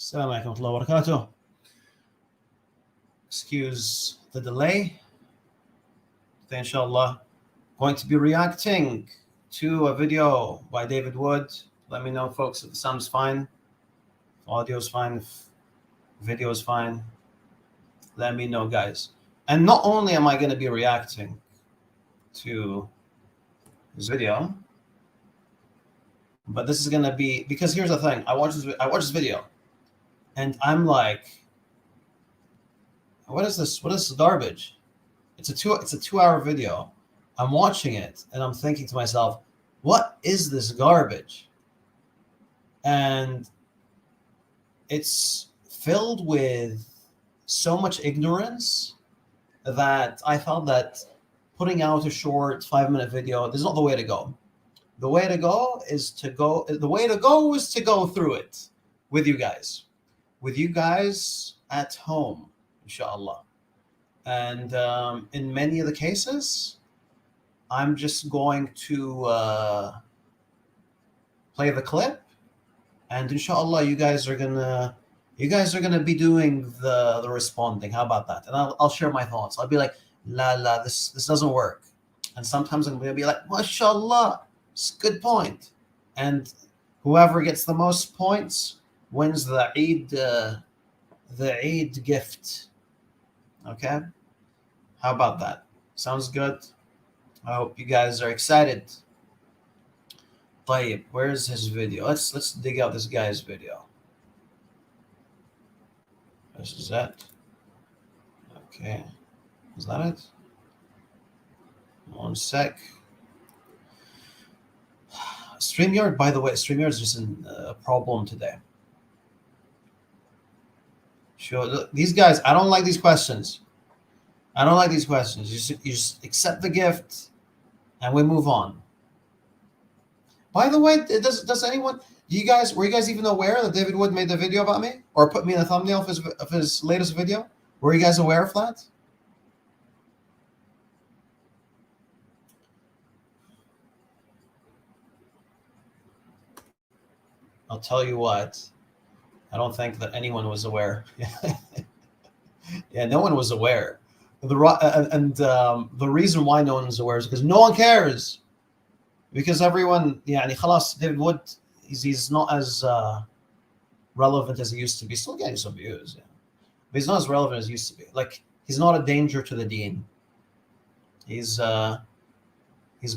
Assalamu alaikum wa rahmatullahi wa barakatuh. Excuse the delay. Today, inshallah, going to be reacting to a video by David Wood. Let me know, folks, if the sound's fine, if audio's fine, if video's fine. Let me know, guys. And not only am I going to be reacting to this video, but this is going to be, because here's the thing. I watched this video, and I'm like, what is this? What is this garbage? It's a 2-hour video. I'm watching it and I'm thinking to myself, what is this garbage? And it's filled with so much ignorance that I felt that putting out a short 5-minute video, this is not the way to go. The way to go is to go through it with you guys at home, inshallah. And in many of the cases, I'm just going to play the clip, and inshallah, you guys are gonna be doing the responding. How about that? And I'll share my thoughts. I'll be like, la, this doesn't work. And sometimes I'm gonna be like, mashallah, it's a good point. And whoever gets the most points wins the Eid gift. Okay, how about that? Sounds good. I hope you guys are excited. Tayyip, where's his video? Let's dig out this guy's video. This is it. Okay, is that it? One sec. StreamYard, by the way, StreamYard is just a problem today. Sure, look, these guys, I don't like these questions. You just accept the gift and we move on. By the way, does anyone, were you guys even aware that David Wood made the video about me or put me in the thumbnail of his latest video? Were you guys aware of that? I'll tell you what, I don't think that anyone was aware. Yeah, no one was aware. The reason why no one was aware is because no one cares. Because everyone, khalas, David Wood, he's not as relevant as he used to be. Still getting some views, yeah. But he's not as relevant as he used to be. Like, he's not a danger to the deen. He's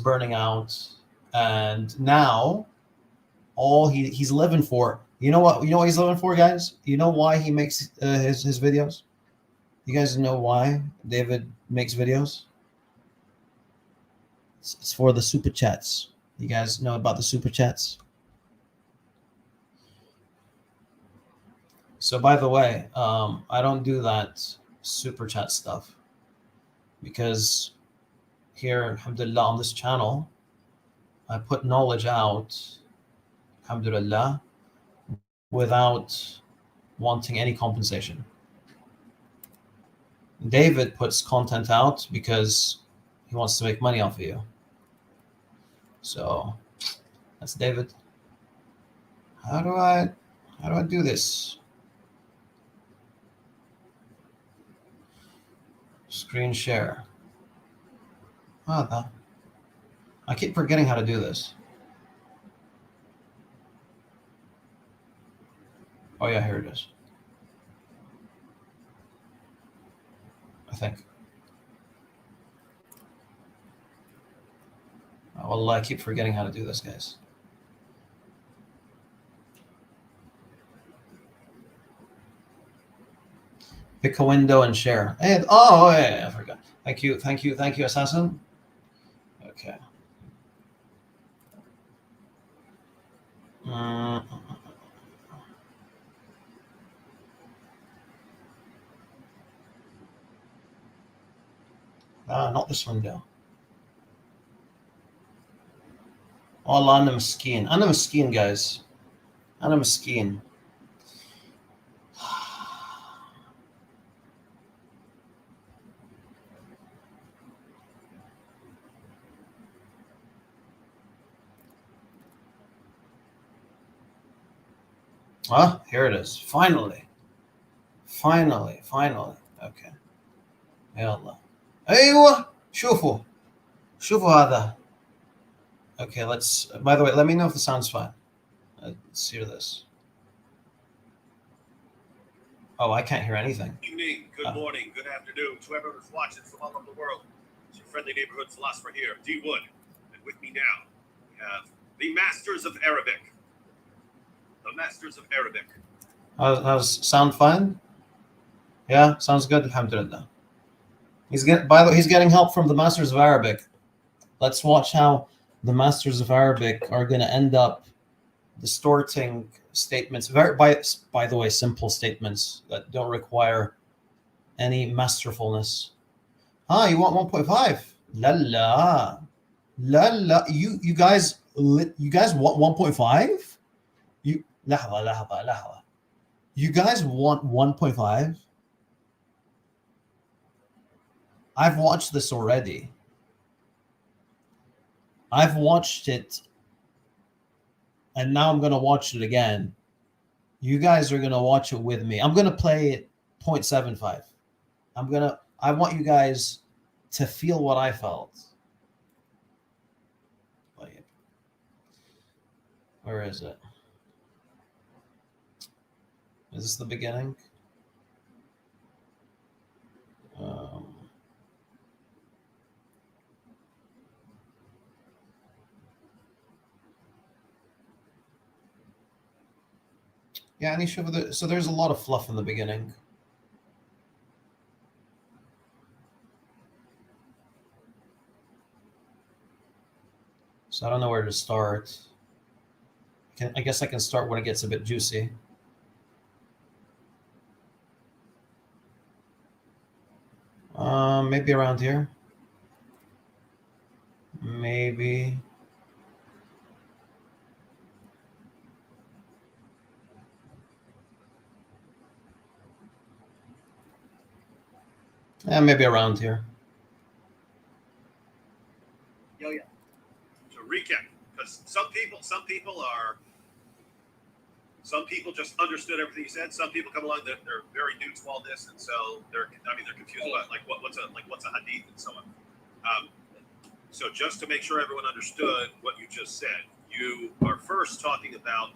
burning out, and now all he's living for. You know what he's living for, guys? You know why he makes his videos? You guys know why David makes videos? It's for the super chats. You guys know about the super chats? So, by the way, I don't do that super chat stuff because here, alhamdulillah, on this channel, I put knowledge out, alhamdulillah, without wanting any compensation. David puts content out because he wants to make money off of you. So that's David. How do I do this? Screen share. I keep forgetting how to do this. Oh yeah, here it is. I think. Oh, I keep forgetting how to do this, guys. Pick a window and share. And I forgot. Thank you, Assassin. Okay. Not this window. Allah, أنا مسكين, guys. أنا مسكين. Ah, here it is. Finally. Okay. يلا. ايوه شوفوا هذا. Okay, let's, by the way, let me know if the sound's fine. Let's hear this. Oh, I can't hear anything. Good evening, good morning, good afternoon to everyone who's watching from all over the world. It's your friendly neighborhood philosopher here, D Wood. And with me now, we have the Masters of Arabic. The Masters of Arabic. How's sound fine? Yeah, sounds good. Alhamdulillah. By the way, he's getting help from the Masters of Arabic. Let's watch how the Masters of Arabic are going to end up distorting statements. By the way, simple statements that don't require any masterfulness. You want 1.5? La la. La la. You guys want 1.5? You لحظة. You guys want 1.5? I've watched this already. I've watched it, and now I'm going to watch it again. You guys are going to watch it with me. I'm going to play it 0.75. I want you guys to feel what I felt. Where is it? Is this the beginning? Yeah, so there's a lot of fluff in the beginning. So I don't know where to start. I guess I can start when it gets a bit juicy. Maybe around here. Maybe. Yeah, maybe around here. Yeah. To recap, because some people just understood everything you said. Some people come along that they're very new to all this, and so they're confused about what's a hadith and so on. So just to make sure everyone understood what you just said, you are first talking about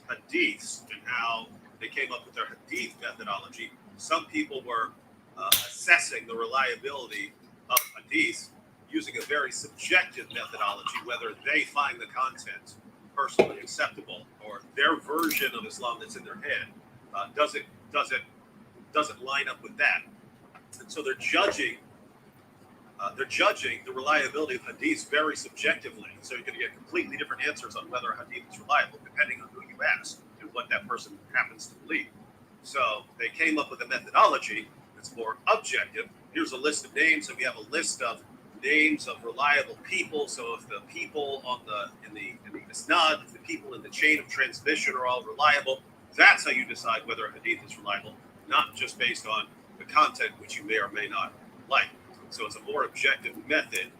hadiths and how they came up with their hadith methodology. Some people were assessing the reliability of hadith using a very subjective methodology, whether they find the content personally acceptable or their version of Islam that's in their head doesn't line up with that, and so they're judging the reliability of hadiths very subjectively. So you're going to get completely different answers on whether a hadith is reliable depending on who you ask and what that person happens to believe. So they came up with a methodology that's more objective. Here's a list of names, and we have a list of names of reliable people. So if the people in the isnad, if the people in the chain of transmission are all reliable, that's how you decide whether a hadith is reliable, not just based on the content, which you may or may not like. So it's a more objective method.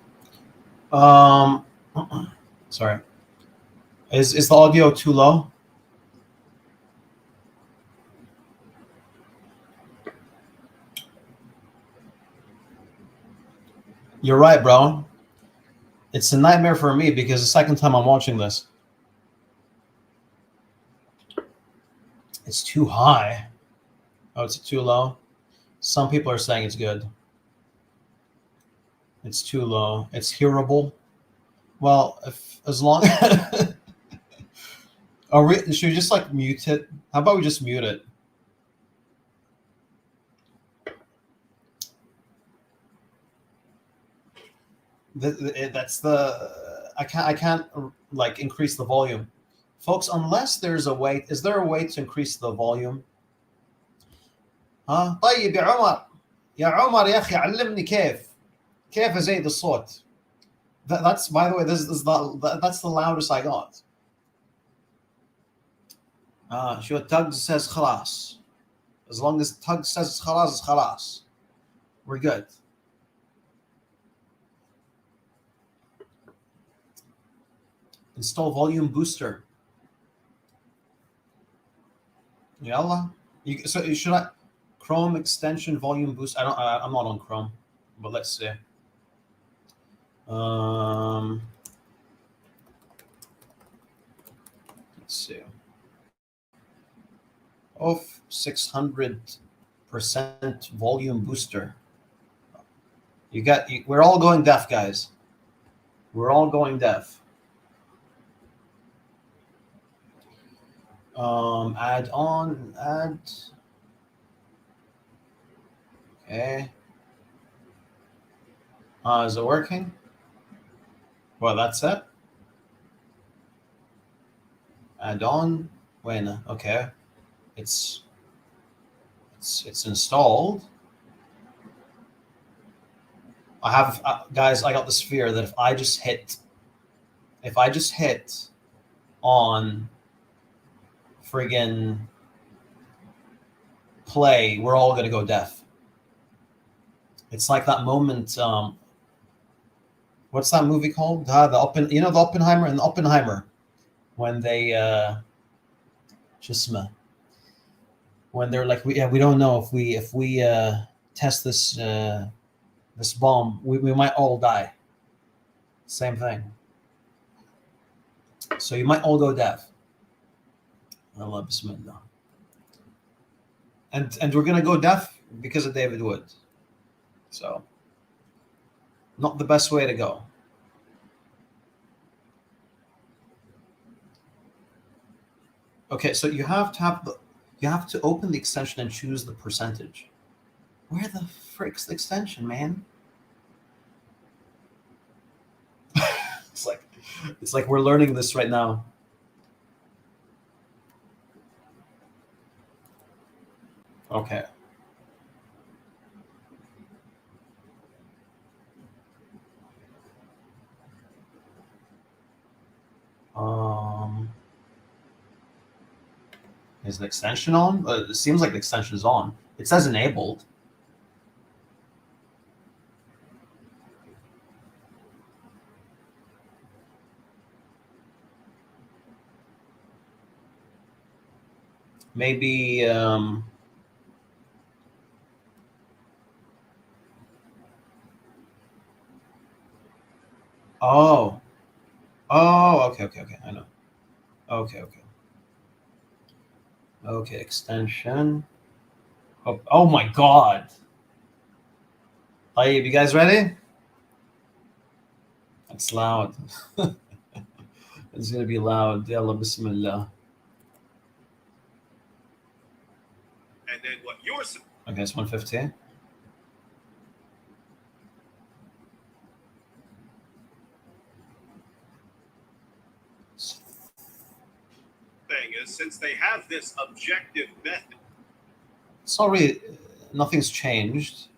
Sorry. Is the audio too low? You're right, bro. It's a nightmare for me because the second time I'm watching this, it's too high. Oh, it's too low. Some people are saying it's good. It's too low. It's hearable. Well, as long should we just mute it? How about we just mute it? That's I can't increase the volume, folks, unless there's a way. Is there a way to increase the volume? طيب يا عمر يا أخي علمني كيف أزيد الصوت. That's, by the way, that's the loudest I got. Sure, Tug says خلاص. As long as Tug says خلاص, it's خلاص. We're good. Install volume booster. Yalla. So should I Chrome extension volume boost? I'm not on Chrome, but let's see. Let's see. Off 600% volume booster. We're all going deaf, guys. We're all going deaf. Add. Okay. Is it working? Well, that's it. Add on. When? Okay. It's installed. I have guys. I got this fear that if I just hit on friggin' play, we're all gonna go deaf. It's like that moment. What's that movie called? The Oppenheimer and Oppenheimer, when they when they're like, we don't know if we test this bomb, we might all die. Same thing. So you might all go deaf. Allah Bismillah. And we're gonna go deaf because of David Wood. So not the best way to go. Okay, so you have to open the extension and choose the percentage. Where the frick's the extension, man? It's like we're learning this right now. Okay. Is the extension on? It seems like the extension is on. It says enabled. Maybe oh, okay, I know. Okay, extension. Oh my God. Tayyib, you guys ready? It's loud. It's gonna be loud. Yalla Bismillah. And then what yours? Okay, it's 150. Thing is, since they have this objective method, Sorry, nothing's changed.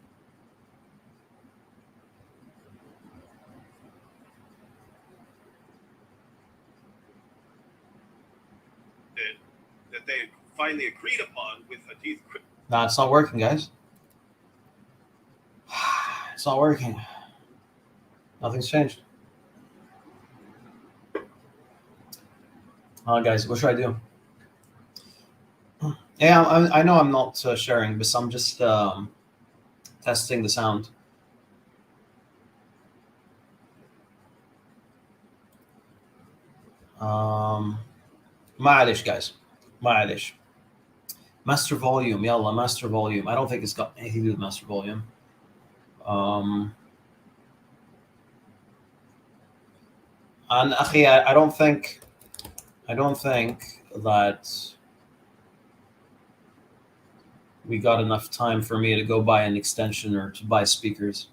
that they finally agreed upon with Hadith. Nah, it's not working, guys. It's not working. Nothing's changed. Guys, what should I do? Yeah, I know I'm not sharing, but I'm just testing the sound. معلش guys. معلش. Master volume. Yalla, master volume. I don't think it's got anything to do with master volume. And akhi, I don't think that we got enough time for me to go buy an extension or to buy speakers.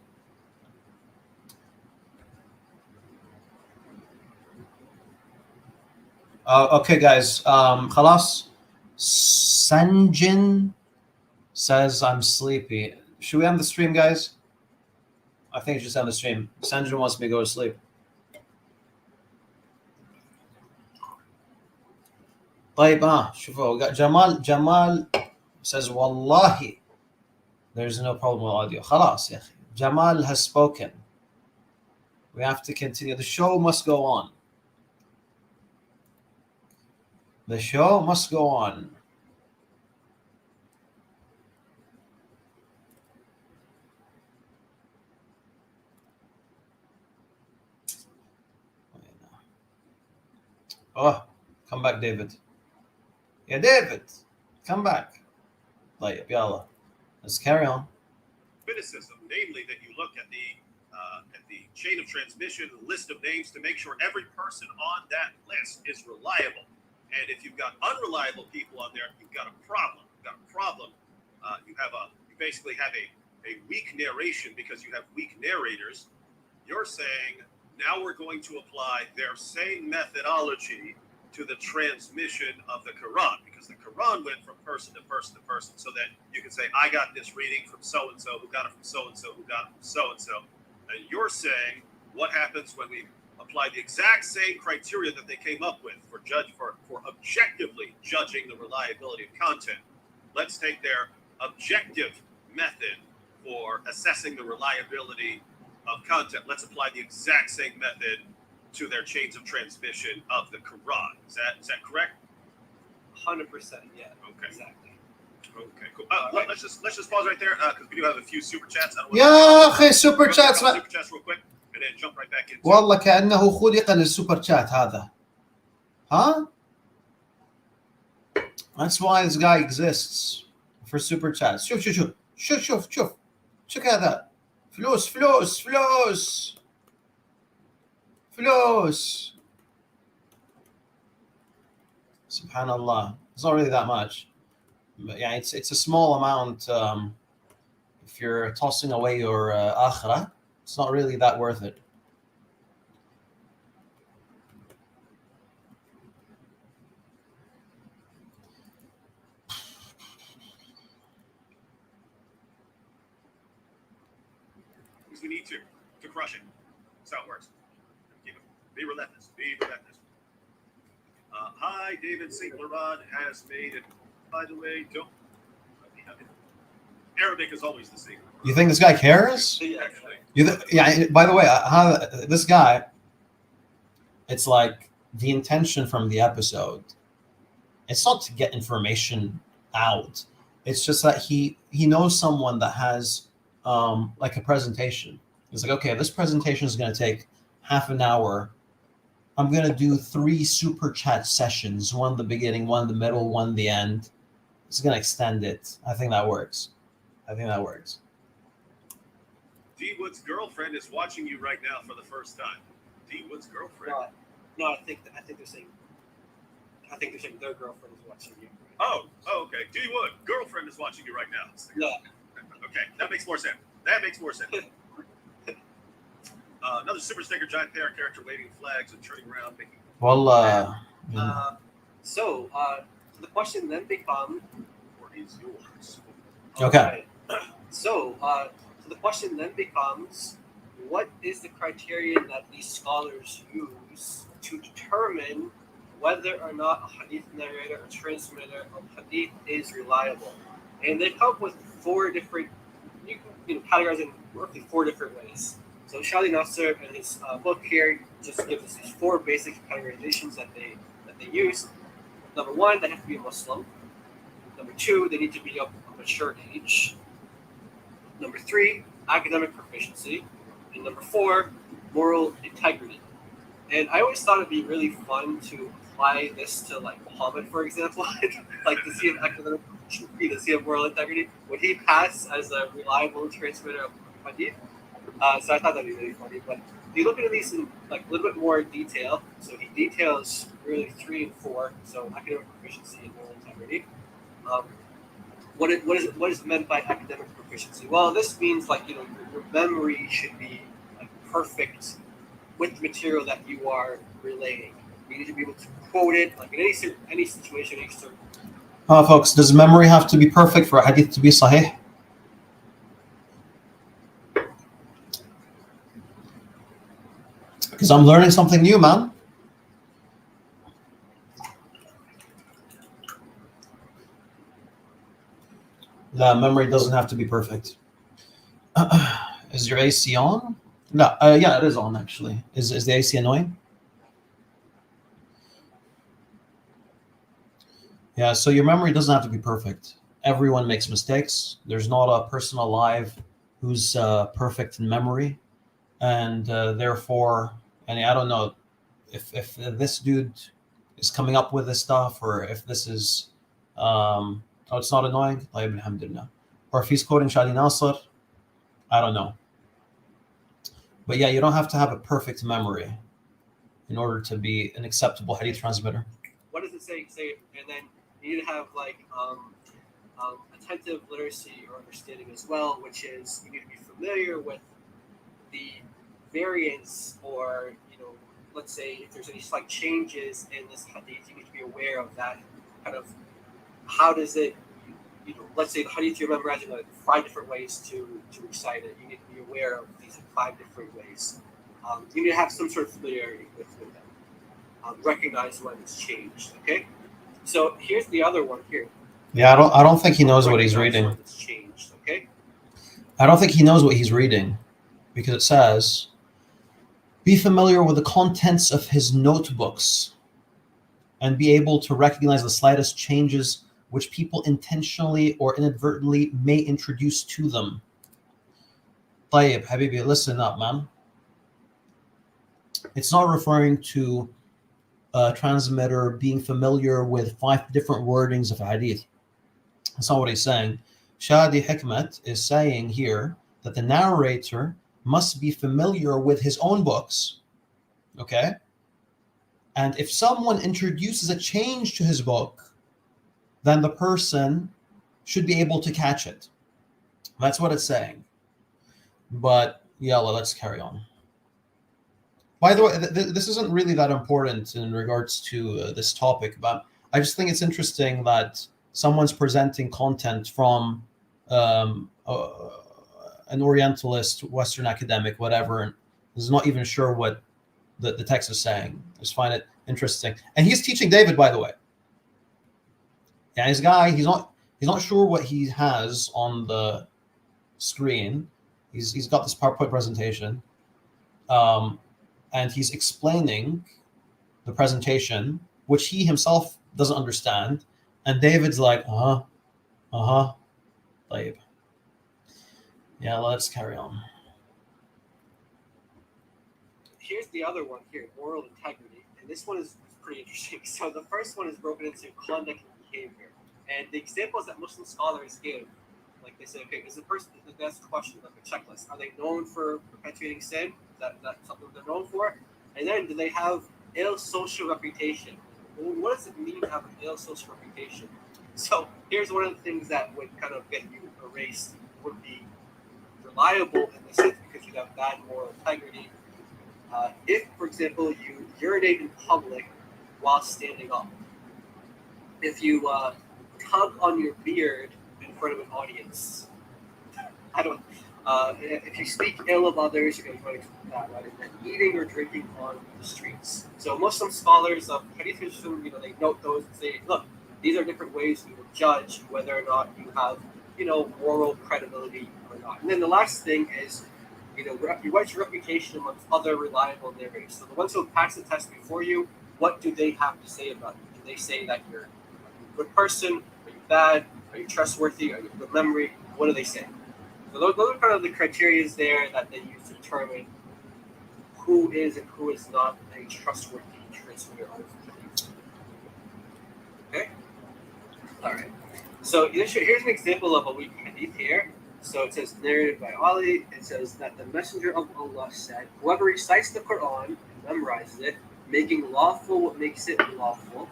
Okay, guys. Khalas. Sanjin says I'm sleepy. Should we end the stream, guys? I think it's just end the stream. Sanjin wants me to go to sleep. طيب شوفوا Jamal says wallahi there's no problem with audio. خلاص يا أخي. Jamal has spoken. We have to continue. The show must go on. The show must go on. Oh, come back, David. Yeah, David, come back. Like, yalla. Let's carry on. Criticism, namely that you look at the chain of transmission list of names to make sure every person on that list is reliable. And if you've got unreliable people on there, you've got a problem. You've got a problem. You basically have a weak narration because you have weak narrators. You're saying now we're going to apply their same methodology to the transmission of the Quran, because the Quran went from person to person to person, so that you can say, I got this reading from so-and-so, who got it from so-and-so, who got it from so-and-so. And you're saying what happens when we apply the exact same criteria that they came up with for objectively judging the reliability of content. Let's take their objective method for assessing the reliability of content. Let's apply the exact same method to their chains of transmission of the Quran. Is that correct? 100%. Yeah. Okay. Exactly. Okay. Cool. Let's just pause right there because we do have a few super chats. يا أخي super chats. Super chats real quick, and then jump right back into. والله كأنه خلق للسوبر شات هذا. Huh? That's why this guy exists, for super chats. شوف هذا. فلوس. Subhanallah. It's not really that much. But yeah, it's a small amount. If you're tossing away your akhirah, it's not really that worth it. Because we need to crush it. That's how it works. Be relentless. Hi, David. St. Laurent has made it. By the way, don't. Arabic is always the same. You think this guy cares? Yeah. By the way, this guy, it's like the intention from the episode. It's not to get information out. It's just that he knows someone that has like a presentation. It's like, okay, this presentation is going to take half an hour. I'm going to do 3 super chat sessions, one in the beginning, one in the middle, one in the end. It's going to extend it. I think that works. D Wood's girlfriend is watching you right now for the first time. D Wood's girlfriend? No, I think they're saying their girlfriend is watching you. Oh, okay. D Wood, girlfriend is watching you right now. Yeah. Okay, that makes more sense. Another super sticker, giant parrot character waving flags and turning around, making. Well, So the question then becomes. What is yours? Okay. So the question then becomes, what is the criterion that these scholars use to determine whether or not a hadith narrator or transmitter of hadith is reliable? And they come up with 4 different, you can categorize it in roughly 4 different ways. So Shadi Nasser in his book here just gives us these 4 basic categorizations that they use. Number 1, they have to be a Muslim. Number 2, they need to be of a mature age. Number 3, academic proficiency. And number 4, moral integrity. And I always thought it'd be really fun to apply this to like Muhammad, for example, like to see if academic proficiency, to see if moral integrity. Would he pass as a reliable transmitter of hadith? So I thought that'd be really funny. But if you look into these in like a little bit more detail, so he details really 3 and 4. So academic proficiency and moral integrity. What is meant by academic proficiency? Well, this means like your memory should be like perfect with the material that you are relaying. You need to be able to quote it like in any situation. Folks, does memory have to be perfect for a hadith to be sahih? Because I'm learning something new, man. The memory doesn't have to be perfect. Is your AC on? No, yeah, it is on actually. Is the AC annoying? Yeah, so your memory doesn't have to be perfect. Everyone makes mistakes. There's not a person alive who's perfect in memory, and therefore, and I don't know if this dude is coming up with this stuff, or if this is, oh, it's not annoying. Alhamdulillah. Or if he's quoting Shadi Nasr, I don't know. But yeah, you don't have to have a perfect memory in order to be an acceptable hadith transmitter. What does it say? And then you need to have like attentive literacy or understanding as well, which is you need to be familiar with the variants, or let's say if there's any slight changes in this hadith, you need to be aware of that. Kind of how does it, let's say the hadith you're memorizing like 5 different ways to recite it. You need to be aware of these 5 different ways. You need to have some sort of familiarity with them. Recognize when it's changed. Okay, so here's the other one here. Yeah, I don't think he knows what he's reading. When it's changed. Okay. I don't think he knows what he's reading, because it says, be familiar with the contents of his notebooks and be able to recognize the slightest changes which people intentionally or inadvertently may introduce to them. Tayyib, Habibi, listen up, man. It's not referring to a transmitter being familiar with 5 different wordings of a hadith. That's not what he's saying. Shadi Hikmat is saying here that the narrator must be familiar with his own books, okay? And if someone introduces a change to his book, then the person should be able to catch it. That's what it's saying. But yalla, let's carry on. By the way, this isn't really that important in regards to this topic, but I just think it's interesting that someone's presenting content from an Orientalist, Western academic, whatever, and is not even sure what the text is saying. I just find it interesting. And he's teaching David, by the way. Yeah, this guy, he's not sure what he has on the screen. He's got this PowerPoint presentation, and he's explaining the presentation, which he himself doesn't understand. And David's like, Tayyib. Yeah, let's carry on. Here's the other one here, moral integrity. And this one is pretty interesting. So the first one is broken into conduct and behavior. And the examples that Muslim scholars give, like they say, okay, is the person, that's the question, like a checklist. Are they known for perpetuating sin? That's something they're known for? And then do they have ill social reputation? Well, what does it mean to have an ill social reputation? So here's one of the things that would kind of get you erased, would be reliable in the sense because you have bad moral integrity. If, for example, you urinate in public while standing up, if you tug on your beard in front of an audience, if you speak ill of others, you're going to that, right? And then eating or drinking on the streets. So Muslim scholars of Hadith, they note those and say, look, these are different ways we will judge whether or not you have, moral credibility or not. And then the last thing is, what's your reputation amongst other reliable narrators? So the ones who pass the test before you, what do they have to say about you? Do they say that you're a good person? Are you bad? Are you trustworthy? Are you good memory? What do they say? So those are kind of the criteria there that they use to determine who is and who is not a trustworthy transmitter of hadith. Okay? All right. So here's an example of a weak hadith here. So it says, narrated by Ali, it says that the Messenger of Allah said, whoever recites the Quran and memorizes it, making lawful what makes it lawful.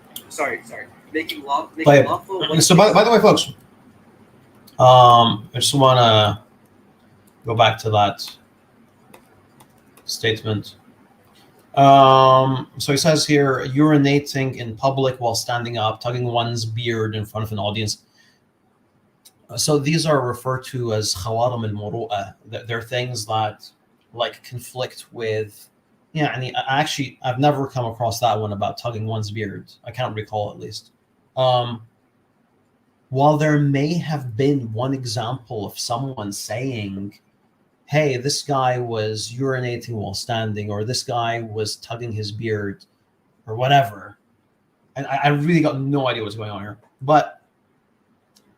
Making lawful what so by the way, folks, I just want to go back to that statement. So he says here, urinating in public while standing up, tugging one's beard in front of an audience. So these are referred to as khawarim al-muru'ah. They're things that like conflict with, I've never come across that one about tugging one's beard. I can't recall, at least. While there may have been one example of someone saying, hey, this guy was urinating while standing, or this guy was tugging his beard, or whatever, and I really got no idea what's going on here. But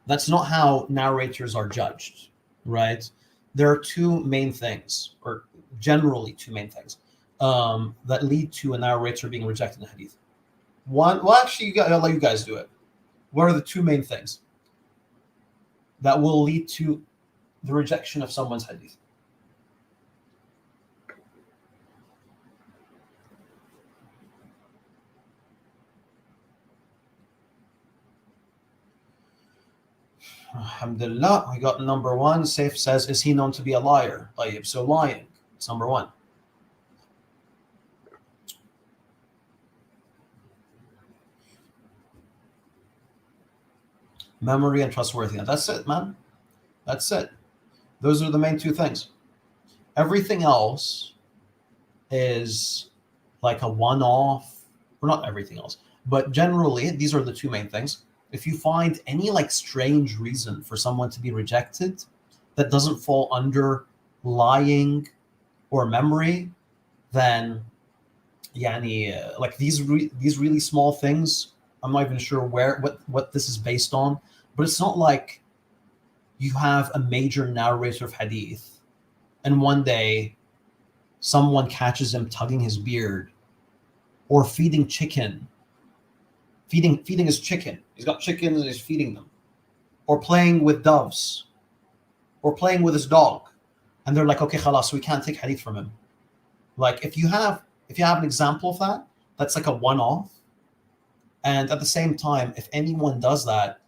that's not how narrators are judged, right? There are two main things, or generally two main things, that lead to a narrator being rejected in the hadith. One, well, actually, I'll let you guys do it. What are the two main things that will lead to the rejection of someone's hadith? Alhamdulillah, we got number one. Saif says, is he known to be a liar? طيب, so lying, it's number one. Memory and trustworthiness. That's it, man. That's it. Those are the main two things. Everything else is like a one-off, or not everything else, but generally these are the two main things. If you find any like strange reason for someone to be rejected that doesn't fall under lying or memory, then like these really small things, I'm not even sure what this is based on, but it's not like you have a major narrator of hadith and one day someone catches him tugging his beard or feeding his chicken. He's got chickens and he's feeding them, or playing with doves, or playing with his dog, and they're like, okay, khalas, we can't take hadith from him. Like if you have an example of that, that's like a one-off. And at the same time, if anyone does that,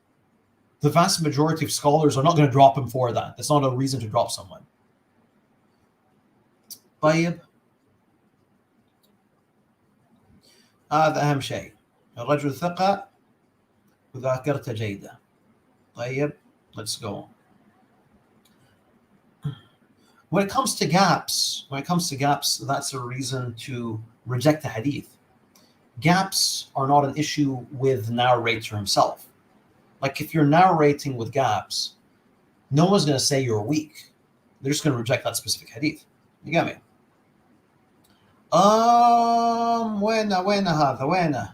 the vast majority of scholars are not going to drop him for that. That's not a reason to drop someone. طيب هذا أهم شيء. الرجل ثقة وذاكرته جيدة. طيب, let's go. When it comes to gaps, that's a reason to reject the hadith. Gaps are not an issue with the narrator himself. Like if you're narrating with gaps, no one's going to say you're weak. They're just going to reject that specific hadith. You get me? وين هذا وين?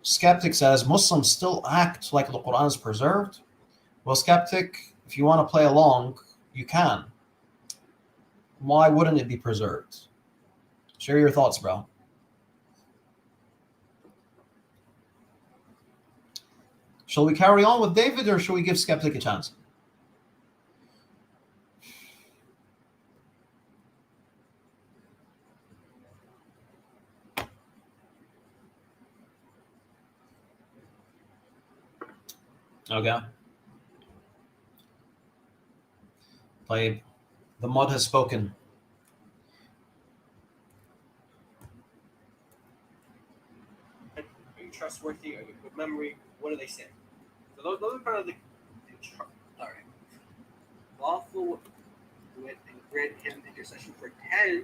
Skeptic says Muslims still act like the Quran is preserved. Well, Skeptic, if you want to play along, you can. Why wouldn't it be preserved? Share your thoughts, bro. Shall we carry on with David or shall we give Skeptic a chance? Okay. طيب. The mod has spoken. Are you trustworthy? Are you good memory? What do they say? So those are kind of the all right. Lawful with and grant him intercession for 10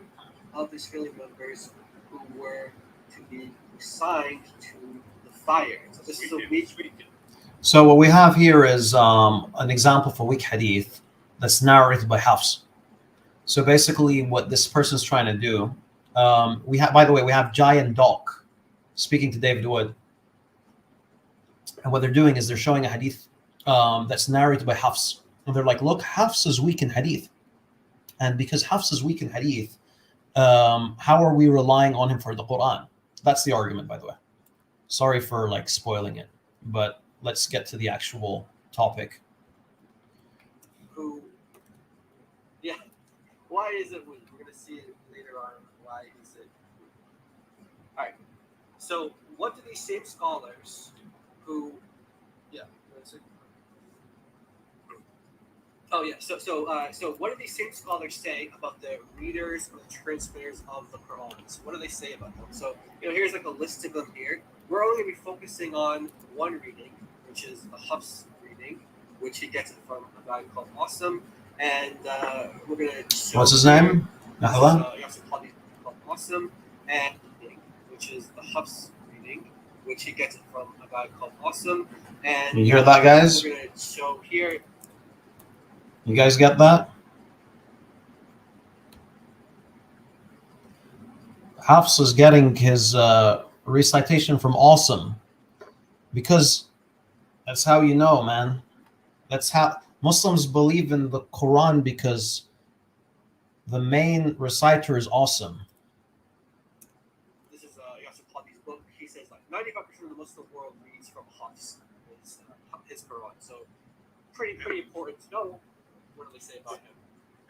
of his family members who were to be assigned to the fire. So this is a weak. So what we have here is an example for weak hadith that's narrated by Hafs. So basically what this person's trying to do, we have Jai and Doc speaking to David Wood. And what they're doing is they're showing a hadith that's narrated by Hafs. And they're like, look, Hafs is weak in hadith. And because Hafs is weak in hadith, how are we relying on him for the Quran? That's the argument, by the way. Sorry for like spoiling it, but let's get to the actual topic. Yeah. Why is it weak? We're going to see it later on. Why is it? All right. So what do these same scholars who... Yeah. Oh, yeah. So what do these same scholars say about the readers or the transmitters of the Quran? So what do they say about them? So, here's like a list of them here. We're only going to be focusing on one reading, which is the Hafs reading, which he gets it from a guy called Awesome. And we're going to show... What's his name? You have to call Awesome, and which is the Hafs reading, which he gets it from a guy called Awesome. And you hear that, guys? We're going to show here... You guys get that? Hafs is getting his recitation from Awesome, because that's how you know, man. That's how Muslims believe in the Quran, because the main reciter is Awesome. 95% of the Muslim world reads from Hafs, his Quran. So pretty important to know. What do they say about him?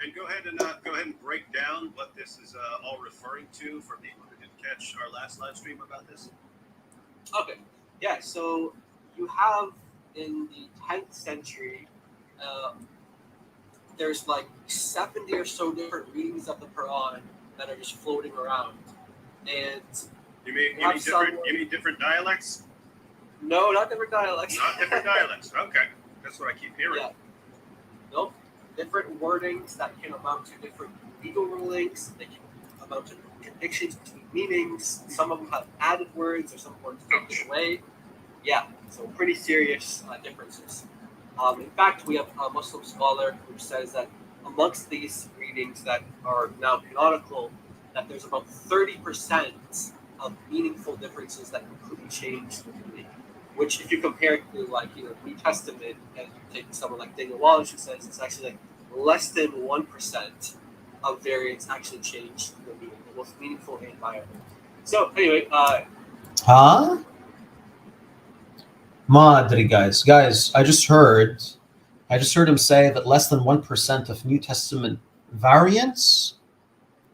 And go ahead and break down what this is all referring to for people who didn't catch our last live stream about this. Okay, yeah. So you have in the 10th century, there's like 70 or so different readings of the Quran that are just floating around, and You mean different dialects? no, not different dialects. Not different dialects. Okay, that's what I keep hearing. Yeah. Nope. Different wordings that can amount to different legal rulings. They can amount to contradictions between meanings. Some of them have added words, or some words taken away. Yeah, so pretty serious differences. In fact, we have a Muslim scholar who says that amongst these readings that are now canonical, that there's about 30% of meaningful differences that completely change the meaning. Which, if you compare it to New Testament, and you take someone like Daniel Wallace, who says it's actually like less than 1% of variants actually change the meaning, the most meaningful and viable. So anyway, Huh? Madri, guys, I just heard him say that less than 1% of New Testament variants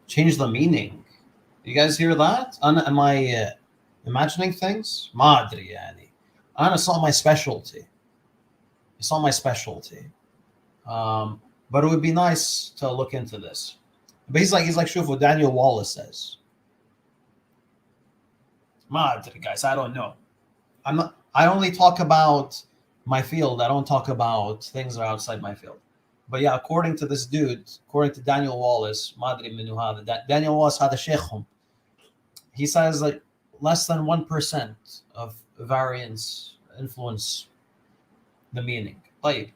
change the meaning. You guys hear that? Am I imagining things? Madri, yani. It's not my specialty. But it would be nice to look into this. But he's like, Shuf, what Daniel Wallace says. Madri, guys, I don't know. I only talk about my field. I don't talk about things that are outside my field. But yeah, according to this dude, according to Daniel Wallace, Madri Minu hada, Daniel Wallace had a sheikhum. He says like less than 1% of variants influence the meaning. طيب.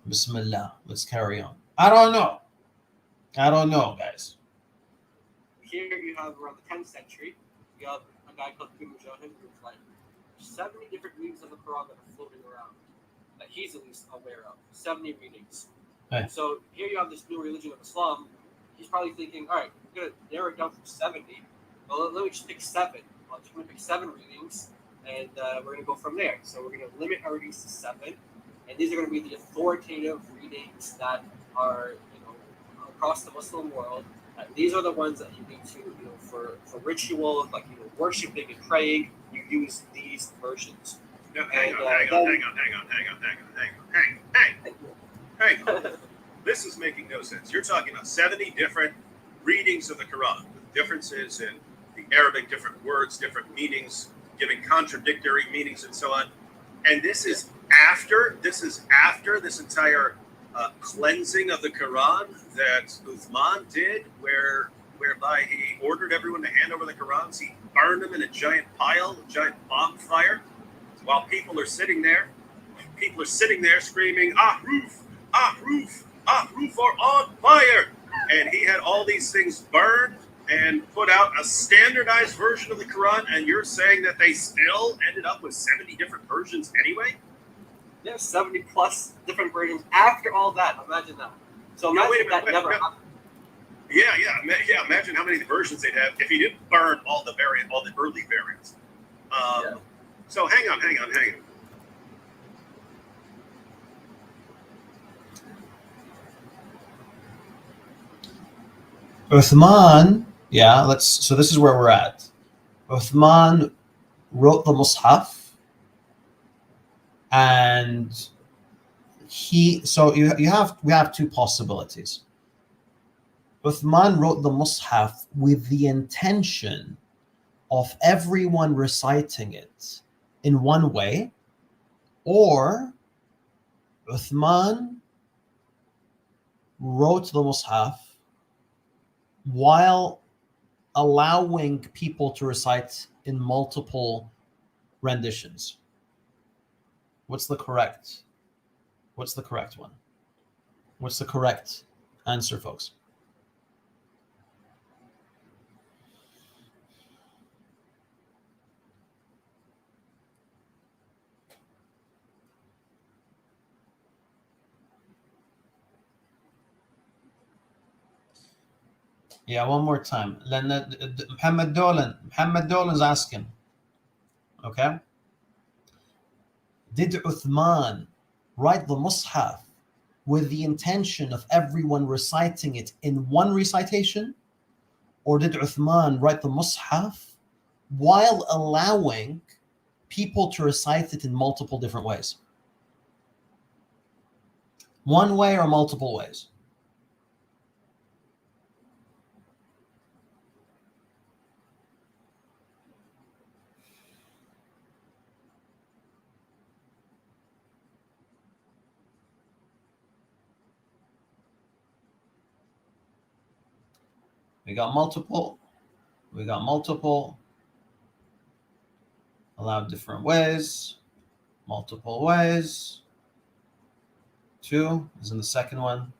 Bismillah. Let's carry on. I don't know, guys. here you have around the 10th century, you have a guy called Ibn Mujahid who's like 70 different readings of the Quran that are floating around that he's at least aware of. 70 readings. Hey. So here you have this new religion of Islam. He's probably thinking, all right, we're going to narrow it down from 70. Well, let me just pick 7. I'm just going to pick 7 readings, and we're going to go from there. So we're going to limit our readings to 7. And these are going to be the authoritative readings that are, across the Muslim world. And these are the ones that you need to, for ritual, like worshiping and praying. You use these versions. No, hang on. This is making no sense. You're talking about 70 different readings of the Quran with differences in the Arabic, different words, different meanings, giving contradictory meanings and so on. And this is after this entire cleansing of the Quran that Uthman did, whereby he ordered everyone to hand over the Qurans. He burned them in a giant pile, a giant bonfire, while people are sitting there screaming, Ahruf, Ahruf, Ahruf are on fire. And he had all these things burned and put out a standardized version of the Quran, and you're saying that they still ended up with 70 different versions anyway? Yeah, 70 plus different versions after all that. Imagine that. So imagine that never happened. Yeah. Imagine how many versions they'd have if he didn't burn all the early variants. So hang on. Uthman, so this is where we're at. Uthman wrote the Mus'haf, and we have two possibilities. Uthman wrote the Mus'haf with the intention of everyone reciting it in one way, or Uthman wrote the Mus'haf while allowing people to recite in multiple renditions. What's the correct one? What's the correct answer, folks? Yeah, one more time. Muhammad Dolan is asking. Okay? Did Uthman write the Mus'haf with the intention of everyone reciting it in one recitation? Or did Uthman write the Mus'haf while allowing people to recite it in multiple different ways? One way or multiple ways? We got multiple. We got multiple. Allowed different ways. Multiple ways. 2 is in the second one.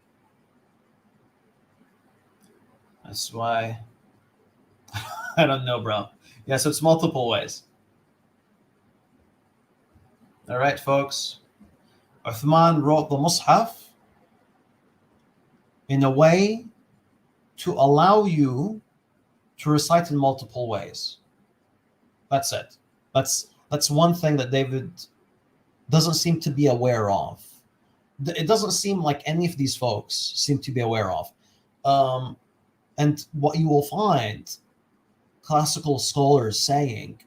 That's why. I don't know, bro. Yeah, so it's multiple ways. All right, folks. Uthman wrote the Mus'haf in a way to allow you to recite in multiple ways. That's it. That's one thing that David doesn't seem to be aware of. It doesn't seem like any of these folks seem to be aware of. And what you will find classical scholars saying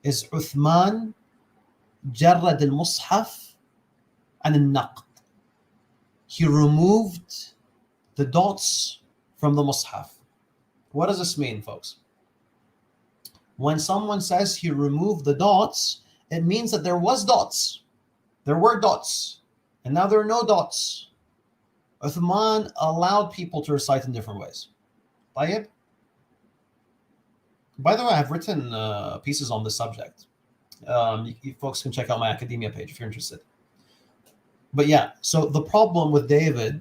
is Uthman jarrad al-Mus'haf and al-Naqd. He removed the dots from the Mus'haf. What does this mean, folks? When someone says he removed the dots, it means that there was dots. There were dots. And now there are no dots. Uthman allowed people to recite in different ways. طيب? By the way, I've written pieces on this subject. You folks can check out my academia page if you're interested. But yeah, so the problem with David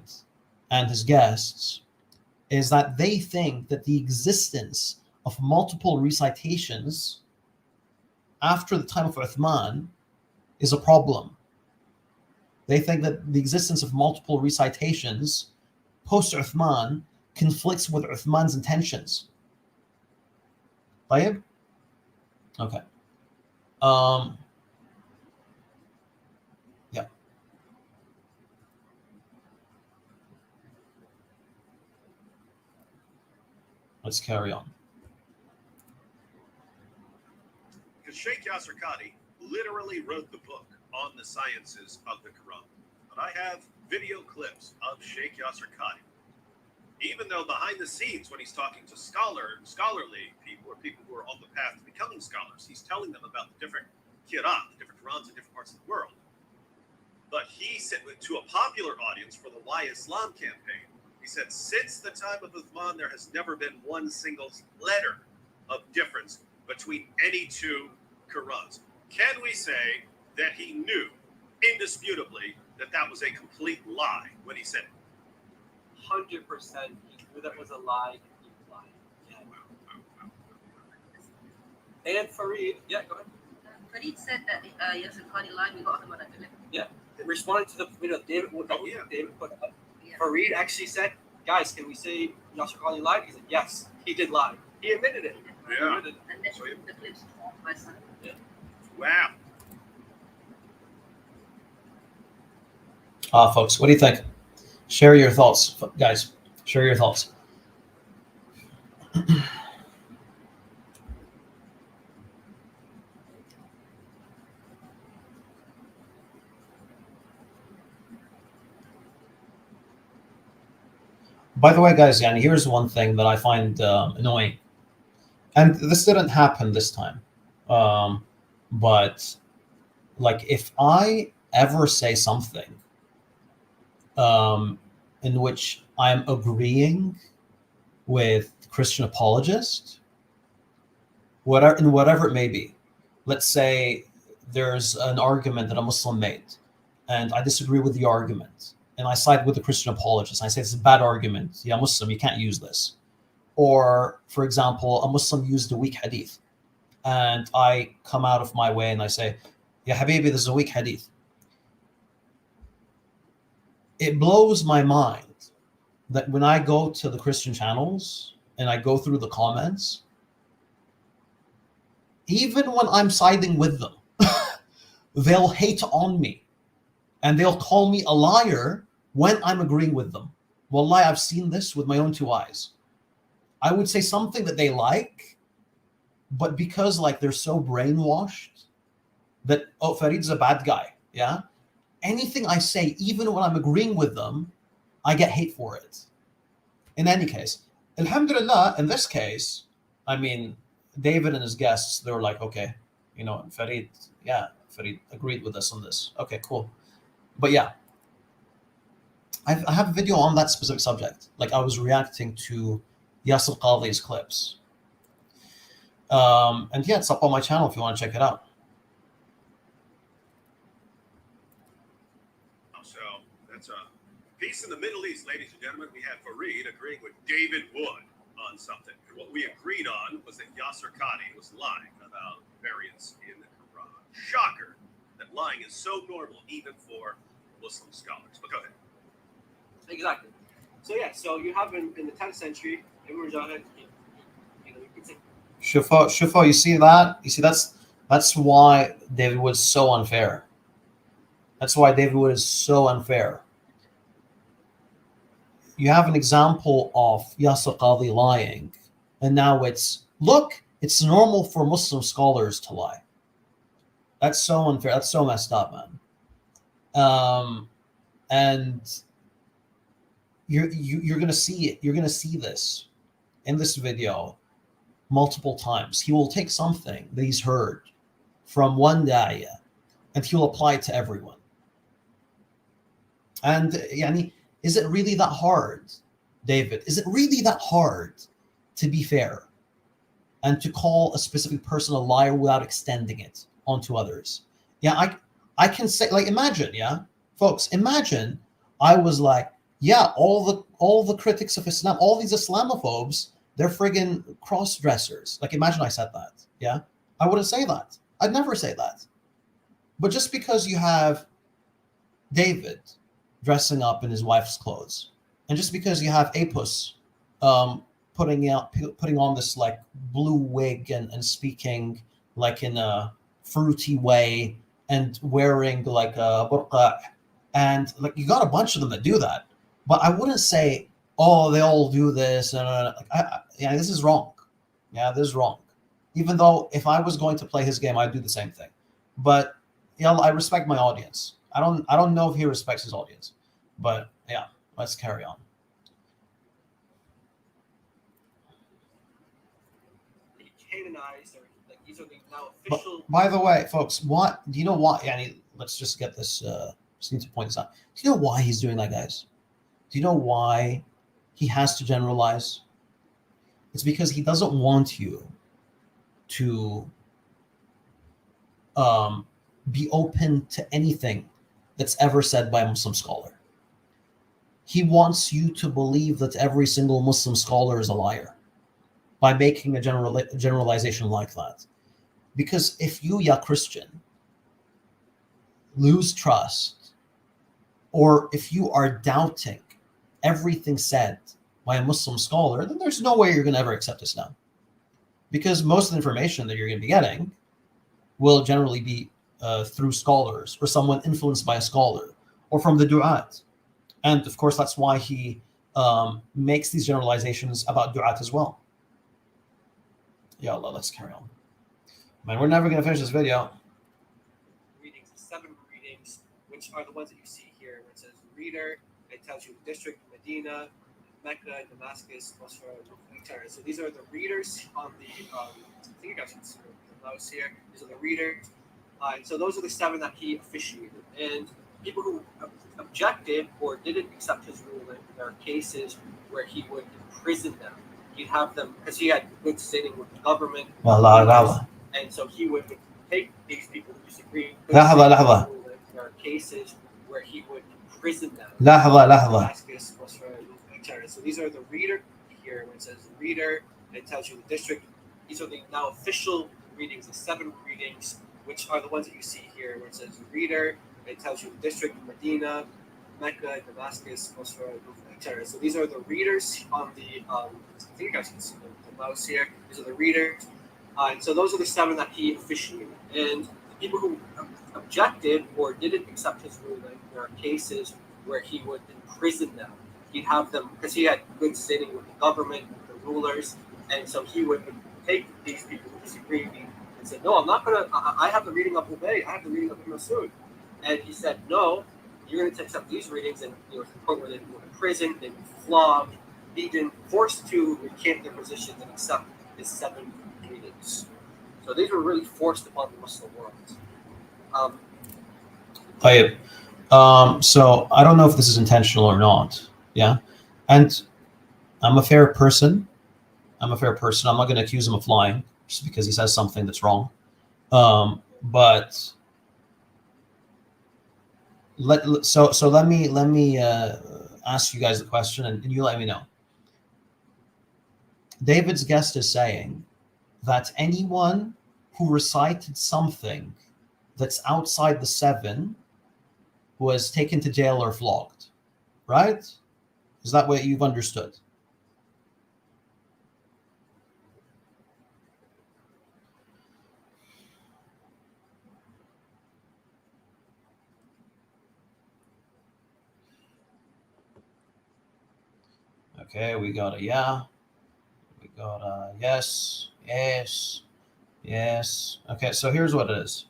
and his guests is that they think that the existence of multiple recitations after the time of Uthman is a problem. They think that the existence of multiple recitations post Uthman conflicts with Uthman's intentions. طيب? Okay. Yeah. Let's carry on. Because Sheikh Yasser Qadi literally wrote the book on the sciences of the Quran. But I have video clips of Sheikh Yasser Qadi. Even though behind the scenes, when he's talking to scholarly people or people who are on the path to becoming scholars, he's telling them about the different Qur'an, the different Qurans in different parts of the world. But he said to a popular audience for the Why Islam campaign, he said, since the time of Uthman, there has never been one single letter of difference between any two Qurans. Can we say that he knew indisputably that that was a complete lie when he said it? 100%. He knew that was a lie. He lied. Yeah. And Farid, yeah, go ahead. Farid said that Yasser Qadi lied. We got him on a clip. Yeah, responding to the video David, David put up. Yeah. Farid actually said, guys, can we say Yasser Qadi lied? He said, yes, he did lie. He admitted it. He Yeah. admitted it. And then the clips my son. Wow. Folks, what do you think? Share your thoughts, guys. Share your thoughts. By the way, guys, and here's one thing that I find annoying. And this didn't happen this time. But like if I ever say something in which I'm agreeing with Christian apologist, whatever it may be, let's say there's an argument that a Muslim made, and I disagree with the argument, and I side with the Christian apologist. I say it's a bad argument. Yeah, Muslim, you can't use this. Or, for example, a Muslim used a weak hadith, and I come out of my way and I say, yeah, Habibi, this is a weak hadith. It blows my mind that when I go to the Christian channels and I go through the comments, even when I'm siding with them, they'll hate on me and they'll call me a liar when I'm agreeing with them. Wallahi, I've seen this with my own two eyes. I would say something that they like, but because like they're so brainwashed that, oh, Farid's a bad guy, yeah? Anything I say, even when I'm agreeing with them, I get hate for it. In any case, alhamdulillah, in this case, I mean, David and his guests, they were like, okay, you know, Farid agreed with us on this. Okay, cool. But yeah, I have a video on that specific subject. Like I was reacting to Yasser Qadhi's clips. And yeah, it's up on my channel if you want to check it out. So that's a peace in the Middle East, ladies and gentlemen. We had Farid agreeing with David Wood on something. And what we agreed on was that Yasser Qadhi was lying about variants in the Quran. Shocker that lying is so normal even for Muslim scholars. But go ahead. Exactly. So yeah, so you have in the 10th century, Ibn Mujahid, you could say. Shufa, you see that? You see that's why David Wood is so unfair. That's why David Wood is so unfair. You have an example of Yasser Qadhi lying, and now it's normal for Muslim scholars to lie. That's so unfair. That's so messed up, man. And you're gonna see it. You're gonna see this in this video multiple times. He will take something that he's heard from one da'iyah and he'll apply it to everyone. And yani, is it really that hard, David? Is it really that hard to be fair and to call a specific person a liar without extending it onto others? Yeah, I can say, like, imagine, yeah, folks, imagine I was like, yeah, all the critics of Islam, all these Islamophobes, they're friggin' cross-dressers. Like, imagine I said that, yeah? I wouldn't say that. I'd never say that. But just because you have David dressing up in his wife's clothes, and just because you have Apus putting on this like blue wig and speaking like in a fruity way and wearing like a burqa, and like you got a bunch of them that do that, but I wouldn't say, oh, they all do this, and yeah, this is wrong. Yeah, this is wrong. Even though if I was going to play his game, I'd do the same thing. But yeah, I respect my audience. I don't know if he respects his audience, but yeah, let's carry on. The Canaanites, or like these are the now official. By the way, folks, what do you know? Why? Yani, let's just get this. Just need to point this out. Do you know why he's doing that, guys? Do you know why he has to generalize? It's because he doesn't want you to be open to anything that's ever said by a Muslim scholar. He wants you to believe that every single Muslim scholar is a liar by making a generalization like that. Because if you, ya Christian, lose trust, or if you are doubting everything said by a Muslim scholar, then there's no way you're going to ever accept Islam. Because most of the information that you're going to be getting will generally be through scholars or someone influenced by a scholar or from the du'at. And of course, that's why he makes these generalizations about du'at as well. Ya Allah, let's carry on. Man, we're never going to finish this video. Readings, 7 readings, which are the ones that you see here, where it says reader, it tells you district, Medina, Mecca, Damascus, Basra, etc. So these are the readers on the, I think you guys can see the mouse here. These are the readers. So those are the 7 that he officiated. And people who objected or didn't accept his ruling, there are cases where he would imprison them. He'd have them, because he had good standing with the government. And so he would take these people who disagree. There are cases where he would imprison them. Damascus, Basra, etc. So these are the reader here, when it says reader, it tells you the district. These are the now official readings, the 7 readings, which are the ones that you see here, where it says reader, it tells you the district, Medina, Mecca, Damascus, Basra, etc. So these are the readers on the, I think you guys can see the mouse here. These are the readers. And so those are the 7 that he officiated. And the people who objected or didn't accept his ruling, there are cases where he would imprison them. He'd have them, because he had good standing with the government, with the rulers, and so he would take these people who disagreed and say, no, I'm not going to, I have the reading of Ubay, I have the reading of Ibn Masud. And he said, no, you're going to accept these readings, and to the point where they would go to prison, they would be flogged, beaten, forced to recant their positions and accept his 7 readings. So these were really forced upon the Muslim world. طيب. So I don't know if this is intentional or not. Yeah. And I'm a fair person. I'm not going to accuse him of lying just because he says something that's wrong. But let me ask you guys the question, and you let me know. David's guest is saying that anyone who recited something that's outside the 7 was taken to jail or flogged, right? Is that what you've understood? Okay, we got a yeah. We got a yes, yes, yes. Okay, so here's what it is.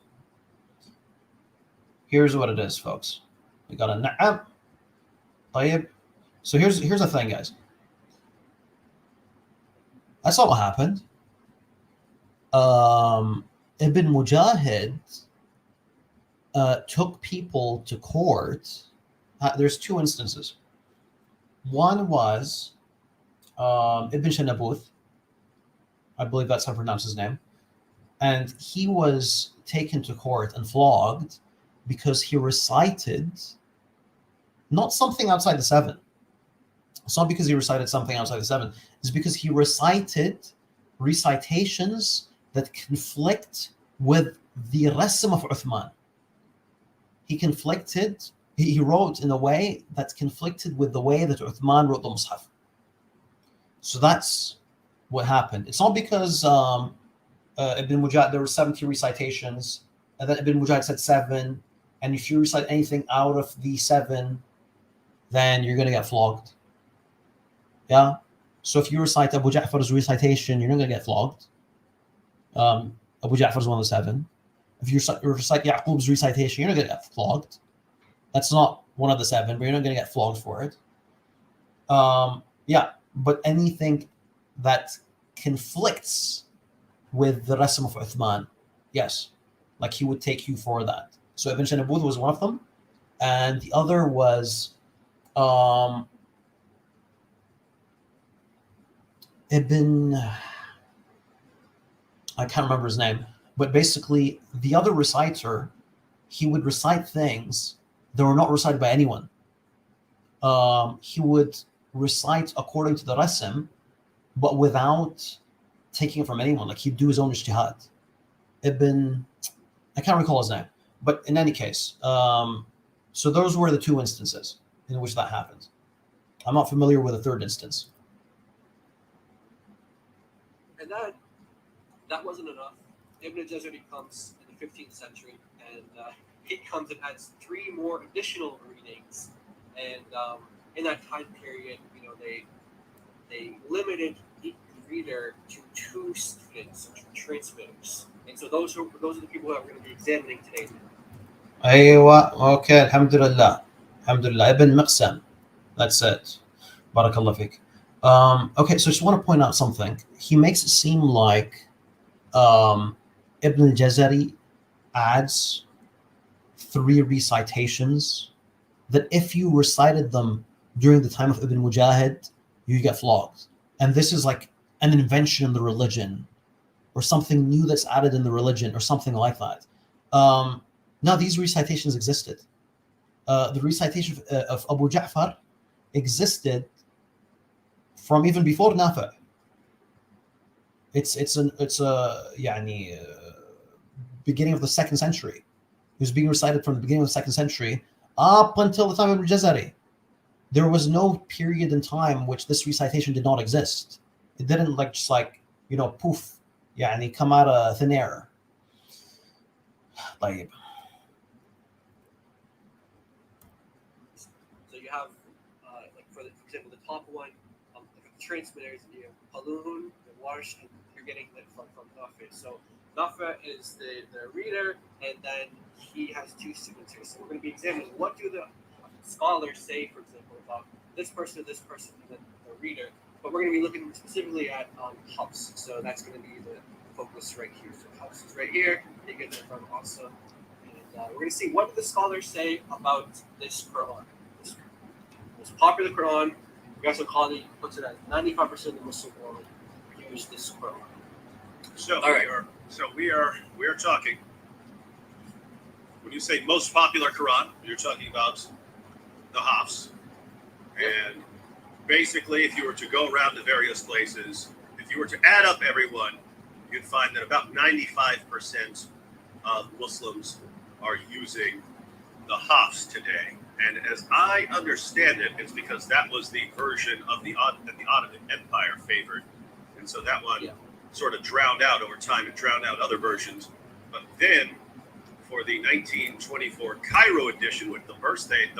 Here's what it is, folks. We got a na'am. طيب. So here's the thing, guys. That's not what happened. Ibn Mujahid took people to court. There's 2 instances. One was Ibn Shanabuth. I believe that's how I pronounce his name. And he was taken to court and flogged because he recited not something outside the 7. It's not because he recited something outside the 7. It's because he recited recitations that conflict with the Rasm of Uthman. He wrote in a way that conflicted with the way that Uthman wrote the Mus'haf. So that's what happened. It's not because Ibn Mujahid, there were 70 recitations, and then Ibn Mujahid said 7, and if you recite anything out of the 7, then you're going to get flogged. Yeah? So if you recite Abu Ja'far's recitation, you're not going to get flogged. Abu Ja'far is one of the 7. If you recite Yaqub's recitation, you're not going to get flogged. That's not one of the 7, but you're not going to get flogged for it. Yeah, but anything that conflicts with the Rasm of Uthman, yes, like he would take you for that. So Ibn Shanabuth was one of them, and the other was I can't remember his name, but basically the other reciter, he would recite things that were not recited by anyone. He would recite according to the Rasm, but without taking it from anyone. Like he'd do his own ijtihad. I can't recall his name, but in any case, so those were the 2 instances in which that happened. I'm not familiar with a 3rd instance. And that wasn't enough. Ibn al-Jazari comes in the 15th century, and he comes and adds 3 more additional readings. And in that time period, they limited each reader to 2 students, 2 transmitters. And so those are the people that we're going to be examining today. Aywa, okay, alhamdulillah. Alhamdulillah. Ibn Miqsam. That's it. Barakallah fik. Okay, so I just want to point out something. He makes it seem like Ibn al-Jazari adds 3 recitations that if you recited them during the time of Ibn Mujahid, you get flogged. And this is like an invention in the religion, or something new that's added in the religion, or something like that. Now, these recitations existed. The recitation of Abu Ja'far existed from even before Nafi'. It's beginning of the 2nd century. It was being recited from the beginning of the 2nd century up until the time of al-Jazari. There was no period in time which this recitation did not exist. It didn't poof, يعني come out of thin air. طيب. So you have, like for example, the top one, the transmitters, you have Balloon, the Warsh, and you're getting it from Nafe. So Nafe is the reader, and then he has two signatures. So we're going to be examining what do the scholars say, for example, about this person, and then the reader. But we're going to be looking specifically at Hafs. So that's going to be the focus right here. So Hafs is right here. You get it from also. And we're going to see what do the scholars say about this Quran. This most popular Quran. Professor Kali puts it at 95% of the Muslim world use this Quran. So All right. we are talking. When you say most popular Quran, you're talking about the Hafs. And basically, if you were to go around to various places, if you were to add up everyone, you'd find that about 95% of Muslims are using the Hafs today. And as I understand it, it's because that was the version of that the Ottoman Empire favored. And so that one sort of drowned out over time. It drowned out other versions. But then for the 1924 Cairo edition, with the birthday of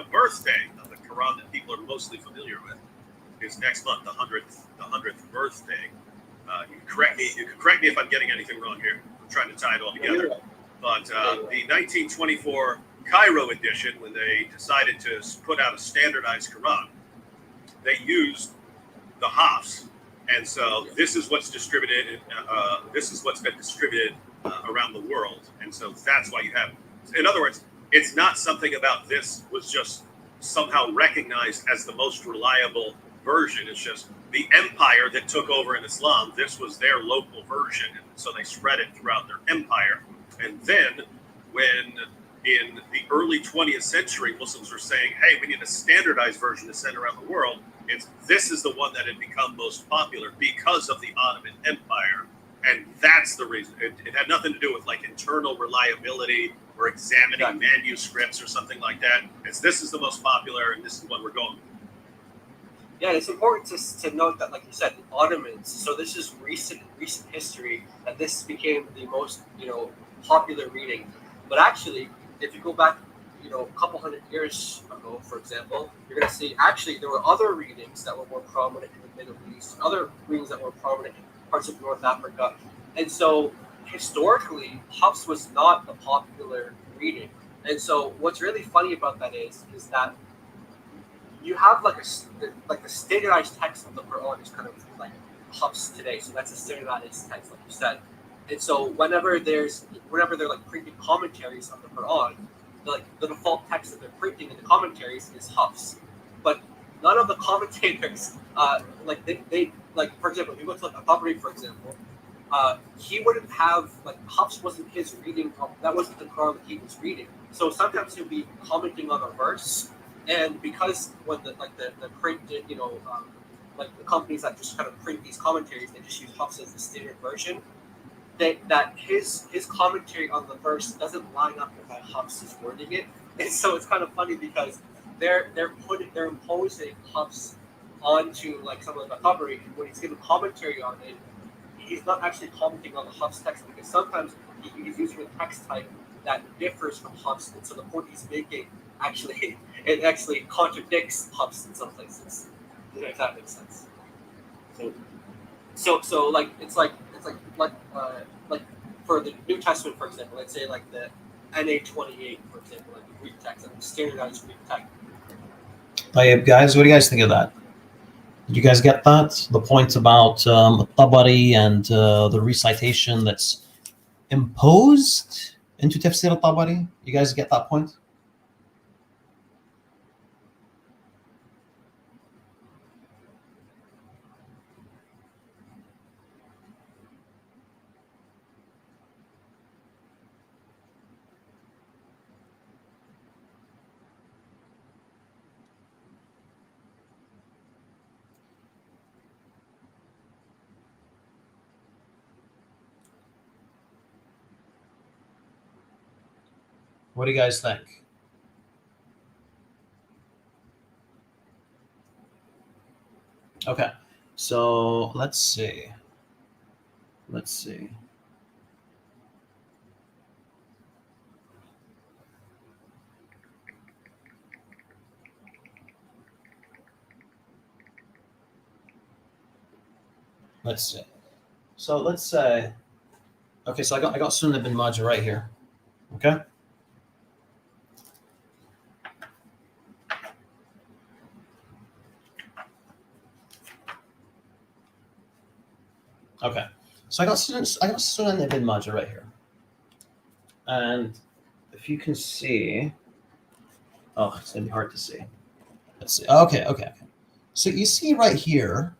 the Quran that people are mostly familiar with, is next month, the 100th birthday. You can correct me if I'm getting anything wrong here. I'm trying to tie it all together. But the 1924 Cairo edition, when they decided to put out a standardized Quran, they used the Hafs, and so this is what's distributed. This is what's been distributed around the world, and so that's why you have. In other words, it's not something about this was just somehow recognized as the most reliable version. It's just the empire that took over in Islam. This was their local version, and so they spread it throughout their empire. And then, when in the early 20th century, Muslims were saying, hey, we need a standardized version to send around the world. This is the one that had become most popular because of the Ottoman Empire. And that's the reason. It had nothing to do with like internal reliability or examining manuscripts or something like that. This is the most popular, and this is what we're going with. Yeah, it's important to note that, like you said, the Ottomans. So this is recent history that this became the most popular reading. But actually, if you go back, a couple hundred years ago, for example, you're going to see actually there were other readings that were more prominent in the Middle East, other readings that were prominent in parts of North Africa, and so historically, Hafs was not a popular reading. And so what's really funny about that is that you have like the standardized text of the Quran is kind of like Hafs today. So that's a standardized text, like you said. And so whenever they're like printing commentaries of the Quran, the default text that they're printing in the commentaries is Hafs. But none of the commentators, they for example, if you go to like Tabari, for example, he wouldn't have Hafs wasn't his reading. That wasn't the Quran that he was reading. So sometimes he'll be commenting on a verse, and because when the printed, like the companies that just kind of print these commentaries, they just use Hafs as the standard version. That his commentary on the verse doesn't line up with how Hafs is wording it, and so it's kind of funny because they're imposing Hafs onto like some of the Tabari, and when he's giving commentary on it, he's not actually commenting on the Hafs text because sometimes he's using a text type that differs from Hafs, and so the point he's making actually contradicts Hafs in some places. If that makes sense. So like it's like for the New Testament, for example, let's say like the NA28, for example, like the Greek text, like the standardized Greek text. Hey, guys, what do you guys think of that? Did you guys get that? The point about Tabari and the recitation that's imposed into Tafsir al-Tabari? You guys get that point? What do you guys think? Okay, so let's see. Let's see. So let's say, okay, so I got Sunnah bin Majah right here. Okay. Okay. So I got Sunan ibn Majah right here. And if you can see, oh, it's gonna be hard to see. Let's see. Okay. So you see right here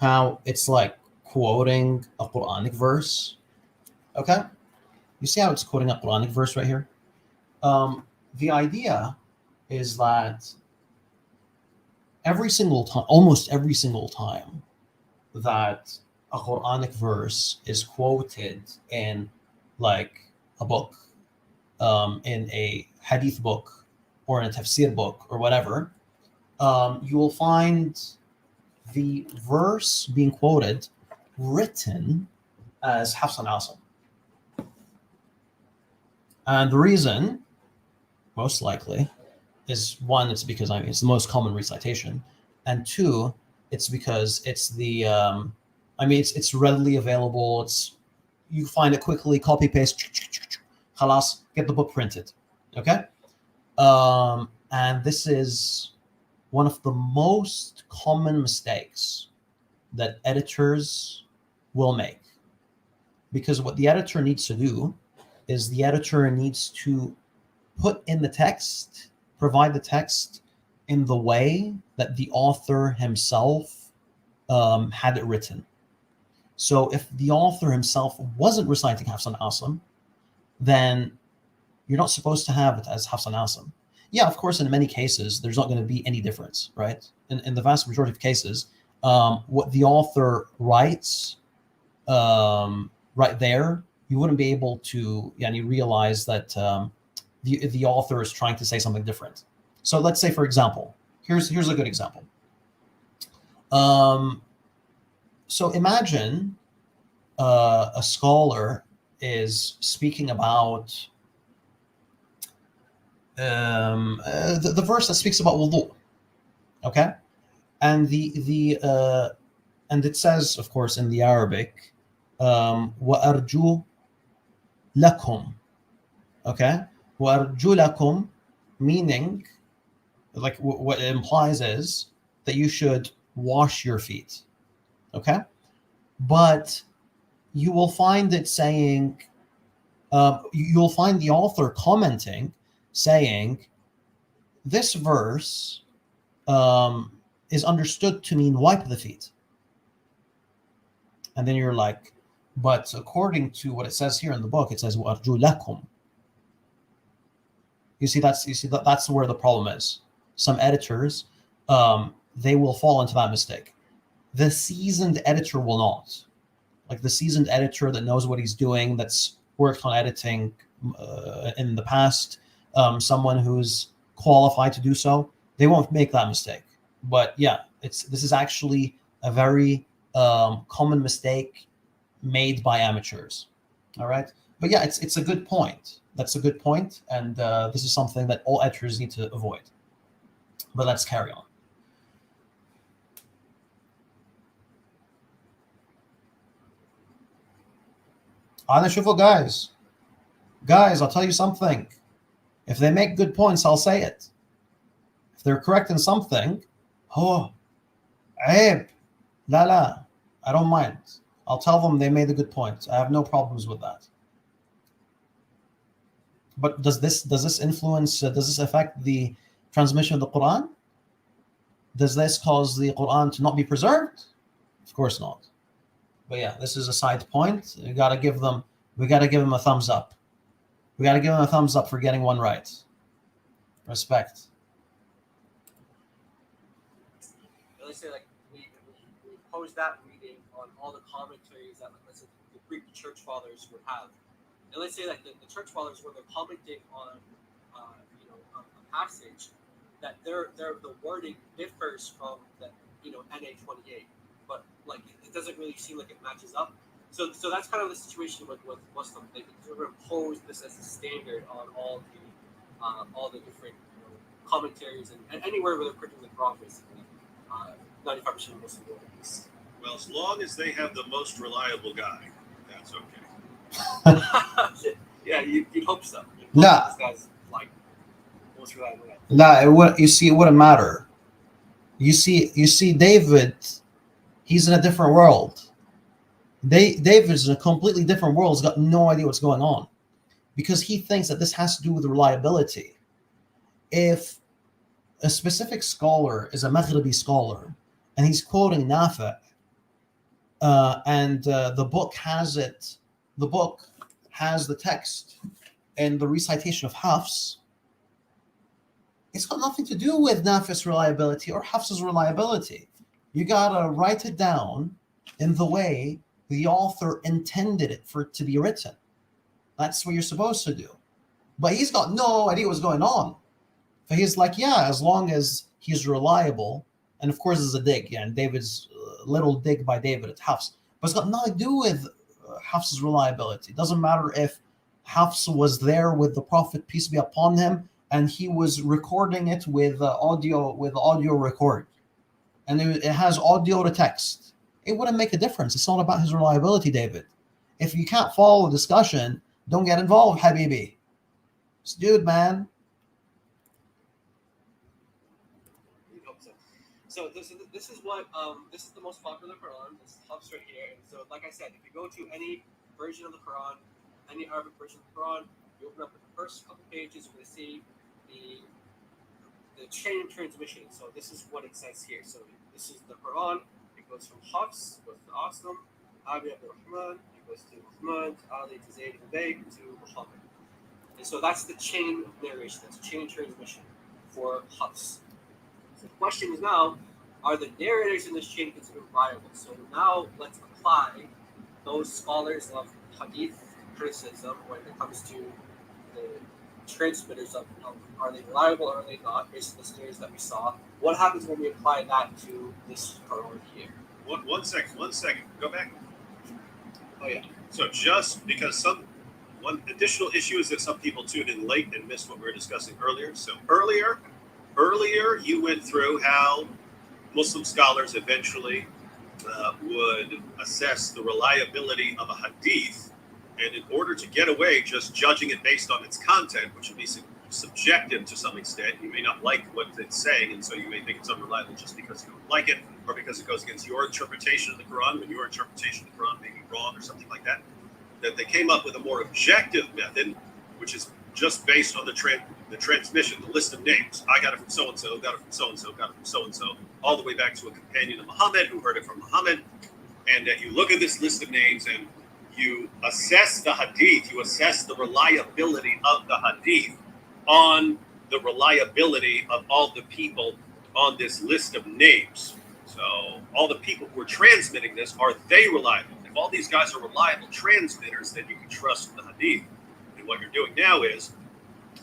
how it's like quoting a Quranic verse. Okay? You see how it's quoting a Quranic verse right here? The idea is that every single time, almost every single time that a Quranic verse is quoted in like a book, in a hadith book or in a tafsir book or whatever, you will find the verse being quoted written as Hafs and Asim. And the reason, most likely, is one, it's because it's the most common recitation, and two, it's because it's the it's readily available. You find it quickly, copy paste, halas, get the book printed. Okay, and this is one of the most common mistakes that editors will make, because what the editor needs to do is the editor needs to put in the text, provide the text in the way that the author himself had it written. So if the author himself wasn't reciting Hafs and Asim, then you're not supposed to have it as Hafs and Asim. Yeah, of course, in many cases, there's not going to be any difference, right? In the vast majority of cases, what the author writes right there, you wouldn't be able to realize that the author is trying to say something different. So let's say, for example, here's a good example. So imagine a scholar is speaking about the verse that speaks about wudu, okay, and and it says, of course, in the Arabic, وَأَرْجُو لَكُمْ, okay, وَأَرْجُو لَكُمْ, meaning, like what it implies is that you should wash your feet, okay, but you will find it saying, you'll find the author commenting saying this verse is understood to mean wipe the feet. And then you're like, but according to what it says here in the book, it says وَأَرْجُو لَكُمْ. You see that's where the problem is. Some editors, they will fall into that mistake. The seasoned editor will not. Like the seasoned editor that knows what he's doing, that's worked on editing in the past, someone who's qualified to do so, they won't make that mistake. But yeah, this is actually a very common mistake made by amateurs. All right, but yeah, it's a good point. That's a good point, and this is something that all editors need to avoid. But let's carry on. أنا شوفوا guys, I'll tell you something. If they make good points, I'll say it. If they're correct in something, oh, عيب. La, I don't mind. I'll tell them they made a good point. I have no problems with that. But does this influence? Does this affect the transmission of the Quran? Does this cause the Quran to not be preserved? Of course not. But yeah, this is a side point. We gotta give them a thumbs up. We gotta give them a thumbs up for getting one right. Respect. Let's say like we posed that reading on all the commentaries that, let's say, the Greek church fathers would have. And let's say that the church fathers, when they're commenting on a passage, that the wording differs from the NA28, but like it doesn't really seem like it matches up. So that's kind of the situation with Muslims. They sort of impose this as a standard on all the different commentaries and anywhere where they're printing the Quran, basically. 95% of Muslim worldviews. Well, as long as they have the most reliable guy, that's okay. Yeah, you'd hope so. You'd hope Nah. This guy's like most reliable guy. Nah, it wouldn't matter. You see, David, he's in a different world. David's in a completely different world. He's got no idea what's going on because he thinks that this has to do with reliability. If a specific scholar is a Maghribi scholar and he's quoting Nafi, and the book has the text and the recitation of Hafs, it's got nothing to do with Nafi's reliability or Hafs's reliability. You gotta write it down in the way the author intended it for it to be written. That's what you're supposed to do. But he's got no idea what's going on. So he's like, yeah, as long as he's reliable, and of course it's a dig, yeah, and David's little dig by David at Hafs, but it's got nothing to do with Hafs's reliability. It doesn't matter if Hafs was there with the Prophet, peace be upon him, and he was recording it with audio record, and it has audio to text. It wouldn't make a difference. It's not about his reliability, David. If you can't follow the discussion, don't get involved, Habibi. Just do it, man. You'd hope so. So this is what this is the most popular Quran. This is Hafs right here. And so, like I said, if you go to any version of the Quran, any Arabic version of the Quran, you open up the first couple pages, you're going to see the chain of transmission. So this is what it says here. So this is the Quran. It goes from Hafs, goes to Asim, Abi Abdul Rahman, it goes to Uthman, to Ali, to Zayd, to Bayy, to Muhammad. And so that's the chain of narration. That's the chain of transmission for Hafs. So the question is now, are the narrators in this chain considered reliable? So now let's apply those scholars of hadith criticism when it comes to the transmitters of are they reliable or are they not, based on the scenarios that we saw. What happens when we apply that to this Quran here? One second. Go back. Oh yeah. So just because one additional issue is that some people tuned in late and missed what we were discussing earlier. So earlier you went through how Muslim scholars eventually would assess the reliability of a hadith, and in order to get away just judging it based on its content, which would be subjective to some extent, you may not like what it's saying, and so you may think it's unreliable just because you don't like it, or because it goes against your interpretation of the Quran, when your interpretation of the Quran may be wrong or something like that, that they came up with a more objective method, which is just based on the transmission, the list of names. I got it from so-and-so, got it from so-and-so, got it from so-and-so, all the way back to a companion of Muhammad who heard it from Muhammad, and that you look at this list of names and you assess the hadith, you assess the reliability of the hadith on the reliability of all the people on this list of names. So all the people who are transmitting this, are they reliable? If all these guys are reliable transmitters, then you can trust the hadith. And what you're doing now is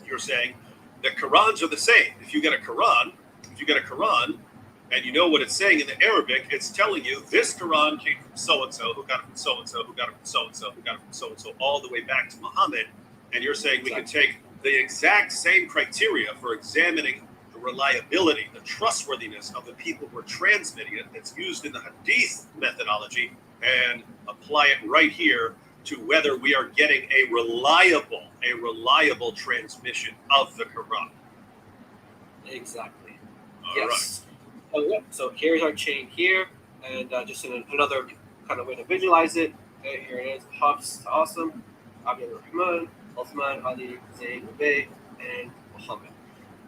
you're saying the Qurans are the same. If you get a Quran and you know what it's saying in the Arabic, it's telling you this Quran came from so-and-so, who got it from so-and-so, who got it from so-and-so, who got it from so-and-so, all the way back to Muhammad. And you're saying we can take the exact same criteria for examining the reliability, the trustworthiness of the people who are transmitting it that's used in the hadith methodology and apply it right here to whether we are getting a reliable transmission of the Quran. Exactly. All Yes. Right. So here's our chain here, and just in another kind of way to visualize it. Okay, here it is: Hafs to Asim, Abi Rahman, Uthman, Ali, Zayd, Bayy, and Muhammad.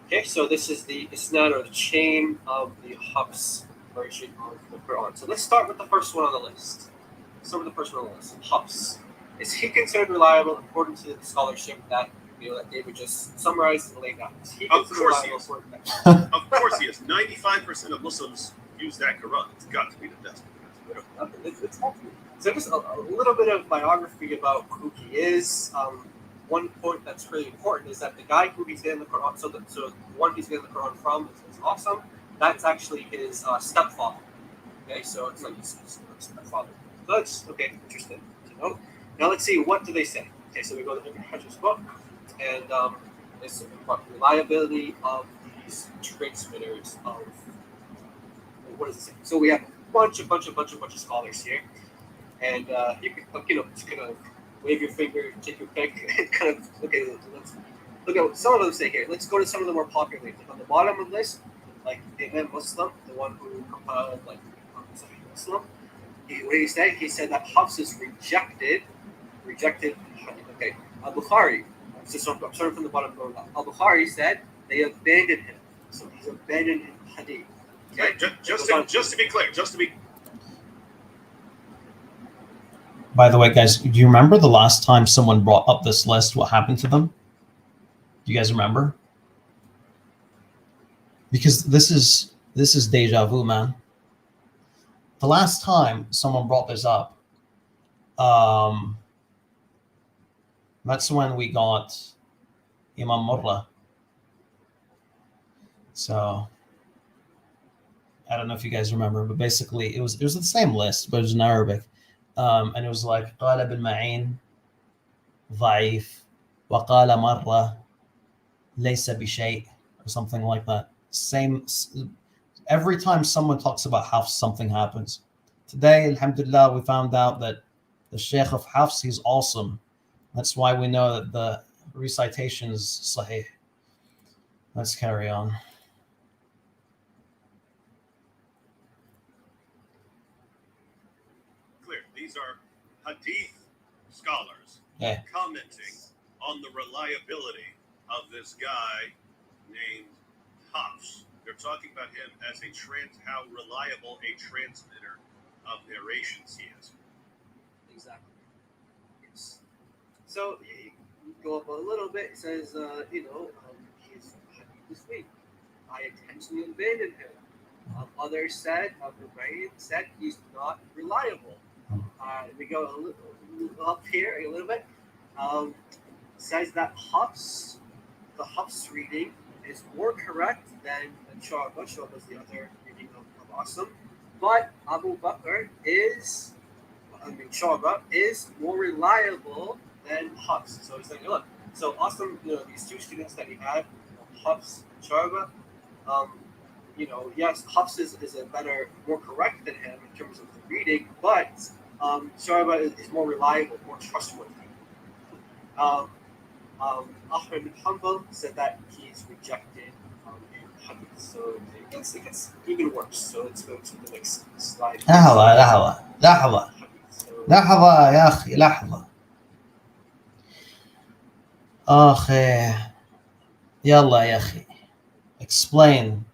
Okay, so this is the isnad, or the chain of the Hafs version of the Quran. So let's start with the first one on the list. Hafs. Is he considered reliable according to the scholarship that that David just summarized and laid out? Is he Of considered course he reliable is. according to that? Of course he is. 95% of Muslims use that Quran. It's got to be the best. It's helpful. So just a little bit of biography about who he is. One point that's really important is that the guy who he's getting the Quran, so the one he's getting the Quran from is awesome. That's actually his stepfather. Okay, so it's like his stepfather. So that's okay, interesting to know. Now let's see, what do they say? Okay, so we go to Ibn Hajar's book, and it's about reliability of these transmitters of, what does it say? So we have bunch of scholars here, and you can just kind of wave your finger, take your pick, and kind of let's look at what some of them say here. Let's go to some of the more popular names. Like on the bottom of the list, like the Imam Muslim, the one who compiled like Sahih Muslim. He said that Hafs is rejected. Okay, Bukhari. So I'm starting from the bottom going up. Al-Bukhari said they abandoned him. So he's abandoned in hadith. Okay? Just to be clear, By the way, guys, do you remember the last time someone brought up this list? What happened to them? Do you guys remember? Because this is deja vu, man. The last time someone brought this up, that's when we got Imam Murra. So I don't know if you guys remember, but basically it was the same list, but it was in Arabic, and it was like قال ابن معين ضعيف وقال مرة ليس بشيء or something like that. Same. Every time someone talks about Hafs, something happens. Today, alhamdulillah, we found out that the Sheikh of Hafs, he's awesome. That's why we know that the recitation is sahih. Let's carry on. clear. These are hadith scholars commenting on the reliability of this guy named Hafs. They're talking about him as how reliable a transmitter of narrations he is. Exactly. Yes. So you go up a little bit. It says, he's hadith this week. I intentionally abandoned him. Others said, Abu Bakr said he's not reliable. We go a little up here a little bit. Says that the Hafs reading is more correct than Shu'bah. Shu'bah is the other reading of Asim. But Abu Bakr Shu'bah is more reliable than Hafs. So he's saying, look, so Asim, these two students that he had, Hafs and Shu'bah, yes, Hafs is a more correct than him in terms of the reading, but Shu'bah is more reliable, more trustworthy. Ahmed bin Hanbal said that he's rejected in hadith, so it gets even worse. So let's go to the next slide. لحظة يا أخي لحظة. أخي يلا يا أخي. Explain.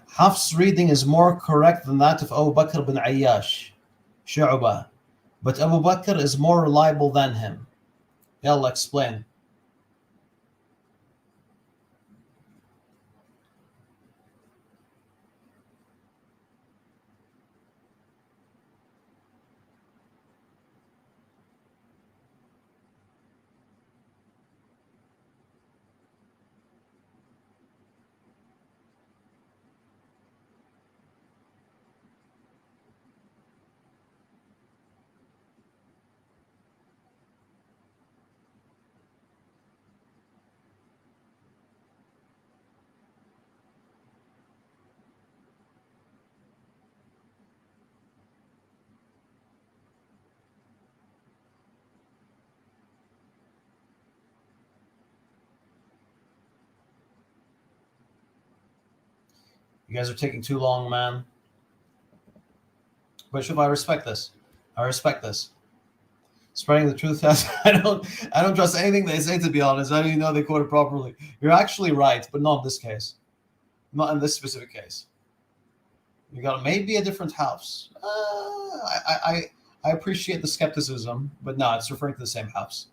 Hafs reading is more correct than that of Abu Bakr bin Ayyash, Shu'bah, but Abu Bakr is more reliable than him. Yalla, explain. You guys are taking too long, man. But Shuf, I respect this. Spreading the truth. I don't trust anything they say, to be honest. I don't even know they quote it properly. You're actually right, but not in this case. Not in this specific case. You got maybe a different house. I appreciate the skepticism, but no, it's referring to the same house.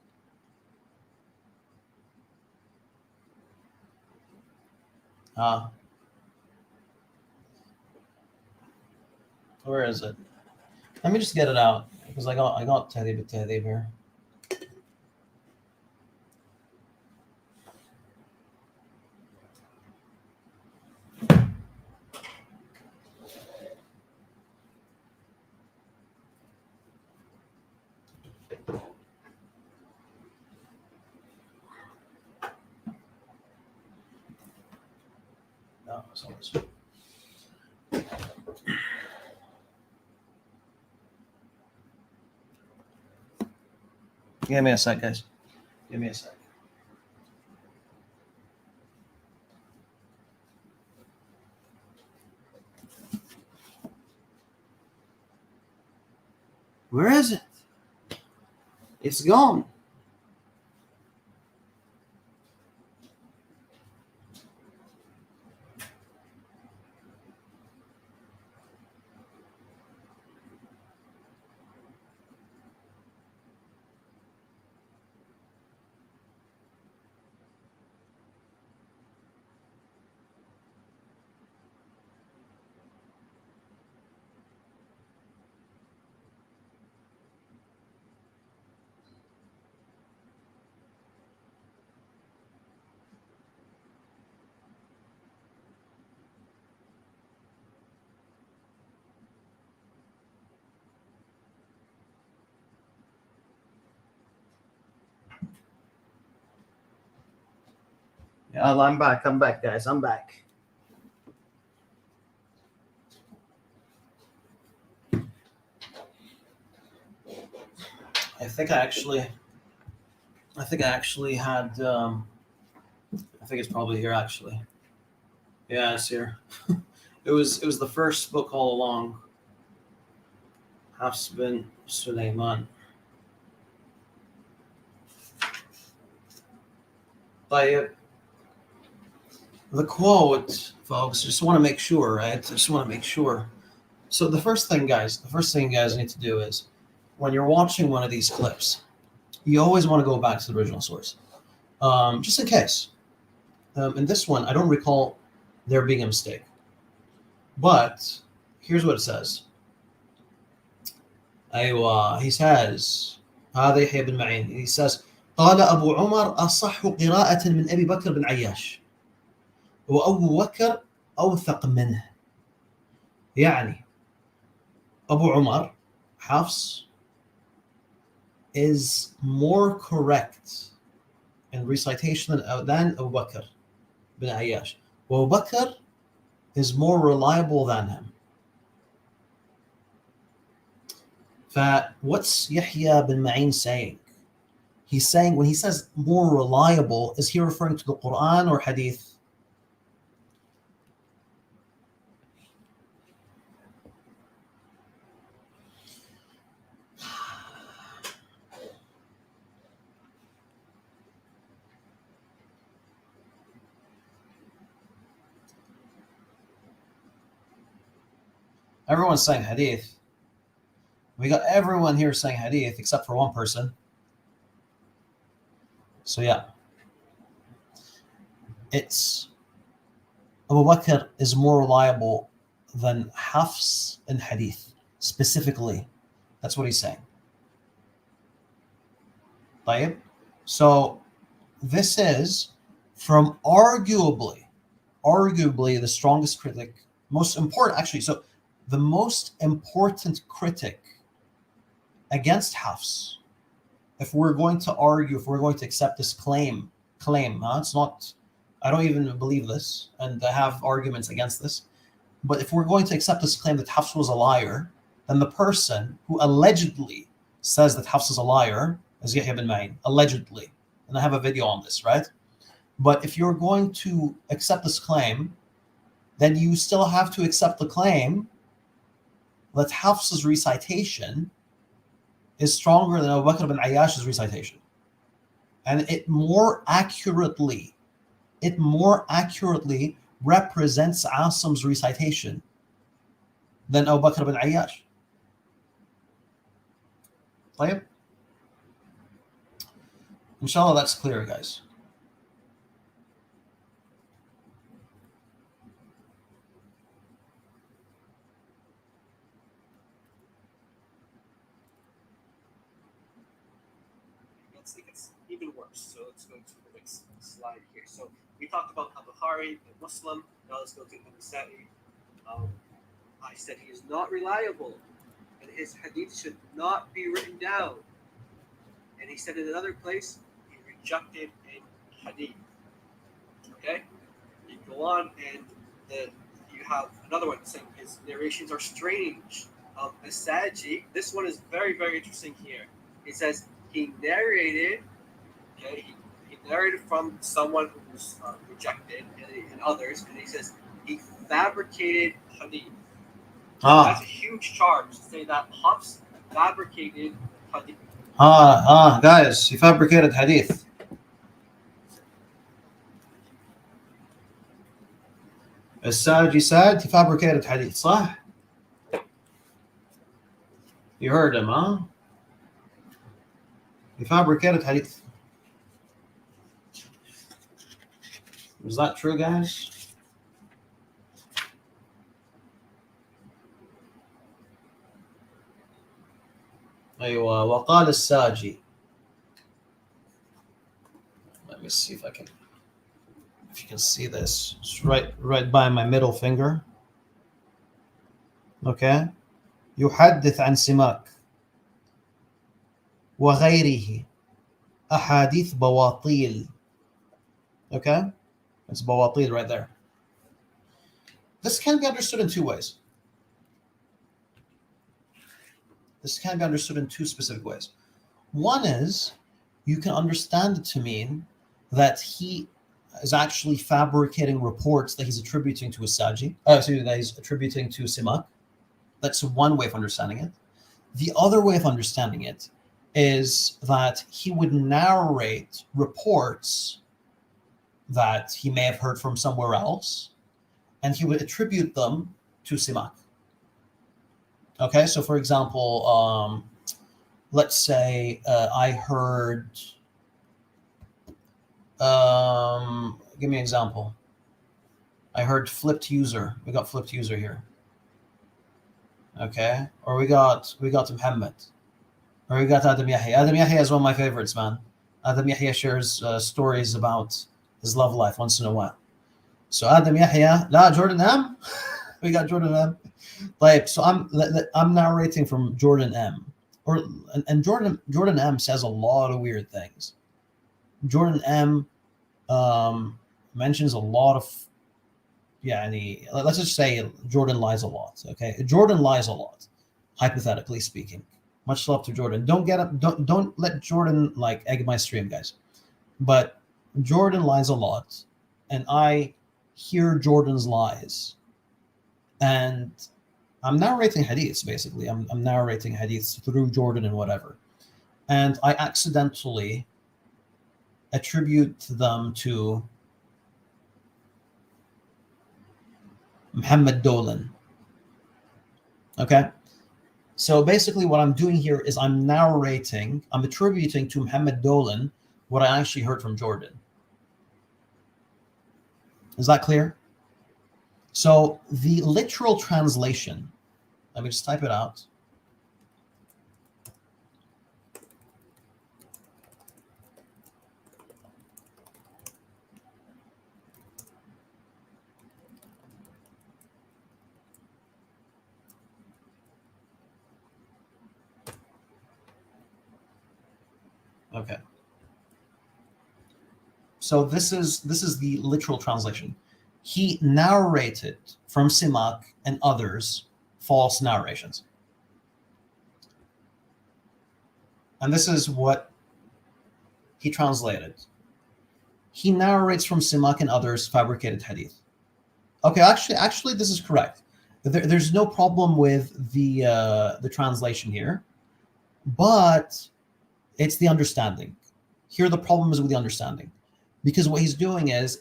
Where is it? Let me just get it out because I got Tahdhib here. Give me a sec, guys. Give me a sec. Where is it? It's gone. Yeah, I'm back. I'm back, guys. I'm back. I think I actually had. I think it's probably here. Actually, yeah, it's here. It was the first book all along. Hafs bin Sulaiman. By the quote, folks. Just want to make sure, right? Just want to make sure. So the first thing you guys need to do is, when you're watching one of these clips, you always want to go back to the original source, just in case. In this one, I don't recall there being a mistake, but here's what it says. He says, هذا يحيى بن معين. He says, قال أبو عمر أصح قراءة من أبي بكر بن عياش وأبو بكر أوثق منه. يعني Abu Umar, Hafs, is more correct in recitation than Abu Bakr bin Ayyash. Abu Bakr is more reliable than him. What's Yahya bin Ma'in saying? He's saying, when he says more reliable, is he referring to the Quran or Hadith? Everyone's saying Hadith. We got everyone here saying Hadith except for one person. So yeah, it's Abu Bakr is more reliable than Hafs in Hadith specifically. That's what he's saying. طيب? So this is from arguably the strongest critic, most important actually. So the most important critic against Hafs, if we're going to argue, if we're going to accept this claim, it's not, I don't even believe this, and I have arguments against this, but if we're going to accept this claim that Hafs was a liar, then the person who allegedly says that Hafs is a liar is Yahya bin Ma'in, allegedly, and I have a video on this, right? But if you're going to accept this claim, then you still have to accept the claim that Hafs's recitation is stronger than Abu Bakr bin Ayyash's recitation. And it more accurately represents Asim's recitation than Abu Bakr bin Ayyash. طيب? Inshallah, that's clear, guys. It's even worse. So let's go to the next slide here. So we talked about Al-Bukhari, the Muslim. Now let's go to An-Nasa'i. I said he is not reliable, and his hadith should not be written down. And he said in another place, he rejected a hadith. Okay? You go on, and you have another one saying his narrations are strange. As-Saji, this one is very, very interesting here. It says he narrated, okay, he narrated from someone who's rejected and others, and he says he fabricated hadith. That's a huge charge to say that Hafs fabricated hadith. Guys, he fabricated hadith. As-Saji said he fabricated hadith, صح? You heard him, huh? He fabricated hadith. Is that true, guys? أيوة وقال الساجي. Let me see if you can see this. It's right by my middle finger. Okay. يحدث عن سماك وغيره أحاديث بواطيل. Okay. It's بواطيل right there. This can be understood in two ways. This can be understood in two specific ways. One is you can understand it to mean that he is actually fabricating reports that he's attributing to As-Saji, that he's attributing to Simak. That's one way of understanding it. The other way of understanding it is that he would narrate reports that he may have heard from somewhere else, and he would attribute them to Simak. Okay, so for example, let's say I heard, give me an example. I heard flipped user. We got flipped user here. Okay, or we got Muhammad, or we got Adam Yahya. Adam Yahya is one of my favorites, man. Adam Yahya shares stories about his love life once in a while. So Adam Yahya, Jordan M. We got Jordan M. Like, so I'm narrating from Jordan M. And Jordan M says a lot of weird things. Jordan M mentions a lot of, let's just say Jordan lies a lot. Okay, Jordan lies a lot, hypothetically speaking. Much love to Jordan. Don't let Jordan like egg my stream, guys. But Jordan lies a lot, and I hear Jordan's lies, and I'm narrating hadiths, basically. I'm narrating hadiths through Jordan and whatever. And I accidentally attribute them to Muhammad Dolan. Okay? So basically what I'm doing here is I'm attributing to Muhammad Dolan what I actually heard from Jordan. Is that clear? So the literal translation, let me just type it out. Okay. So this is the literal translation. He narrated from Simak and others false narrations. And this is what he translated. He narrates from Simak and others fabricated hadith. Okay, actually, this is correct. There's no problem with the translation here, but it's the understanding. Here, the problem is with the understanding, because what he's doing is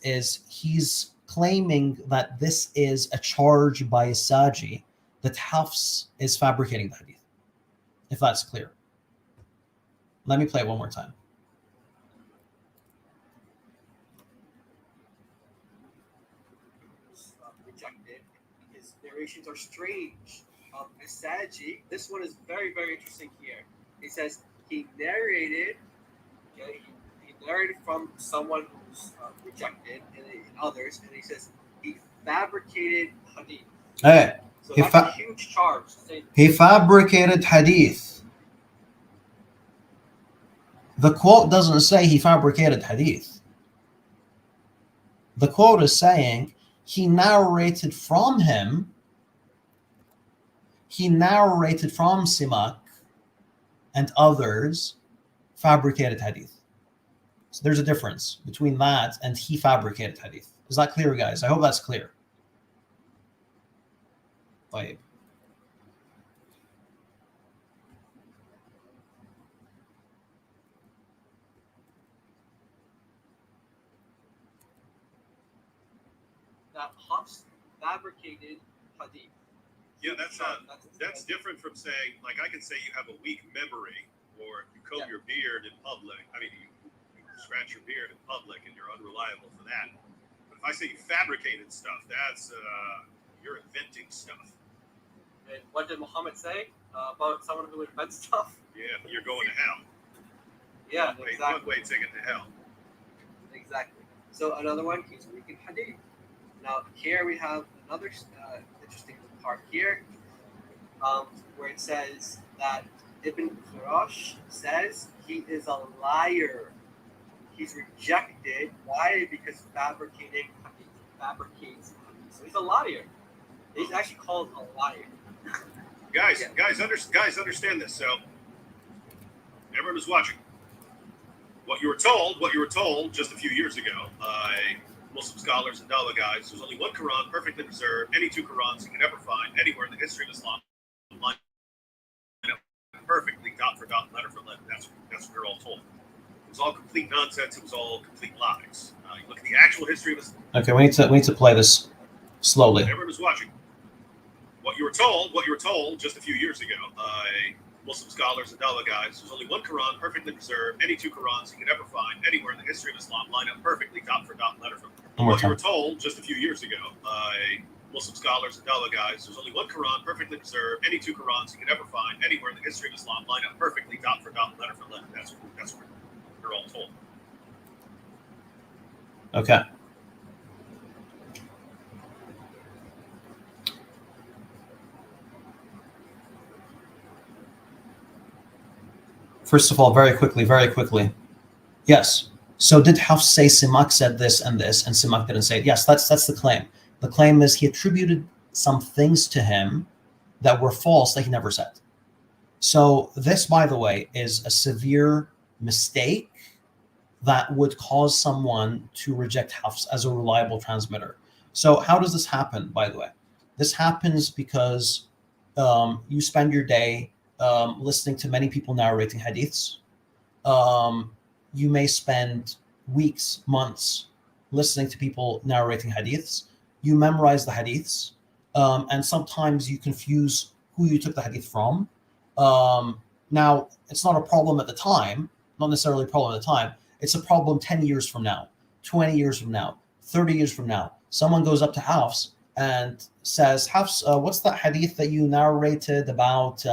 he's claiming that this is a charge by As-Saji that Hafs is fabricating the hadith. If that's clear. Let me play it one more time. Rejected. His narrations are strange. As-Saji, this one is very, very interesting here. It says he narrated, okay, he narrated from someone who's rejected and others, and he says he fabricated hadith. Hey, so that's a huge charge. He fabricated hadith. The quote doesn't say he fabricated hadith. The quote is saying he narrated from him. He narrated from Simak and others fabricated hadith. So there's a difference between that and he fabricated hadith. Is that clear, guys? I hope that's clear. طيب. That Hafs fabricated hadith. Yeah, that's different from saying, like, I can say you have a weak memory, or you comb your beard in public. I mean, you scratch your beard in public, and you're unreliable for that. But if I say you fabricated stuff, that's you're inventing stuff. And what did Muhammad say about someone who invents stuff? Yeah, you're going to hell. Yeah, One exactly. way ticket to hell. Exactly. So another one, he's weak in hadith. Now here we have another interesting part here, where it says that Ibn Khirash says he is a liar. He's rejected. Why? Because fabricating hadith. Fabricates hadith. So he's a liar. He's actually called a liar. Guys, understand this. So everyone who's watching, what you were told just a few years ago by Muslim scholars and Dawah guys, there's only one Quran perfectly preserved. Any two Qurans you can ever find anywhere in the history of Islam, lined up perfectly, dot for dot, letter for letter. That's what we're all told. It was all complete nonsense. It was all complete lies. You look at the actual history of Islam. Okay, we need to play this slowly. Everyone who's watching, what you were told just a few years ago by Muslim scholars and Dawah guys, there's only one Quran perfectly preserved. Any two Qurans you can ever find anywhere in the history of Islam line up perfectly, dot for dot, letter for letter. What you were told just a few years ago by Muslim scholars and Dawah guys, there's only one Quran perfectly preserved. Any two Qurans you can ever find anywhere in the history of Islam line up perfectly, dot for dot, letter for letter. That's what we're all told. Okay. First of all, very quickly. Yes. So did Hafs say Simak said this, and Simak didn't say it? Yes, that's the claim. The claim is he attributed some things to him that were false that he never said. So this, by the way, is a severe mistake that would cause someone to reject Hafs as a reliable transmitter. So how does this happen, by the way? This happens because you spend your day listening to many people narrating hadiths. You may spend weeks, months listening to people narrating hadiths. You memorize the hadiths, and sometimes you confuse who you took the hadith from. Now, it's not a problem at the time, not necessarily a problem at the time. It's a problem 10 years from now, 20 years from now, 30 years from now. Someone goes up to Hafs and says, Hafs, what's that hadith that you narrated about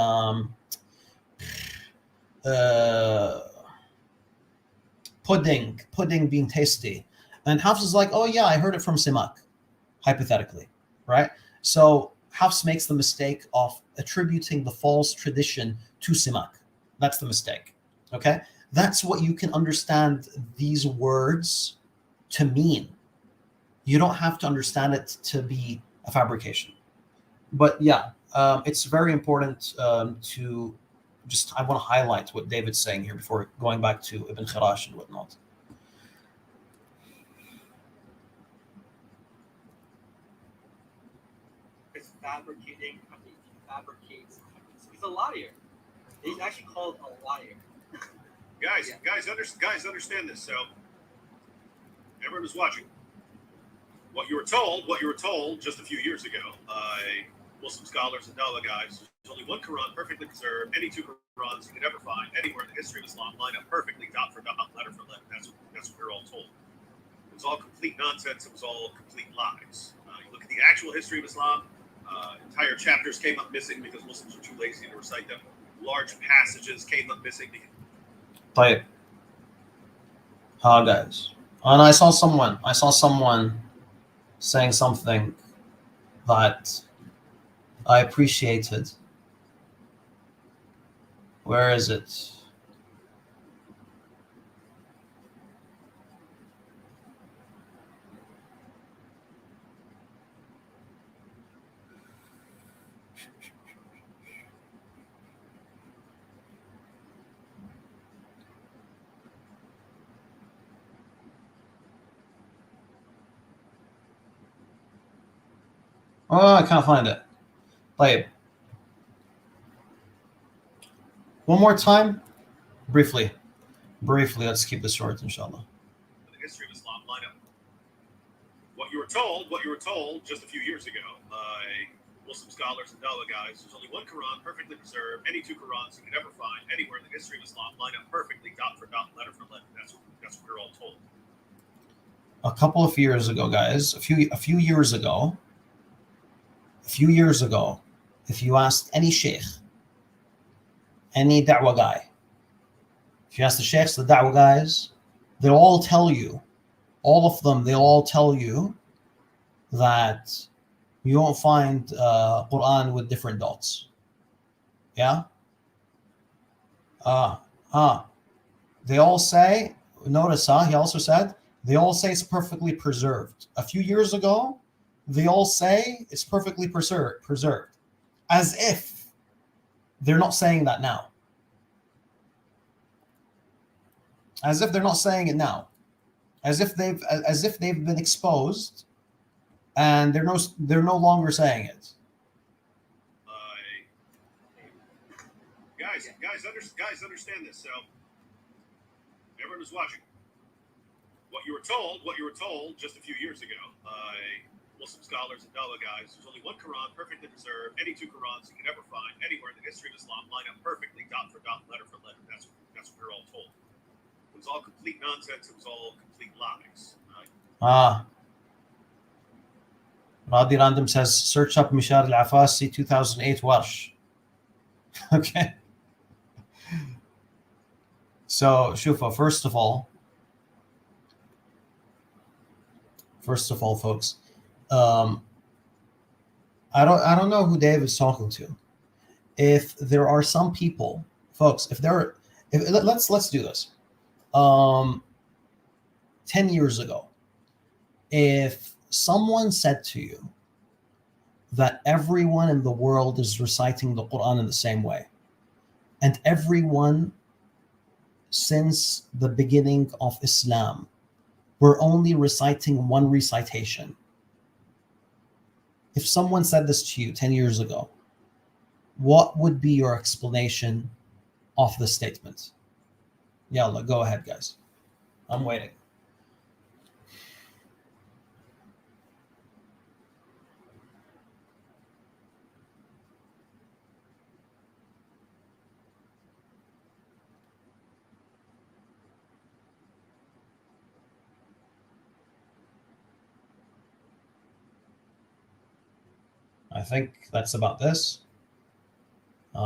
pudding being tasty? And Hafs is like, oh yeah, I heard it from Simak, hypothetically, right? So Hafs makes the mistake of attributing the false tradition to Simak. That's the mistake, okay? That's what you can understand these words to mean. You don't have to understand it to be a fabrication. But yeah, it's very important to I want to highlight what David's saying here before going back to Ibn Khirash and whatnot. It's fabricating hadith. He fabricates hadith. So he's a liar. He's actually called a liar. Guys, understand this. So everyone who's watching, what you were told just a few years ago by Muslim scholars and Dawah guys, there's only one Quran perfectly preserved. Any two Qurans you can ever find anywhere in the history of Islam line up perfectly, dot for dot, letter for letter. That's what we're all told. It was all complete nonsense. It was all complete lies. You look at the actual history of Islam. Entire chapters came up missing because Muslims were too lazy to recite them. Large passages came up missing. Type. Guys. And I saw someone saying something that I appreciated. Where is it? Oh, I can't find it. طيب. One more time, briefly. Let's keep this short, inshallah. The history of Islam line up what you were told just a few years ago by Muslim scholars and Dawa guys. There's only one Quran perfectly preserved. Any two Qurans you can ever find anywhere in the history of Islam line up perfectly, dot for dot, letter for letter. That's what we're all told. A couple of years ago, guys, a few years ago, if you asked any sheikh, any da'wah guy, if you ask the sheikhs, the da'wah guys, they'll all tell you, they'll all tell you that you won't find Quran with different dots. Yeah? They all say, notice, he also said, they all say it's perfectly preserved. A few years ago, they all say it's perfectly preserved. As if they're not saying that now. As if they're not saying it now. As if they've been exposed and they're no longer saying it. Guys, understand this. So everyone who's watching, what you were told just a few years ago by Muslim scholars and Dawa guys. There's only one Quran perfectly preserved. Any two Qurans you can ever find anywhere in the history of Islam line up perfectly, dot for dot, letter for letter. That's what we're all told. It was all complete nonsense. It was all complete lies. Radi Random says, search up Mishar al-Afasi 2008 Warsh. Okay. So, Shufa, first of all, folks, I don't know who Dave is talking to. If there are some people, folks, let's do this. 10 years ago, if someone said to you that everyone in the world is reciting the Quran in the same way, and everyone since the beginning of Islam, we're only reciting one recitation. If someone said this to you 10 years ago, what would be your explanation of the statement? Yalla, go ahead, guys. I'm waiting. I think that's about this. We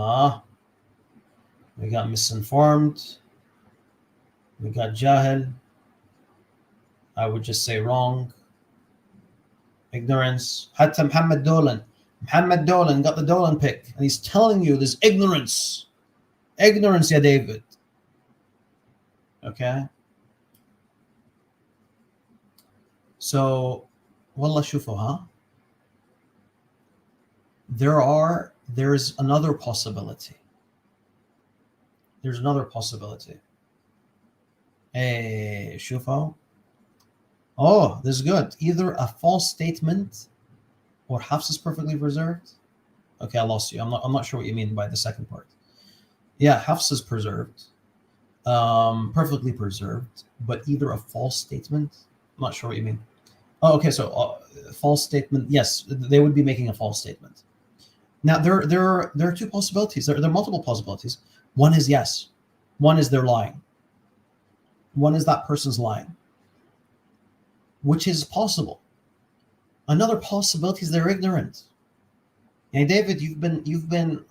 got misinformed. We got jahil. I would just say wrong. Ignorance. Hatta Muhammad Dolan. Muhammad Dolan got the Dolan pick, and he's telling you there's ignorance. Ignorance, ya David. Okay? So, wallah shufu, huh? There's another possibility. There's another possibility. Hey, Shufo. Oh, this is good. Either a false statement or Hafs is perfectly preserved. Okay, I lost you. I'm not sure what you mean by the second part. Yeah, Hafs is preserved. Perfectly preserved, but either a false statement. I'm not sure what you mean. Oh, okay, so false statement. Yes, they would be making a false statement. Now, there are two possibilities. There are multiple possibilities. One is yes. One is they're lying. One is that person's lying, which is possible. Another possibility is they're ignorant. And David, you've been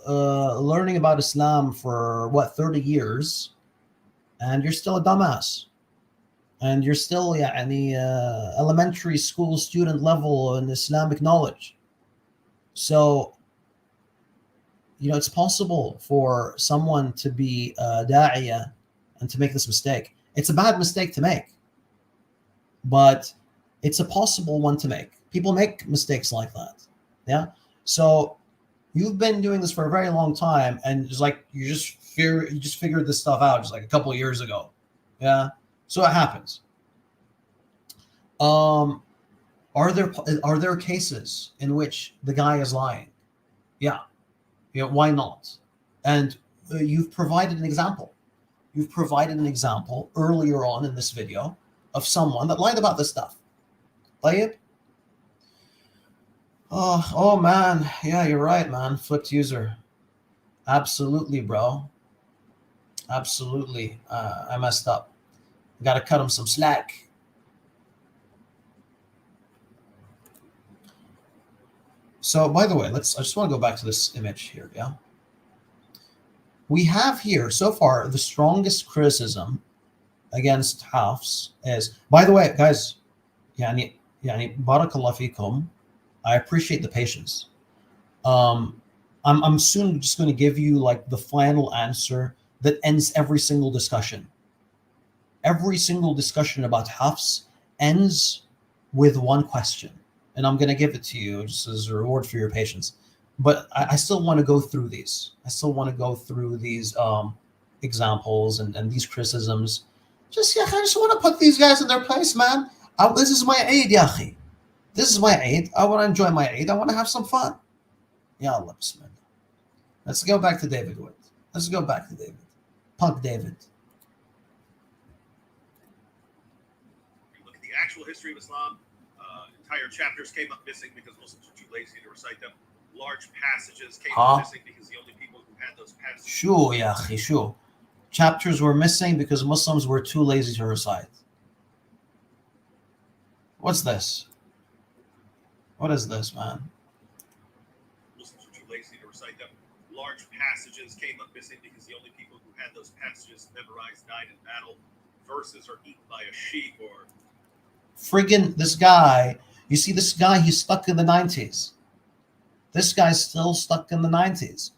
learning about Islam for 30 years, and you're still a dumbass, and you're still elementary school student level in Islamic knowledge. So, it's possible for someone to be a da'iyah and to make this mistake. It's a bad mistake to make, but it's a possible one to make. People make mistakes like that. Yeah. So you've been doing this for a very long time, and it's like you just figured this stuff out just like a couple of years ago. Yeah. So it happens. Are there cases in which the guy is lying? Yeah. Why not? And you've provided an example. You've provided an example earlier on in this video of someone that lied about this stuff. طيب? Oh man, yeah, you're right, man. Flipped user. Absolutely, bro. Absolutely. I messed up. Got to cut him some slack. So, by the way, I just want to go back to this image here, yeah? We have here, so far, the strongest criticism against Hafs is, by the way, guys, yani barakallah fikum, I appreciate the patience. I'm soon just going to give you like the final answer that ends every single discussion. Every single discussion about Hafs ends with one question. And I'm going to give it to you just as a reward for your patience. But I still want to go through these. I still want to go through these examples and these criticisms. I just want to put these guys in their place, man. This is my Eid, ya akhi. This is my Eid. I want to enjoy my Eid. I want to have some fun. Ya Allah, bismillah. Let's go back to David Wood. Let's go back to David. Punk David. You look at the actual history of Islam, entire chapters came up missing because Muslims were too lazy to recite them. Large passages came up missing because the only people who had those passages. Sure, ya akhi, sure. Chapters were missing because Muslims were too lazy to recite. What's this? What is this, man? Muslims were too lazy to recite them. Large passages came up missing because the only people who had those passages memorized died in battle. Verses are eaten by a sheep or... Friggin' this guy, you see this guy, he's stuck in the 90s. This guy's still stuck in the 90s.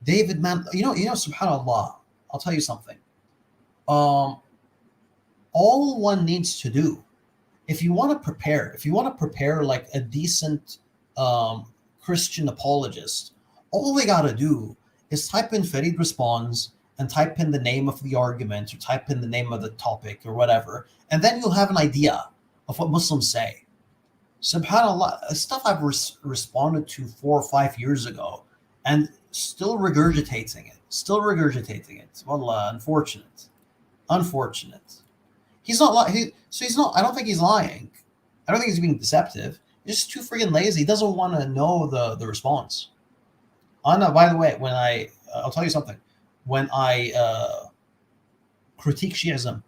David, man, you know, subhanAllah, I'll tell you something. All one needs to do, if you want to prepare like a decent Christian apologist, all they got to do is type in Farid Responds and type in the name of the argument or type in the name of the topic or whatever, and then you'll have an idea of what Muslims say. SubhanAllah, stuff I've responded to 4 or 5 years ago and still regurgitating it. Wallah, unfortunate. He's not lying. I don't think he's lying. I don't think he's being deceptive. He's just too freaking lazy. He doesn't want to know the response. Anna, by the way, I'll tell you something. When I critique Shi'ism,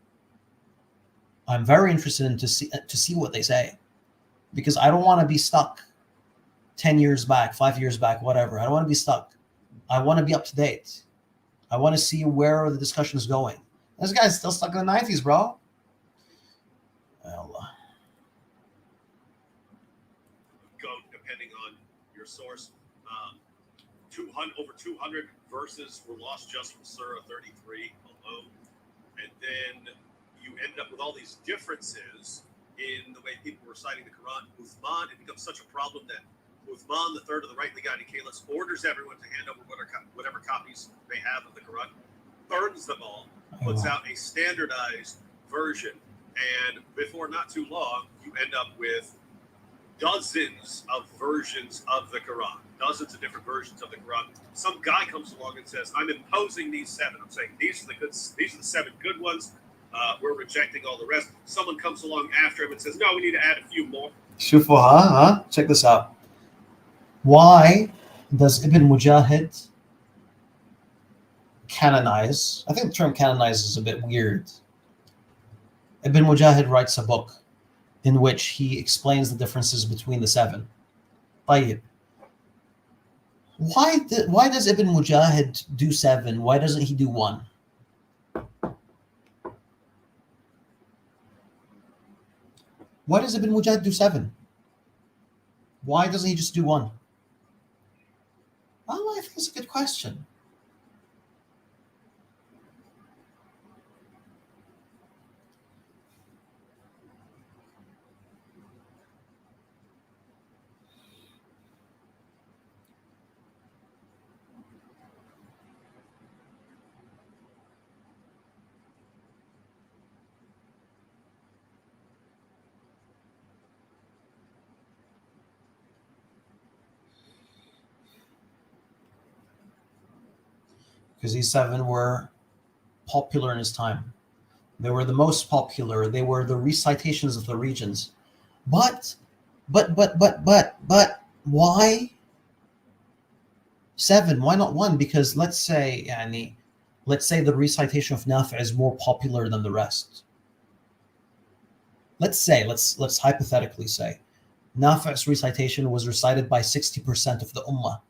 I'm very interested to see what they say, because I don't want to be stuck 10 years back, 5 years back, whatever. I don't want to be stuck. I want to be up to date. I want to see where the discussion is going. This guy's still stuck in the 90s, bro. Allah. Go depending on your source. Over 200 verses were lost just from Surah 33 alone. And then you end up with all these differences in the way people were reciting the Quran. Uthman, it becomes such a problem that Uthman, the third of the rightly guided caliphs, orders everyone to hand over whatever copies they have of the Quran, burns them all, puts out a standardized version, and before not too long, you end up with dozens of versions of the Quran, dozens of different versions of the Quran. Some guy comes along and says, I'm imposing these 7. I'm saying these are the 7 good ones. We're rejecting all the rest. Someone comes along after him and says, no, we need to add a few more. Shufuha, check this out. Why does Ibn Mujahid canonize? I think the term canonize is a bit weird. Ibn Mujahid writes a book in which he explains the differences between the 7. طيب. Why does Ibn Mujahid do 7? Why doesn't he do 1? Why does Ibn Mujahid do 7? Why doesn't he just do 1? Oh, I think it's a good question. because these 7 were popular in his time. They were the most popular. They were the recitations of the regions. But why 7? Why not 1? Because let's say the recitation of Nafi' is more popular than the rest. Let's hypothetically say Nafi''s recitation was recited by 60% of the ummah,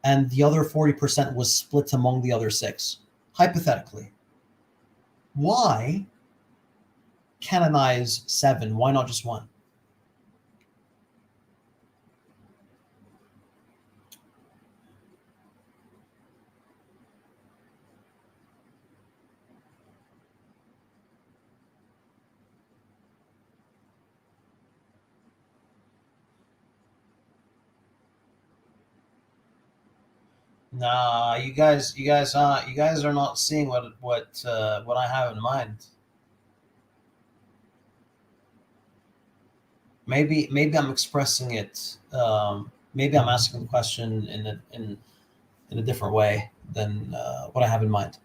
and the other 40% was split among the other 6. Hypothetically, why canonize 7? Why not just 1? Nah, you guys are not seeing what I have in mind. Maybe I'm expressing it. Maybe I'm asking the question in a different way than what I have in mind.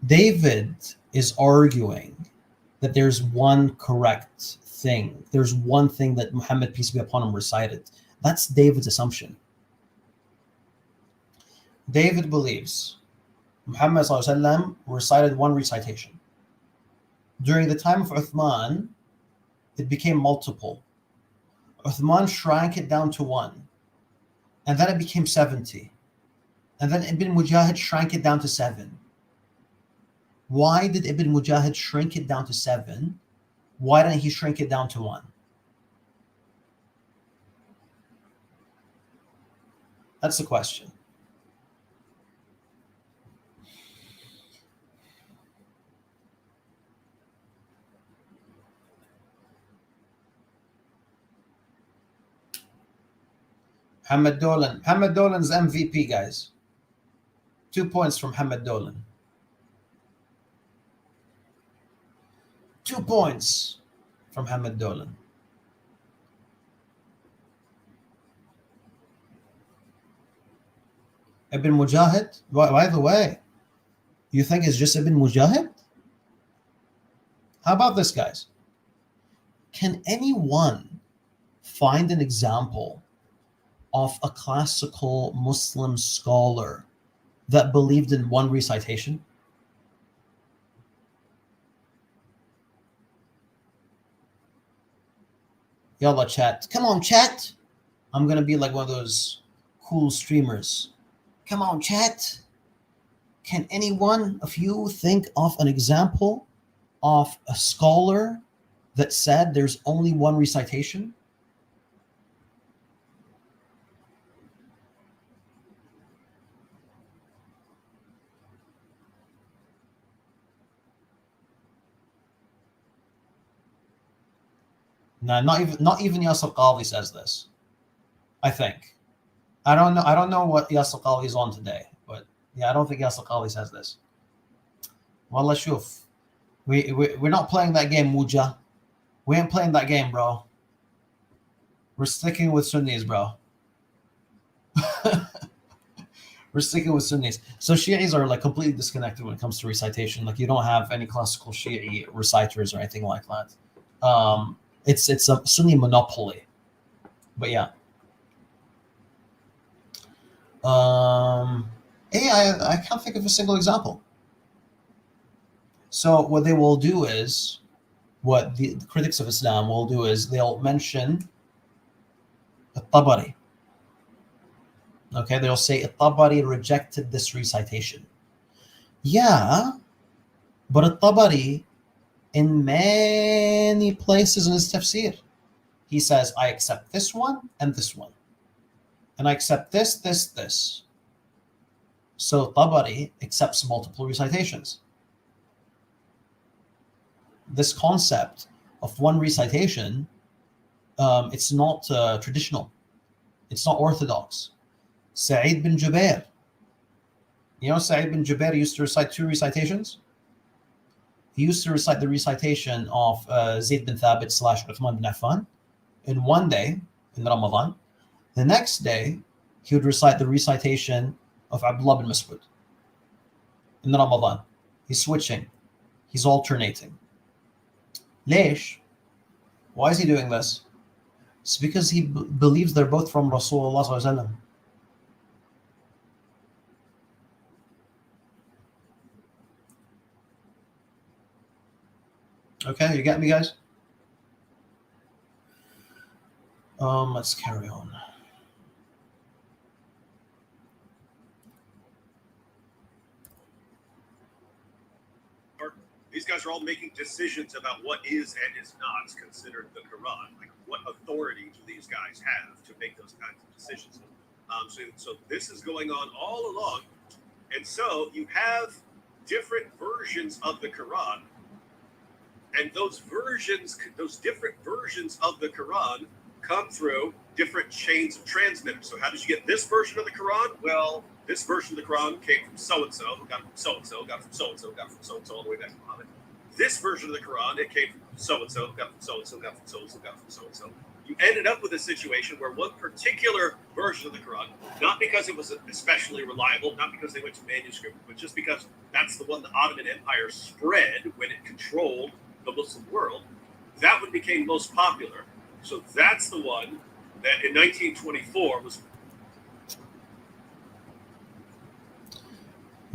David is arguing that there's one correct thing. There's one thing that Muhammad, peace be upon him, recited. That's David's assumption. David believes Muhammad ﷺ recited 1 recitation. During the time of Uthman, it became multiple. Uthman shrank it down to 1, and then it became 70. And then Ibn Mujahid shrank it down to 7. Why did Ibn Mujahid shrink it down to 7? Why didn't he shrink it down to 1? That's the question. Hamad Dolan. Hamad Dolan's MVP, guys. 2 points from Hamad Dolan. 2 points from Hamad Dolan. Ibn Mujahid? By the way, you think it's just Ibn Mujahid? How about this, guys? Can anyone find an example of a classical Muslim scholar that believed in 1 recitation? Yalla, chat. Come on, chat. I'm going to be like one of those cool streamers. Come on, chat. Can any one of you think of an example of a scholar that said there's only 1 recitation? No, not even Yasir Qadhi says this. I think. I don't know what Yasir Qadhi is on today, but yeah, I don't think Yasir Qadhi says this. Wallah shuf. We're not playing that game, Muja. We ain't playing that game, bro. We're sticking with Sunnis, bro. We're sticking with Sunnis. So Shi'is are like completely disconnected when it comes to recitation. Like you don't have any classical Shi'i reciters or anything like that. It's a Sunni monopoly. But yeah. I can't think of a single example. So what they will do is, what the critics of Islam will do is they'll mention At-Tabari. Okay, they'll say At-Tabari rejected this recitation. Yeah, but At-Tabari, in many places in his tafsir, he says, I accept this one and this one. And I accept this, this, this. So Tabari accepts multiple recitations. This concept of 1 recitation, it's not traditional. It's not orthodox. Sa'id bin Jubair. You know, Sa'id bin Jubair used to recite 2 recitations. He used to recite the recitation of Zayd bin Thabit / Uthman bin Affan in one day in Ramadan. The next day, he would recite the recitation of Abdullah bin Mas'ud in Ramadan. He's switching. He's alternating. ليش? Why is he doing this? It's because he believes they're both from Rasulullah sallallahu alaihi wasallam. Okay, you get me, guys? Let's carry on. These guys are all making decisions about what is and is not considered the Quran. Like, what authority do these guys have to make those kinds of decisions? So this is going on all along. And so you have different versions of the Quran. And those different versions of the Quran come through different chains of transmitters. So how did you get this version of the Quran? Well, this version of the Quran came from so-and-so, who got it from so-and-so, got it from so-and-so, got it from so-and-so, all the way back to Muhammad. This version of the Quran, it came from so-and-so, got it from so-and-so, got it from so-and-so, got it from so-and-so. You ended up with a situation where one particular version of the Quran, not because it was especially reliable, not because they went to manuscript, but just because that's the one the Ottoman Empire spread when it controlled the Muslim world, that one became most popular. So that's the one that in 1924 was.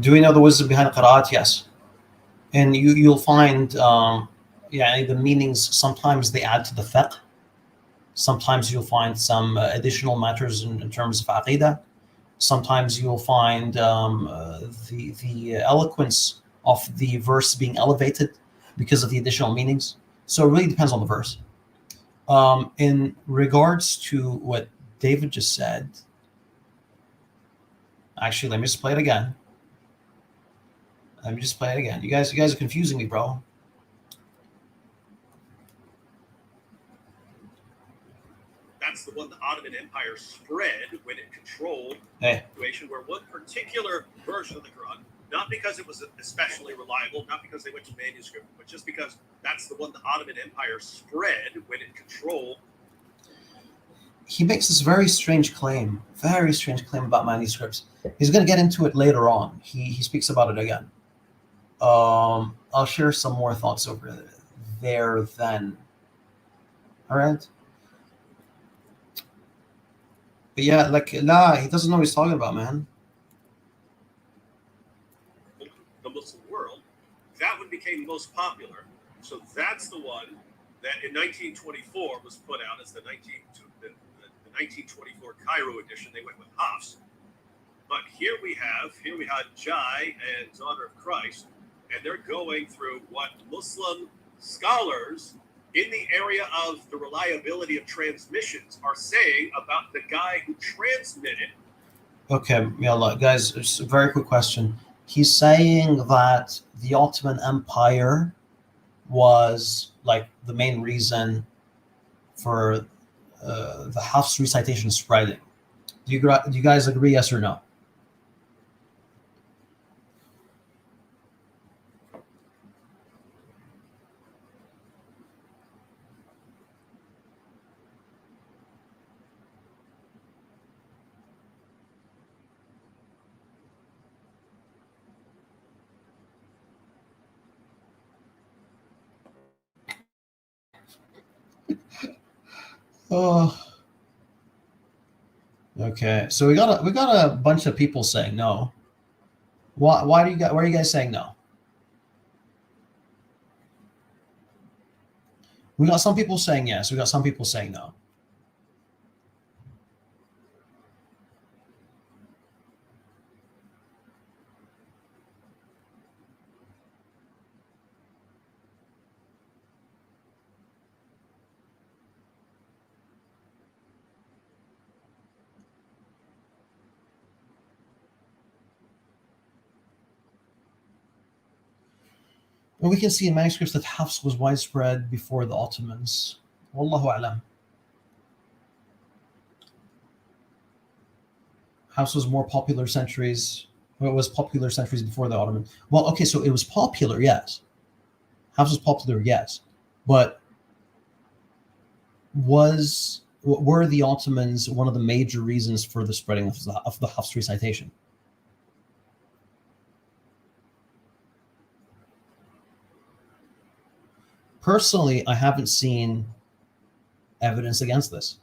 Do we know the wisdom behind Qira'at? Yes. And you'll find the meanings, sometimes they add to the fiqh. Sometimes you'll find some additional matters in terms of aqidah. Sometimes you'll find the eloquence of the verse being elevated because of the additional meanings. So it really depends on the verse. In regards to what David just said, actually, let me just play it again. You guys are confusing me, bro. That's the one the Ottoman Empire spread when it controlled Hey. a situation where one particular version of the Quran, not because it was especially reliable, not because they went to manuscript, but just because that's the one the Ottoman Empire spread when it controlled. He makes this very strange claim about manuscripts. He's going to get into it later on. He speaks about it again. I'll share some more thoughts over there then. All right. But yeah, he doesn't know what he's talking about, man. The Muslim world, that one became most popular. So that's the one that in 1924 was put out as the 1924 Cairo edition. They went with Hafs. But here we had Jai and Daughter of Christ, and they're going through what Muslim scholars in the area of the reliability of transmissions are saying about the guy who transmitted. Okay, yeah, guys, just a very quick question. He's saying that the Ottoman Empire was like the main reason for the Hafs recitation spreading. Do you guys agree, yes or no? Oh, okay. So we got a bunch of people saying no. Why are you guys saying no? We got some people saying yes. We got some people saying no. Well, we can see in manuscripts that Hafs was widespread before the Ottomans. Wallahu a'lam. Hafs was more popular centuries. Well, it was popular centuries before the Ottoman. Well, okay, so it was popular, yes. Hafs was popular, yes. But were the Ottomans one of the major reasons for the spreading of the Hafs recitation? Personally, I haven't seen evidence against this.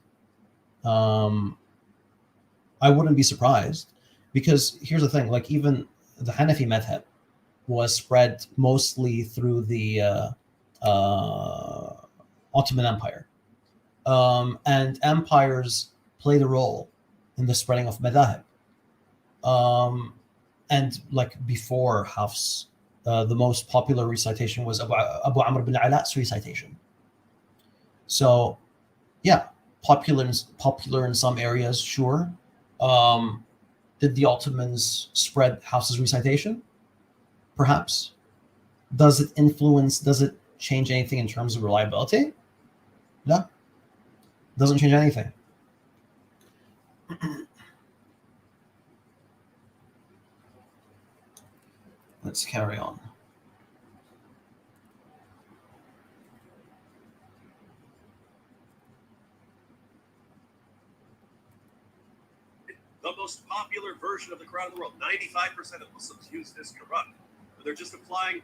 I wouldn't be surprised, because here's the thing: like, even the Hanafi madhab was spread mostly through the Ottoman Empire, and empires played a role in the spreading of madhab. And like before Hafs, the most popular recitation was Abu Amr bin Ala''s recitation. So, yeah, popular in some areas, sure. Did the Ottomans spread Hafs's recitation? Perhaps. Does it change anything in terms of reliability? No. Doesn't change anything. Let's carry on. The most popular version of the Quran in the world. 95% of Muslims use this Quran. They're just applying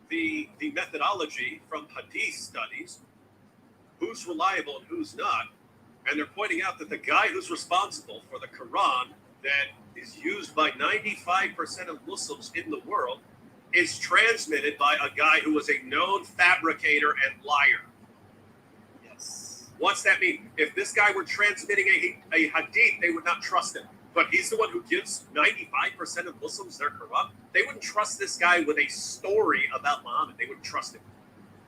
the methodology from Hadith studies, who's reliable and who's not. And they're pointing out that the guy who's responsible for the Quran that is used by 95% of Muslims in the world is transmitted by a guy who was a known fabricator and liar. Yes. What's that mean? If this guy were transmitting a hadith, they would not trust him. But he's the one who gives 95% of Muslims their Quran. They wouldn't trust this guy with a story about Muhammad. They wouldn't trust him.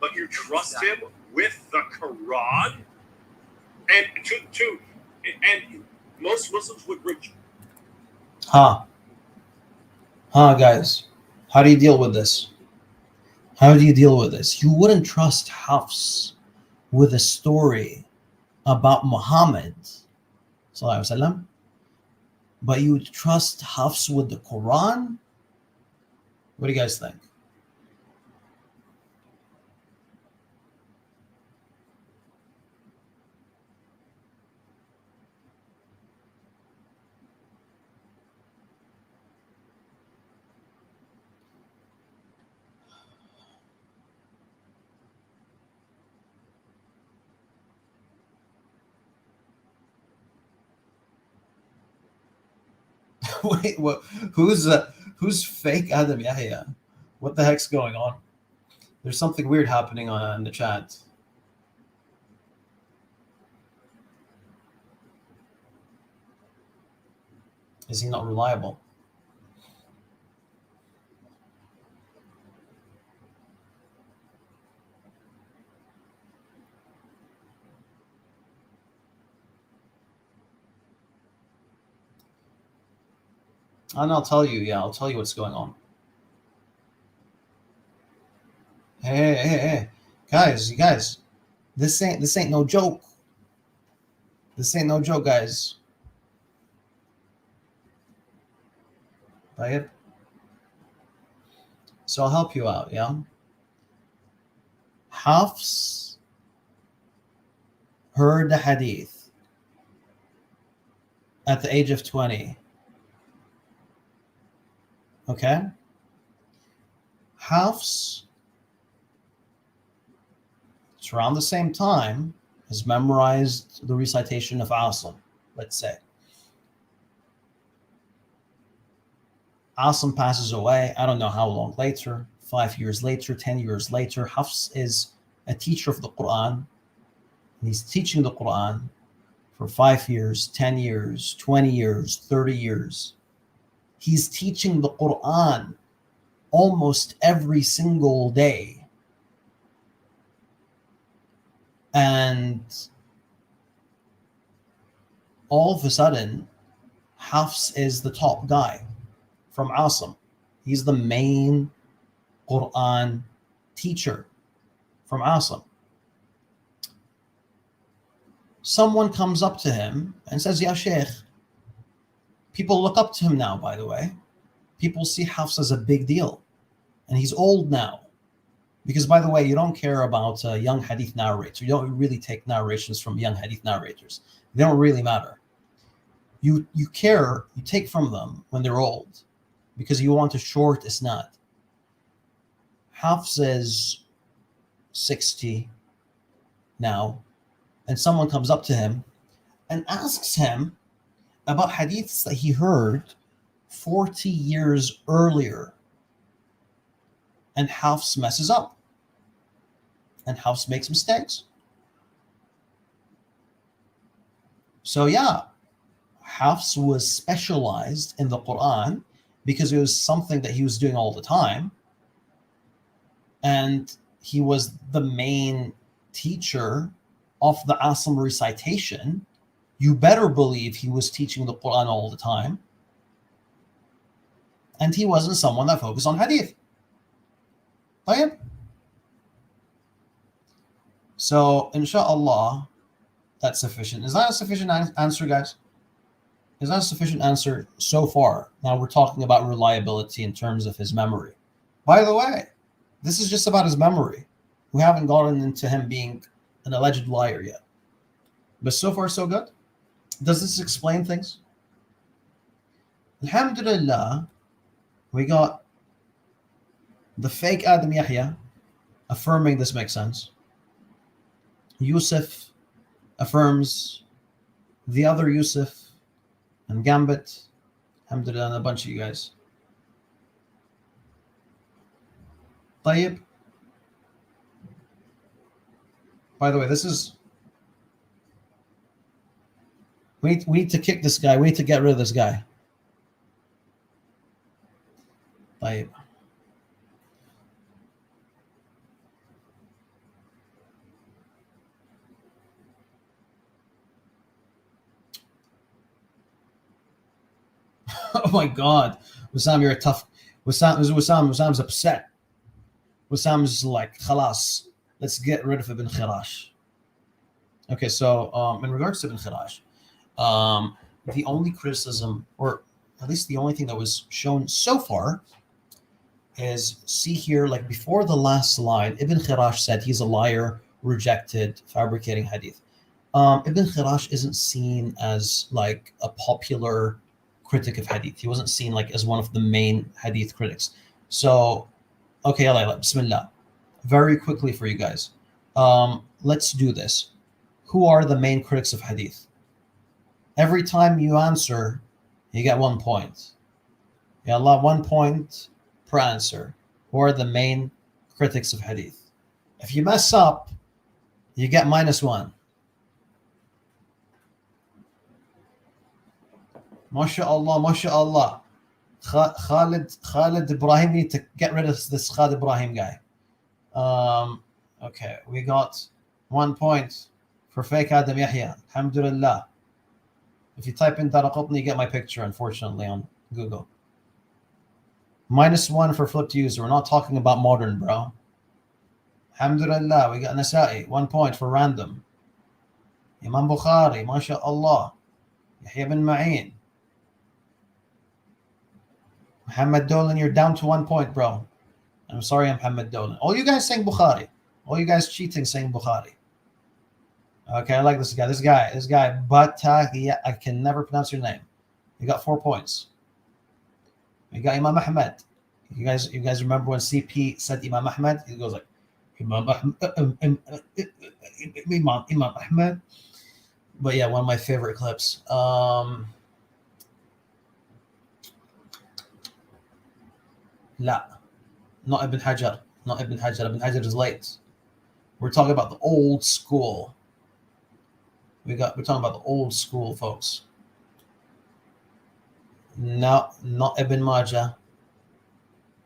But you trust him with the Quran? And and most Muslims would reject. Guys. How do you deal with this? How do you deal with this? You wouldn't trust Hafs with a story about Muhammad, sallallahu alaihi wasallam, but you would trust Hafs with the Quran? What do you guys think? Wait, what? Who's fake Adam Yahya? What the heck's going on? There's something weird happening in the chat. Is he not reliable? And I'll tell you, I'll tell you what's going on. Hey, guys, you guys, this ain't no joke. This ain't no joke, guys. Right? So I'll help you out, yeah? Hafs heard the hadith at the age of 20. Okay? Hafs, it's around the same time, has memorized the recitation of Asim, let's say. Asim passes away, I don't know how long later, 5 years later, 10 years later. Hafs is a teacher of the Quran, and he's teaching the Quran for 5 years, 10 years, 20 years, 30 years. He's teaching the Quran almost every single day. And all of a sudden, Hafs is the top guy from Asim. He's the main Quran teacher from Asim. Someone comes up to him and says, "Ya Sheikh," people look up to him now, by the way. People see Hafs as a big deal. And he's old now. Because, by the way, you don't care about young hadith narrators. You don't really take narrations from young hadith narrators. They don't really matter. You take from them when they're old, because you want a short isnad. Hafs is 60 now, and someone comes up to him and asks him about hadiths that he heard 40 years earlier, and Hafs messes up, and Hafs makes mistakes. So yeah, Hafs was specialized in the Quran because it was something that he was doing all the time, and he was the main teacher of the Asim recitation. You better believe he was teaching the Quran all the time, and he wasn't someone that focused on hadith. طيب. So inshallah, that's sufficient. Is that a sufficient answer, guys? Is that a sufficient answer so far? Now we're talking about reliability in terms of his memory. By the way, this is just about his memory. We haven't gotten into him being an alleged liar yet. But so far, so good. Does this explain things? Alhamdulillah, we got the fake Adam Yahya affirming this makes sense. Yusuf affirms, the other Yusuf, and Gambit. Alhamdulillah, and a bunch of you guys. طيب. By the way, this is... We need to kick this guy. We need to get rid of this guy. طيب. Oh my God, Wissam, you're a tough. Wissam's upset. Wissam's like, khalas, let's get rid of Ibn Khirash. Okay, so in regards to Ibn Khirash, the only criticism, or at least the only thing that was shown so far, is see here, like before the last slide, Ibn Khirash said he's a liar, rejected, fabricating hadith. Ibn Khirash isn't seen as like a popular critic of hadith. He wasn't seen like as one of the main hadith critics. So, okay, bismillah. Very quickly for you guys. Let's do this. Who are the main critics of hadith? Every time you answer, you get 1 point. Ya Allah, 1 point per answer. Who are the main critics of hadith? If you mess up, you get -1. MashaAllah, MashaAllah. Khalid Ibrahim, we need to get rid of this Khalid Ibrahim guy. Okay, we got 1 point for fake Adam Yahya. Alhamdulillah. If you type in Daraqutni, you get my picture, unfortunately, on Google. -1 for flipped user. We're not talking about modern, bro. Alhamdulillah, we got Nasa'i. 1 point for random. Imam Bukhari, MashaAllah. Yahya bin Ma'in. Muhammad Dolan, you're down to 1 point, bro. I'm sorry, I'm Muhammad Dolan. All you guys saying Bukhari. All you guys cheating saying Bukhari. Okay, I like this guy. This guy, Bataghi, I can never pronounce your name. You got 4 points. You got Imam Ahmed. You guys remember when CP said Imam Ahmed? He goes like, Imam Ahmed. But yeah, one of my favorite clips. La, not Ibn Hajar. Not Ibn Hajar. Ibn Hajar is late. We're talking about the old school. We're talking about the old school, folks. No, not Ibn Majah.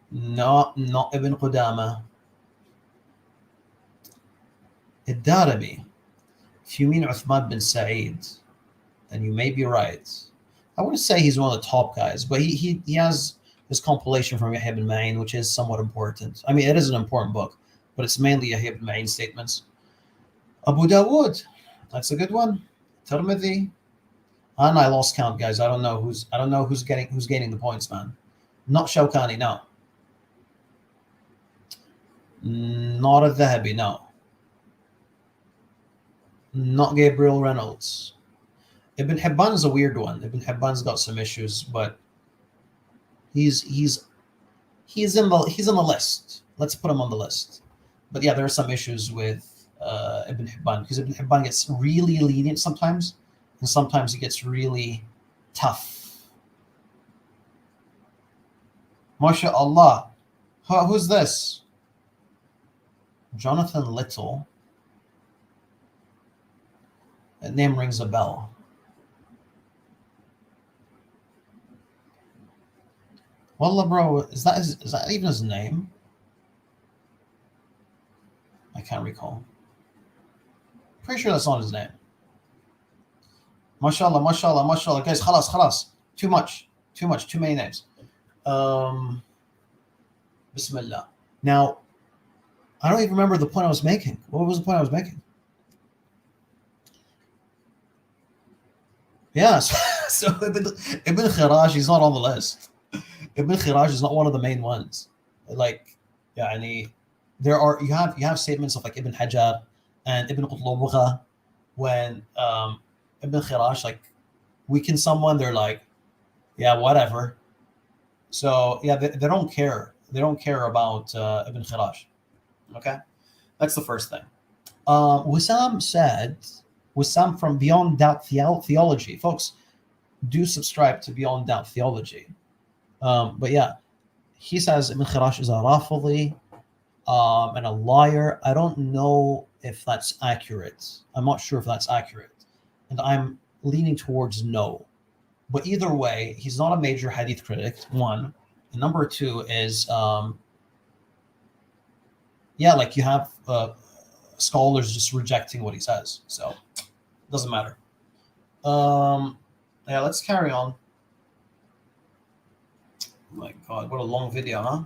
No, not Ibn Qudama. Ad-Darimi. If you mean Uthman bin Sa'id, then you may be right. I wouldn't say he's one of the top guys, but he has this compilation from Yahya bin Ma'in, which is somewhat important. I mean, it is an important book, but it's mainly Yahya bin Ma'in statements. Abu Dawood, that's a good one. Tirmidhi, and I lost count, guys. I don't know who's gaining the points, man. Not Shawkani, no. Not Al-Dhahabi, no. Not Gabriel Reynolds. Ibn Hibban is a weird one. Ibn Hibban's got some issues, but he's in the list. Let's put him on the list. But yeah, there are some issues with Ibn Hibban, because Ibn Hibban gets really lenient sometimes, and sometimes he gets really tough. MashaAllah. Who's this? Jonathan Little. That name rings a bell. Wallah, bro, is that even his name? I can't recall. Pretty sure that's not his name. MashaAllah, MashaAllah, MashaAllah. Guys, khalas. Too many names. Bismillah. Now, I don't even remember the point I was making. What was the point I was making? Yes. So Ibn Khiraj, he's not on the list. Ibn Khiraj is not one of the main ones. Like, yani, you have statements of like Ibn Hajar and Ibn Qutb when Ibn Khiraj like weaken someone, they're like, yeah, whatever. So yeah, they don't care. They don't care about Ibn Khiraj. Okay, that's the first thing. Wissam from Beyond Doubt Theology, folks, do subscribe to Beyond Doubt Theology. But yeah, he says Ibn Khiraj is a Rafidi and a liar. I don't know if that's accurate. I'm not sure if that's accurate, and I'm leaning towards no. But either way, he's not a major hadith critic, one. And number two is, like you have scholars just rejecting what he says. So it doesn't matter. Yeah, let's carry on. Oh my God, what a long video, huh?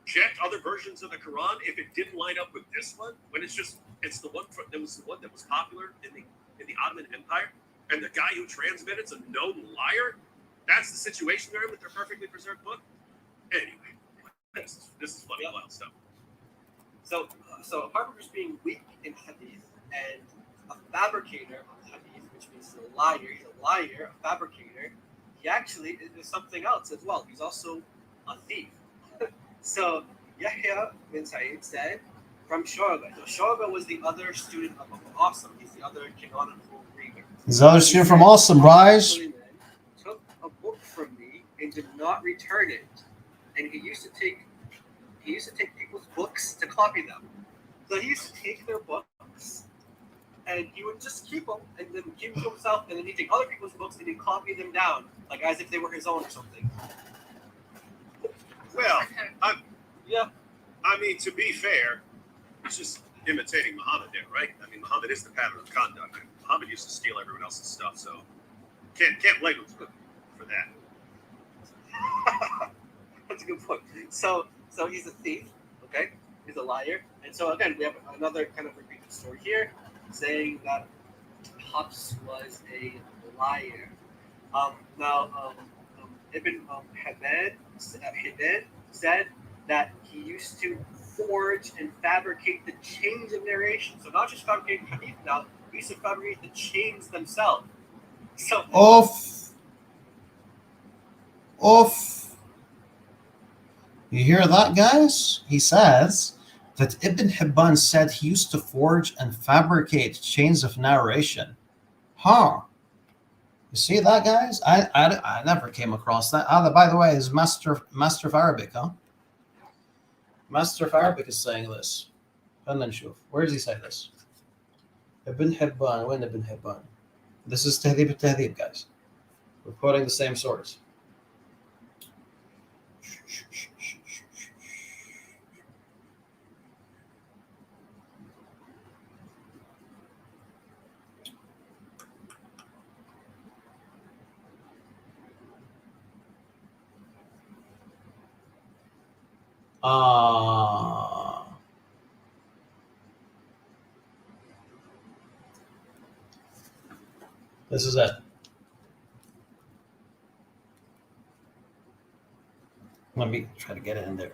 Check other versions of the Quran if it didn't line up with this one. When it's the one that was popular in the Ottoman Empire, and the guy who transmitted it's a known liar. That's the situation they're in with their perfectly preserved book. Anyway, this is funny, wild stuff. So apart from just being weak in hadith and a fabricator of hadith, which means he's a liar, a fabricator, he actually is something else as well. He's also a thief. So Yahya bin Sa'id said from Shu'bah. So Shu'bah was the other student of Asim. He's the other canonical reader. He's the other student from Asim, guys. Took a book from me and did not return it. And he used to take people's books to copy them. So he used to take their books and he would just keep them and then keep them to himself, and then he'd take other people's books and he'd copy them down, like as if they were his own or something. Well, Yeah. I mean, to be fair, it's just imitating Muhammad there, right? I mean, Muhammad is the pattern of conduct. And Muhammad used to steal everyone else's stuff, so can't blame him for that. That's a good point. So he's a thief, okay? He's a liar. And so again, we have another kind of repeated story here, saying that Hafs was a liar. Ibn Hibban said that he used to forge and fabricate the chains of narration. So not just fabricating hadith now, he used to fabricate the chains themselves. So Oof. You hear that, guys? He says that Ibn Hibban said he used to forge and fabricate chains of narration. Huh. You see that, guys? I never came across that. By the way, is Master of Arabic, huh? Master of Arabic is saying this. Where does he say this? Ibn Hibban. When Ibn Hibban? This is Tahdhib al-Tahdhib, guys. We're quoting the same source. This is it. Let me try to get it in there.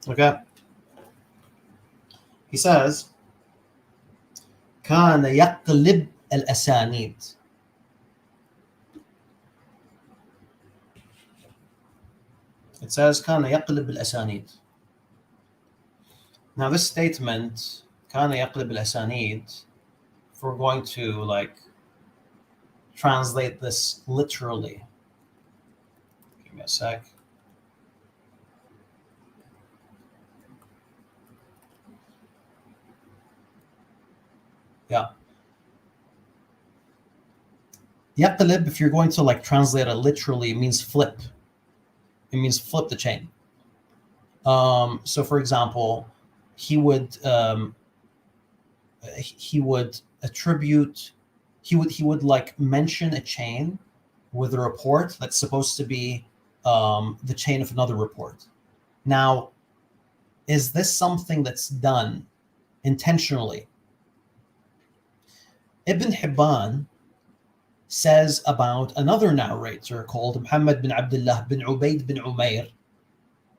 Okay. He says, كان يقلب الأسانيد. It says كان يقلب الأسانيد. Now this statement كان يقلب الأسانيد, if we're going to like translate this literally, give me a sec. Yeah. يقلب, if you're going to like translate it literally, it means flip. It means flip the chain. So for example, he would attribute, he would like mention a chain with a report that's supposed to be the chain of another report. Now, is this something that's done intentionally? Ibn Hibban says about another narrator called Muhammad bin Abdullah bin Ubayd bin Umair,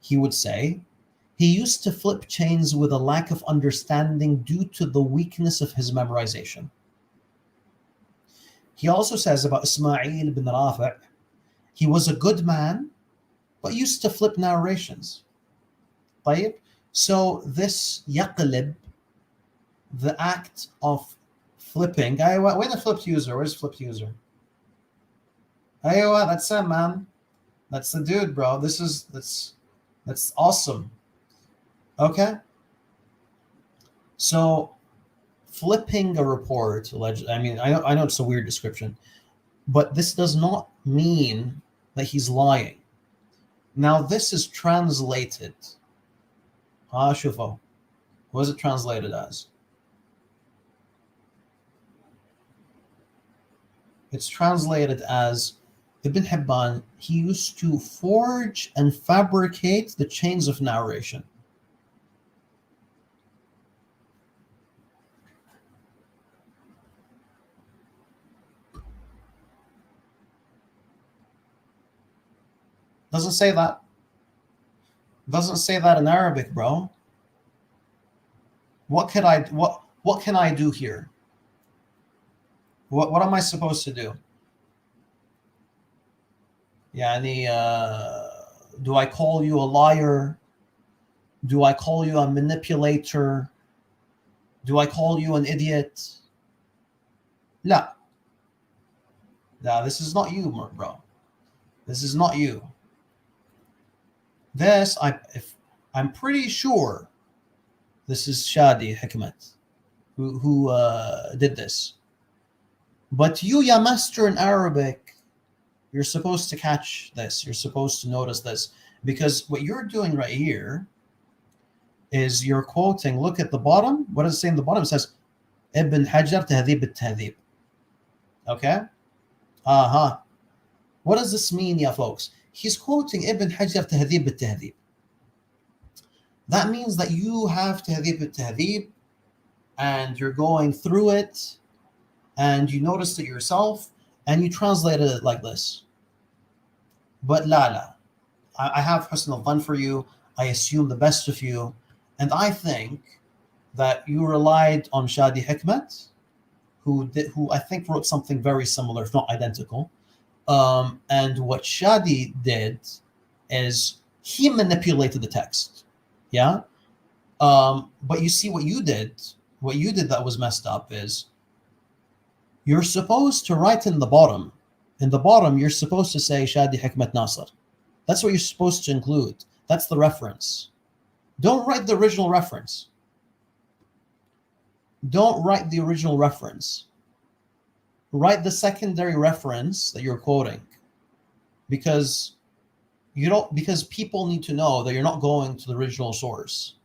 he would say, he used to flip chains with a lack of understanding due to the weakness of his memorization. He also says about Ismail bin Rafi', he was a good man, but used to flip narrations. طيب? So this yaqlib, the act of flipping. Where's the flipped user? Where's flipped user? That's it, man. That's the dude, bro. That's awesome. Okay. So flipping a report, I mean, I know it's a weird description, but this does not mean that he's lying. Now this is translated. شوفوا. What is it translated as? It's translated as Ibn Hibban, he used to forge and fabricate the chains of narration. Doesn't say that. Doesn't say that in Arabic, bro. What can I do here? What am I supposed to do? Yani, do I call you a liar? Do I call you a manipulator? Do I call you an idiot? No. No, this is not you, bro. This is not you. This, I'm pretty sure this is Shadi Hikmat who did this. But you, ya master in Arabic, you're supposed to catch this. You're supposed to notice this. Because what you're doing right here is you're quoting, look at the bottom. What does it say in the bottom? It says, Ibn Hajar Tahdhib al-Tahdhib. Okay? What does this mean, ya folks? He's quoting Ibn Hajar Tahdhib al-Tahdhib. That means that you have Tahdhib al-Tahdhib and you're going through it and you noticed it yourself and you translated it like this. But la, I have husn al-dhan for you. I assume the best of you. And I think that you relied on Shadi Hikmat, who I think wrote something very similar, if not identical. And what Shadi did is he manipulated the text. Yeah? But you see what you did that was messed up is you're supposed to write in the bottom. In the bottom, you're supposed to say Shadi Hikmat Nasr. That's what you're supposed to include. That's the reference. Don't write the original reference. Don't write the original reference. Write the secondary reference that you're quoting. Because people need to know that you're not going to the original source.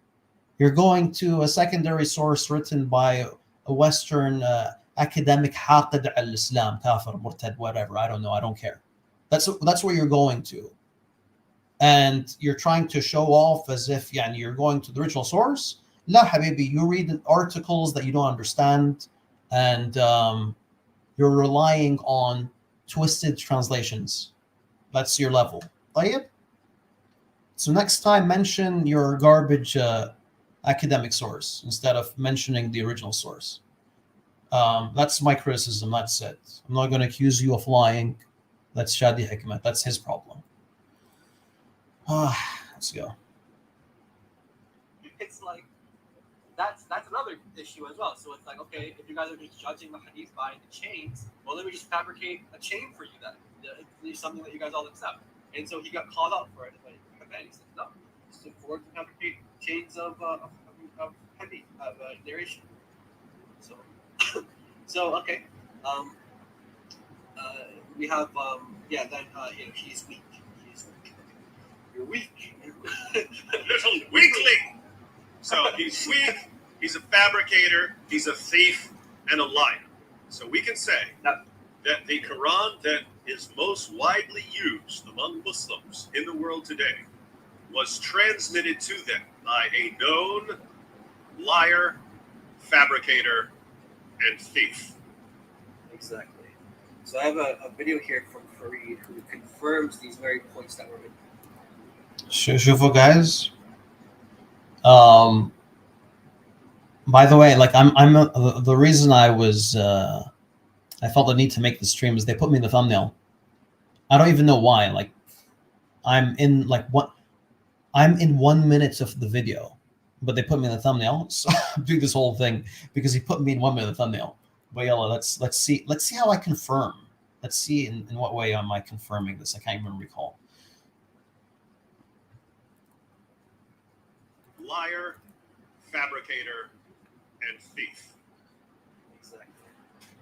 You're going to a secondary source written by a Western academic haqid al-Islam, kafir, murtad, whatever. I don't know. I don't care. That's where you're going to. And you're trying to show off as if you're going to the original source. La habibi, you read articles that you don't understand and you're relying on twisted translations. That's your level. طيب? So next time mention your garbage academic source instead of mentioning the original source. That's my criticism. That's it. I'm not going to accuse you of lying. That's Shadi Hikmat. That's his problem. Let's go. It's like that's another issue as well. So it's like, okay, if you guys are just judging the hadith by the chains, well, let me just fabricate a chain for you then. It's something that you guys all accept. And so he got called out for it. Like, he said, no, just forward to fabricate chains of hadith, of narration. So, so okay. We have, then, he's weak. He's weak. You're weak. Little weakling. So he's weak, he's a fabricator, he's a thief, and a liar. So we can say that the Quran that is most widely used among Muslims in the world today was transmitted to them by a known liar, fabricator, and thief. Exactly. So I have a video here from Fareed who confirms these very points that were made. Shufu guys. By the way, like the reason I was I felt the need to make the stream is they put me in the thumbnail. I don't even know why. Like I'm in 1 minute of the video, but they put me in the thumbnail. So I'm doing this whole thing because he put me in 1 minute of the thumbnail. But yalla, let's see how I confirm. Let's see in what way am I confirming this. I can't even recall. Liar, fabricator, and thief. Exactly.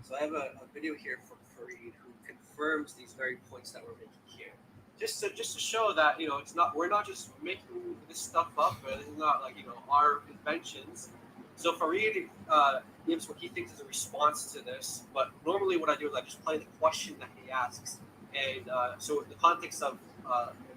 So I have a video here from Fareed who confirms these very points that we're making here. Just to show that we're not just making this stuff up, but it's not like our inventions. So Fareed gives what he thinks is a response to this, but normally what I do is I just play the question that he asks, and so in the context of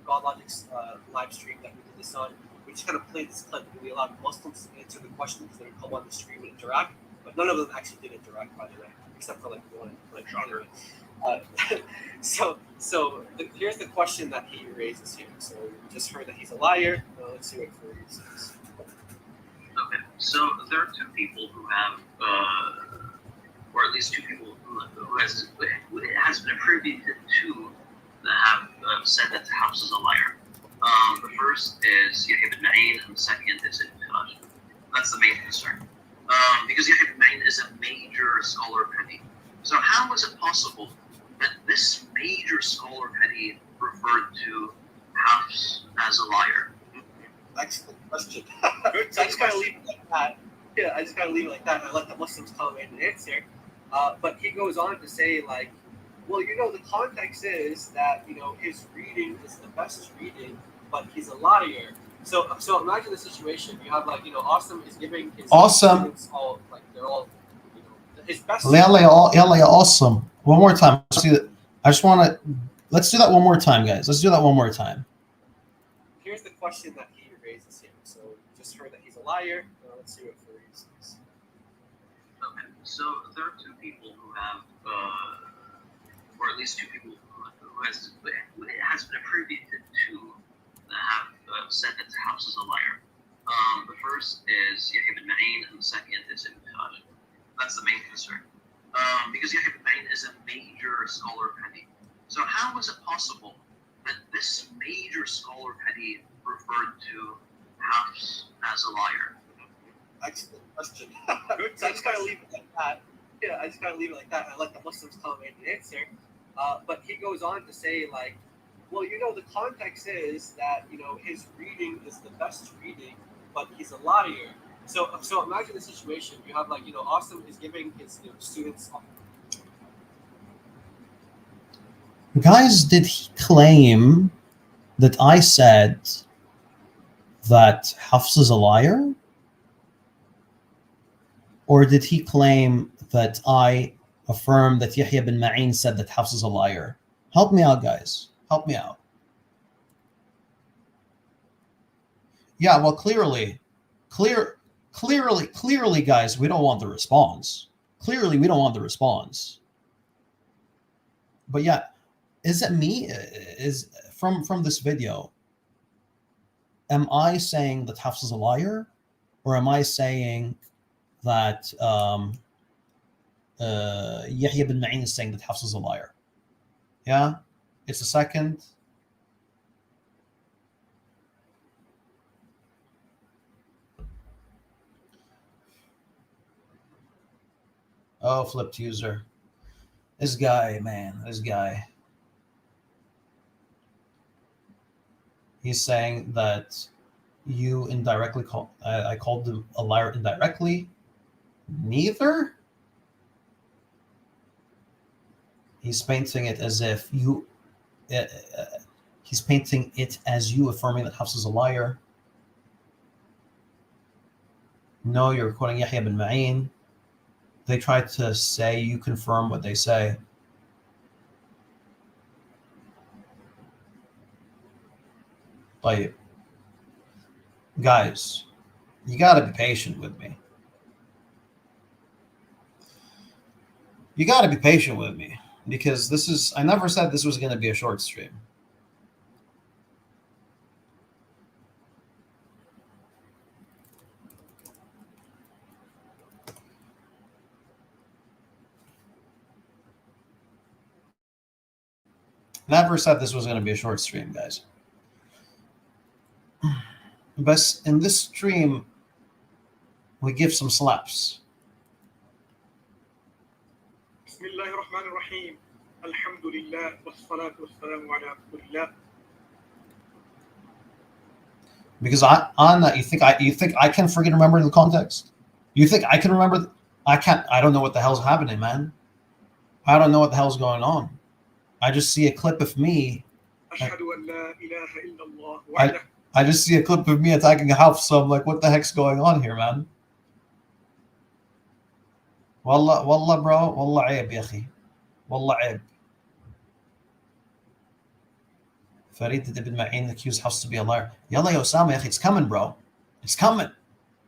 GodLogic's live stream that we did this on, we just kind of played this clip and we allowed Muslims to answer the question because they would come on the stream and interact, but none of them actually did interact, by the way, except for like one. Shocker. Here's the question that he raises here. So we just heard that he's a liar. Let's see what Fareed says. Okay, so there are two people who have, or at least two people who it has been attributed to that have said that Hafs is a liar. The first is Yahya bin Ma'in, and the second is Ibn Khilaj. That's the main concern. Because Yahya bin Ma'in is a major scholar of hadith. So how is it possible that this major scholar of hadith referred to Hafs as a liar? Excellent question. So I just kind of leave it like that. Yeah, I just kind of leave it like that, and I let the Muslims come in and answer. But he goes on to say, like, well, the context is that his reading is the best reading, but he's a liar. So imagine the situation. You have Awesome is giving his students all they're all his best. Awesome. One more time. Let's do that. Let's do that one more time, guys. Let's do that one more time. Here's the question that he raises here. So just heard that he's a liar. Let's see what Fareed says. Okay, so there are two people who have, or at least two people who it has been attributed to that have said that Hafs is a liar. The first is Yahya bin Ma'in, and the second is Ibn Khilaj. That's the main concern. Because Yahya bin Ma'in is a major scholar of hadith. So how is it possible that this major scholar of hadith referred to Hafs as a liar? Excellent question. So I just kind of leave it like that. Yeah, I just kind of leave it like that, and I let the Muslims come in and answer. But he goes on to say, like, well, the context is that his reading is the best reading, but he's a liar. So imagine the situation. You have Awesome is giving his students. Guys, did he claim that I said that Hafs is a liar? Or did he claim that I affirmed that Yahya bin Ma'in said that Hafs is a liar? Help me out, guys. Help me out. Yeah, well, clearly, guys, we don't want the response. Clearly, we don't want the response. But yeah, is it me? Is from this video? Am I saying that Hafs is a liar, or am I saying that Yahya bin Ma'in is saying that Hafs is a liar? Yeah, it's the second. Oh, flipped user. This guy, man, this guy. He's saying that you indirectly called. I called him a liar indirectly. Neither. He's painting it as if you. He's painting it as you affirming that Hafs is a liar. No, you're quoting Yahya bin Ma'in. They try to say you confirm what they say. Like, guys, you got to be patient with me. You got to be patient with me because this is, I never said this was going to be a short stream. Never said this was going to be a short stream, guys. But in this stream, we give some slaps. بسم الله الرحمن الرحيم الحمد لله والصلاة والسلام على رسول الله. Because on that, you think I can forget remember the context? You think I can remember? I can't. I don't know what the hell's happening, man. I don't know what the hell's going on. I just see a clip of me. أشهد أن لا إله إلا الله وحده. I just see a clip of me attacking a house, so I'm like, what the heck's going on here, man? Wallah, bro. Wallah, عيب يا أخي. Wallah, عيب. Farid ibn Ma'in accused Hafs to be a liar. Yalla, ya Osama, ya أخي, it's coming, bro. It's coming.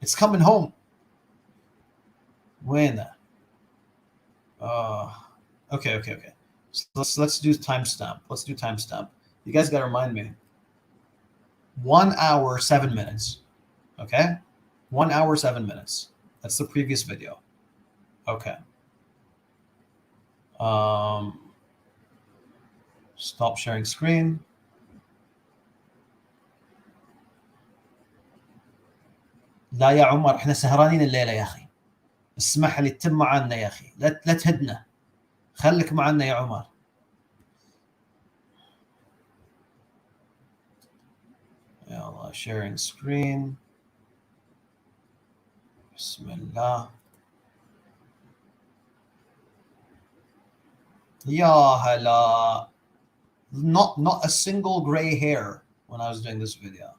It's coming home. When? Okay. So let's do timestamp. Let's do timestamp. You guys got to remind me. 1 hour, 7 minutes. Okay? 1 hour, 7 minutes. That's the previous video. Okay. Stop sharing screen. لا يا عمر احنا سهرانين الليلة يا أخي. اسمح لي تتم معنا يا أخي. لا تهدنا. خليك معنا يا عمر. يلا sharing screen. بسم الله. يا هلا. Not a single gray hair when I was doing this video.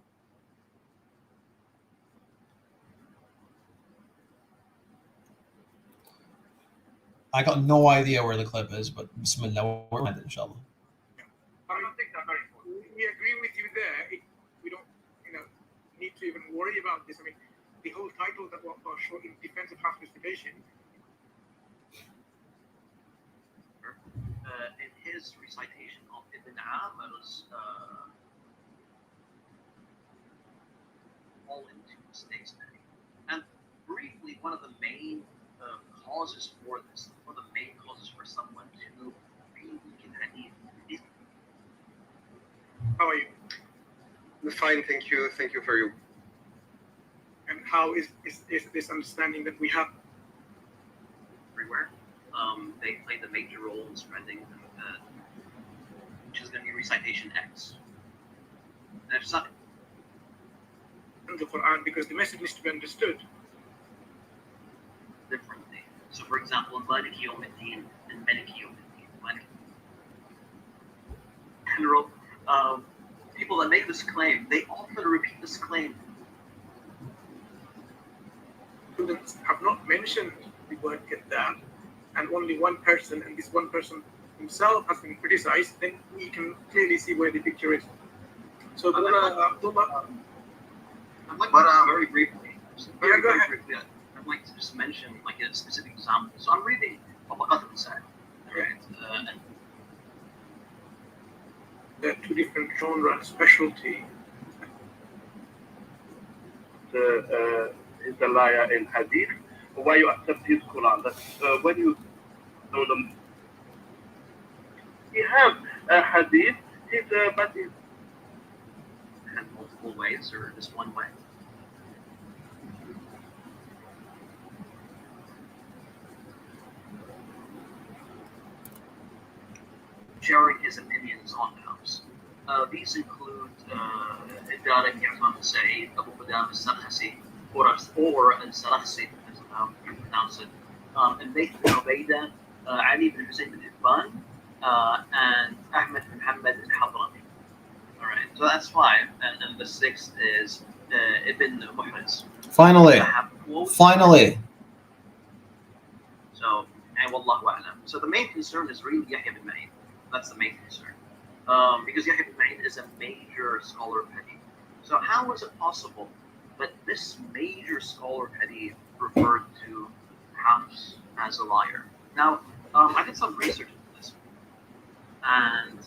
I got no idea where the clip is, but Bismillah, we're going to inshallah. I don't think that very important. We agree with you there. We don't, need to even worry about this. I mean, the whole title that was short in defense of Hafs masturbation. In his recitation of Ibn Amir's fall into mistakes many. And briefly, one of the main causes for this, one of the main causes for someone to be weak in hadith is. How are you? Fine, thank you. Thank you for you. And how is this understanding that we have? Everywhere. They play the major role in spreading, which is going to be recitation X. And there's something. In the Quran, because the message needs to be understood differently. So, for example, in Maliki Yawm al-Din and Maliki Yawm al-Din, general people that make this claim, they often repeat this claim. Students have not mentioned the word Kadab, and only one person, and this one person himself has been criticized, then we can clearly see where the picture is. So, Abdullah, Very briefly. Yeah, go ahead. Briefly, I'd like to just mention like a specific example. So I'm reading Tabaqat al-Sa'id, right? And there are two different genre specialty. Is the liar in hadith? Why you accept his Quran? That when you know them, he have a hadith. But he's and multiple ways or just one way. sharing his opinions on the House. These include Darek Yaman Said, Abu Qudam al-Sarhasi, or al-Sarhasi, as how you pronounce it, and Nathan Ubaida, Ali bin Hussein bin Hibban, and Ahmed bin Muhammad al-Hadrami. All right, so that's five, and the sixth is Ibn Muhriz. Finally, I have quotes. finally. So, and wallahu a'lam. So the main concern is really Yahya bin Ma'in. That's the main concern. Because Yahya bin Ma'in is a major scholar of hadith. So how is it possible that this major scholar of hadith referred to Hafs as a liar? Now, I did some research into this, and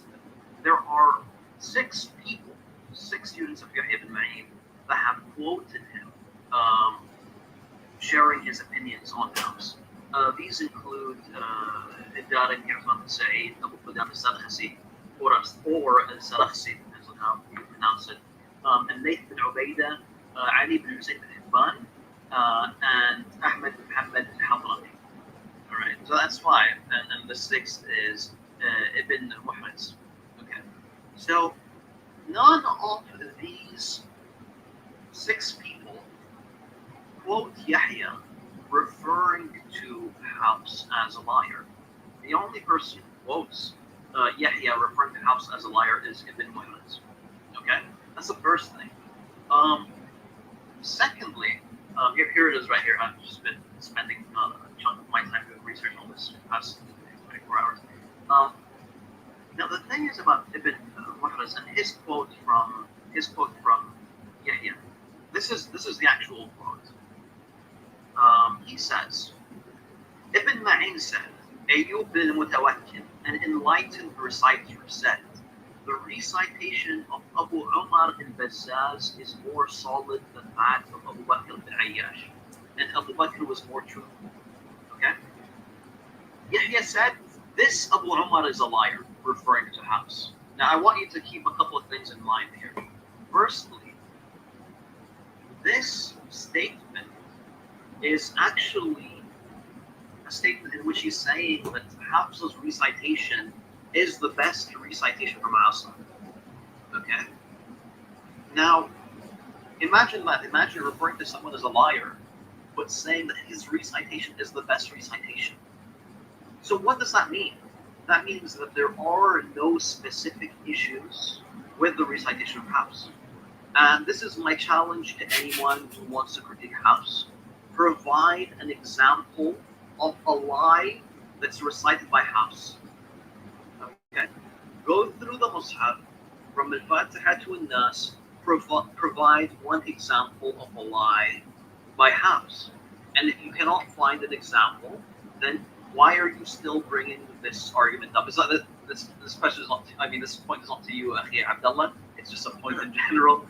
there are 6 people, 6 students of Yahya bin Ma'in that have quoted him sharing his opinions on Hafs. These include Darek Yaman Said, Abu Qudam al-Sarhasi, or al-Sarhasi, as how you pronounce it, and Nathan Ubaida, Ali bin Hussein bin Hibban, and Ahmed bin Muhammad al-Hadrami. All right, so that's 5, and the 6th is Ibn Muhriz. Okay, so none of these 6 people quote Yahya referring to Hafs as a liar. The only person who quotes Yahya referring to Hafs as a liar is Ibn Muhriz. Okay, that's the first thing. Secondly, here it is right here. I've just been spending a chunk of my time doing research on this past 24 hours. Now the thing is about Ibn Muhriz and his quote from Yahya. This is the actual quote. He says, Ibn Ma'in said, Ayyub bin Mutawakkil, an enlightened reciter, said, the recitation of Abu Umar al-Bazzaz is more solid than that of Abu Bakr bin Ayyash, and Abu Bakr was more truthful. Okay? Yahya said, this Abu Umar is a liar, referring to Hafs. Now I want you to keep a couple of things in mind here. Firstly, this statement is actually a statement in which he's saying that Hafs's recitation is the best recitation from Asr. Okay? Now, imagine that. Imagine referring to someone as a liar, but saying that his recitation is the best recitation. So what does that mean? That means that there are no specific issues with the recitation of Hafs. And this is my challenge to anyone who wants to critique Hafs. Provide an example of a lie that's recited by Hafs. Okay? Go through the Mus'haf from Al-Fatiha to An-Nas, provide one example of a lie by Hafs. And if you cannot find an example, then why are you still bringing this argument up? It's not that this question is not. This point is not to you, Akhi Abdullah. It's just a point in general.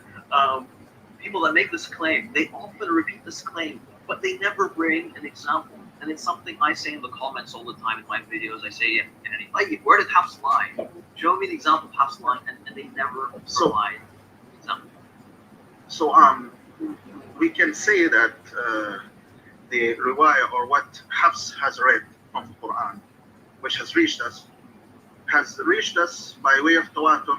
People that make this claim, they often repeat this claim, but they never bring an example. And it's something I say in the comments all the time in my videos. I say, where did Hafs lie? Show me the example of Hafs lie, and they never provide an example. So we can say that the riwayah, or what Hafs has read from the Quran, which has reached us by way of tawatur,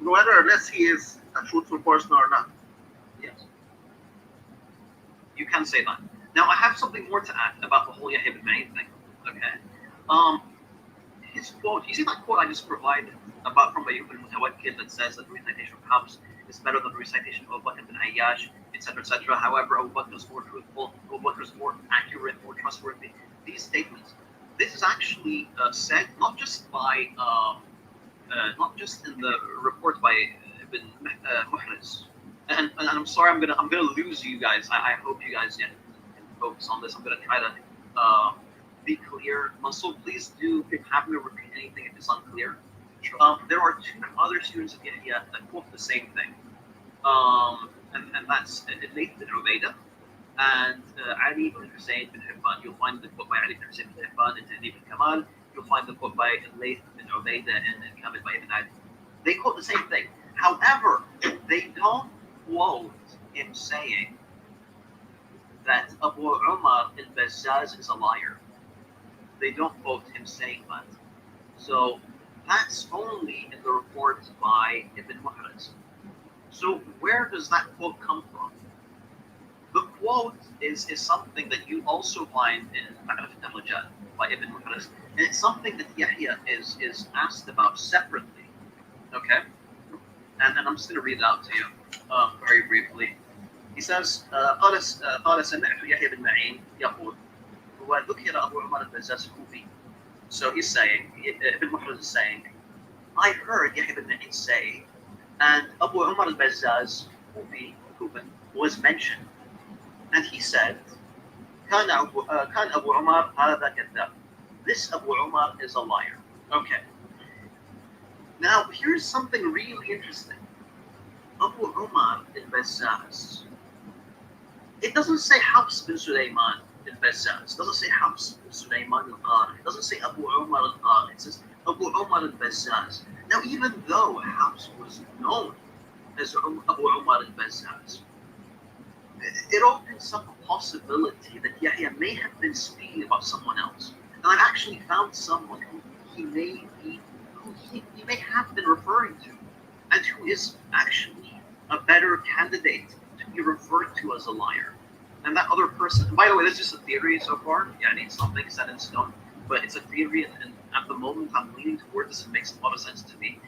whether or less he is a truthful person or not. Yes. You can say that. Now, I have something more to add about the whole Yahya bin Ma'in thing. Okay. His quote, you see that quote I just provided about from Ayyub al-Mutawakkil that says that the recitation of Hafs is better than the recitation of Abu Bakr bin Ayyash, etc., etc. However, Abu Bakr is more truthful, Abu Bakr is more accurate, more trustworthy. These statements, this is actually said not just by, not just in the report by Ibn Muhriz. And I'm sorry, I'm gonna lose you guys. I hope you guys can focus on this. I'm gonna try to be clear. Mansur, please do have me repeat anything if it's unclear. Sure. There are 2 other students of Yahya that quote the same thing, and that's Nathan bin Ubaida and Ali bin Hussein bin Hibban. You'll find the quote by Ali bin Hussein bin Hibban and Tahdi bin Kamal. You'll find the quote by Layth bin Ubaida and Kamil by Ibn Adi. They quote the same thing. However, they don't quote him saying that Abu Umar al-Bazzaz is a liar. They don't quote him saying that. So that's only in the report by Ibn Muhriz. So where does that quote come from? The quote is something that you also find in Ma'rifat al-Rijal by Ibn Muhriz, and it's something that Yahya is asked about separately. Okay? And I'm just going to read it out to you very briefly. He says, قال سمعت يحيى بن معين يقول وذكر أبو عمر البزاز الكوفي. So he's saying, Ibn Muhriz is saying, I heard Yahya bin Ma'in say, and Abu Umar al-Bazzaz was mentioned. And he said, كان أبو عمر هذا كذاب. This Abu Umar is a liar. Okay. Now, here's something really interesting. Abu Umar al-Bazzaz. It doesn't say Hafs bin Sulaiman al-Bazzaz. It doesn't say Hafs bin Sulaiman al-Qari. It doesn't say Abu Umar al-Qari. It says Abu Umar al-Bazzaz. Now, even though Hafs was known as Abu Umar al-Bazzaz, it opens up a possibility that Yahya may have been speaking about someone else. And I've actually found someone who he may have been referring to, and who is actually a better candidate to be referred to as a liar. And that other person, and by the way, this is just a theory so far. Yeah, I need something set in stone, but it's a theory, and at the moment I'm leaning toward this. It makes a lot of sense to me.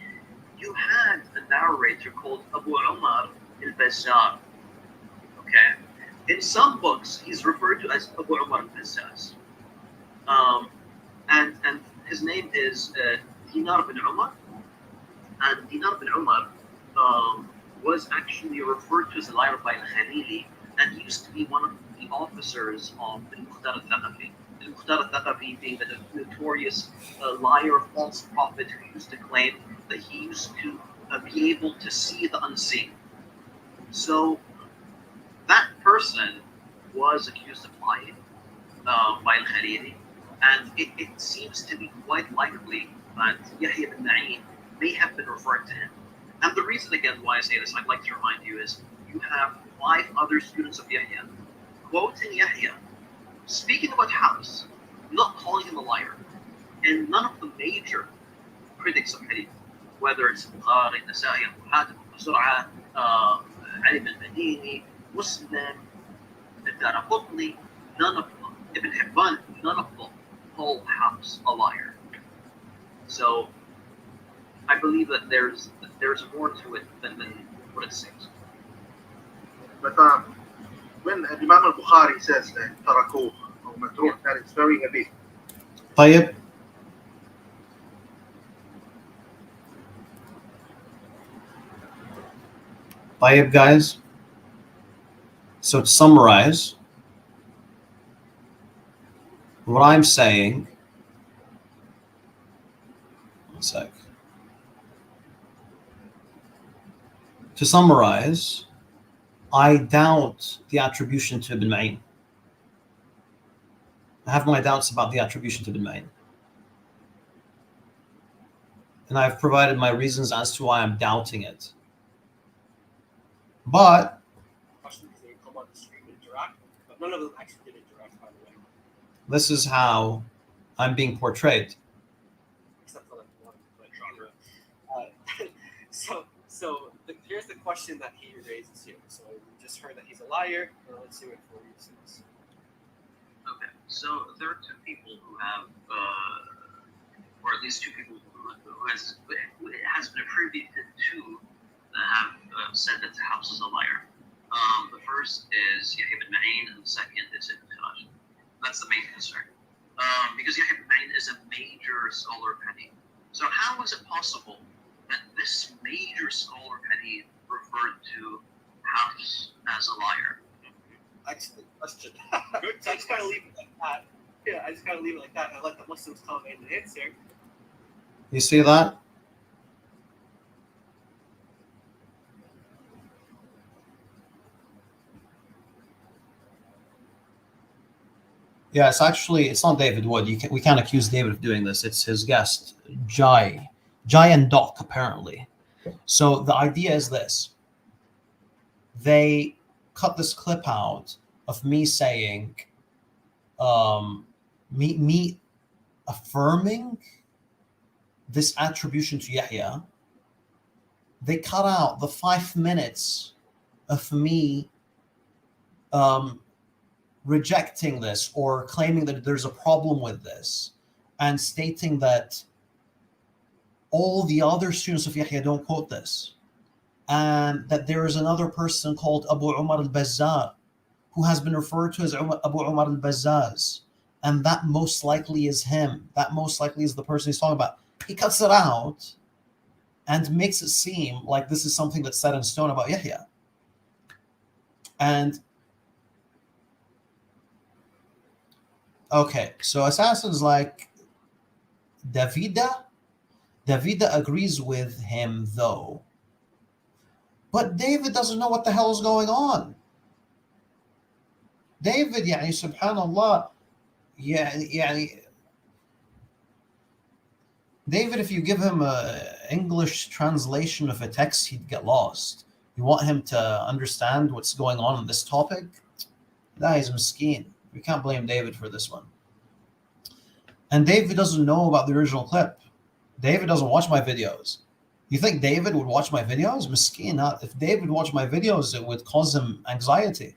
You had a narrator called Abu Umar al-Bazzar. Okay, in some books he's referred to as Abu Umar al-Bazzaz, and his name is Dinar bin Umar, and Dinar bin Umar was actually referred to as a liar by al-Khalili, and he used to be one of the officers of al-Mukhtar al-Thaqafi. Al-Mukhtar al-Thaqafi being the notorious liar, false prophet who used to claim that he used to be able to see the unseen. So that person was accused of lying by al-Khalili, and it seems to be quite likely that Yahya bin Ma'in may have been referring to him. And the reason, again, why I say this, I'd like to remind you, is you have 5 other students of Yahya quoting Yahya, speaking about Hafs, not calling him a liar. And none of the major critics of Hadith, whether it's Bukhari, Nasa'i, Hatim, Zur'a, Ali bin Madini, Muslim, Daraqutni, none of them, Ibn Hibban, none of them call Hafs a liar. So I believe that there's more to it than what it seems. But when Imam al-Bukhari says that tarakuh or matruh, that is very heavy. طيب. طيب, guys. So to summarize, what I'm saying, one sec. To summarize, I doubt the attribution to Ibn Ma'in. I have my doubts about the attribution to Ibn Ma'in. And I've provided my reasons as to why I'm doubting it. But Questions they come on the street and interact, but none of them actually did interact, by the way. this is how I'm being portrayed. Except for like one, but here's the question that he raises here. So we just heard that he's a liar. Let's see what for reasons. Okay, so there are 2 people who have, or at least 2 people who it has been attributed to have said that Hafs is a liar. The first is Yahya bin Ma'in, and the second is Ibn Kharaj. That's the main concern. Because Yahya bin Ma'in is a major scholar of Hadith. So how is it possible that this major scholar of Hadith referred to Hafs as a liar? Excellent question. So I just gotta leave it like that. Yeah, I just gotta leave it like that and let the Muslims come in and answer. You see that? Yeah, it's not David Wood. We can't accuse David of doing this. It's his guest, Jai and Doc, apparently. So the idea is this. They cut this clip out of me saying, me affirming this attribution to Yahya, they cut out the 5 minutes of me rejecting this or claiming that there's a problem with this and stating that all the other students of Yahya don't quote this, and that there is another person called Abu Umar al-Bazzar who has been referred to as Abu Umar al-Bazzaz, and that most likely is him. That most likely is the person he's talking about. He cuts it out and makes it seem like this is something that's set in stone about Yahya. And okay, so Assassin's like, Davida agrees with him though. But David doesn't know what the hell is going on. David, يعني subhanallah, يعني David, if you give him an English translation of a text, he'd get lost. You want him to understand what's going on in this topic? That is miskeen. We can't blame David for this one. And David doesn't know about the original clip. David doesn't watch my videos. You think David would watch my videos? Miskeen. If David watched my videos, it would cause him anxiety.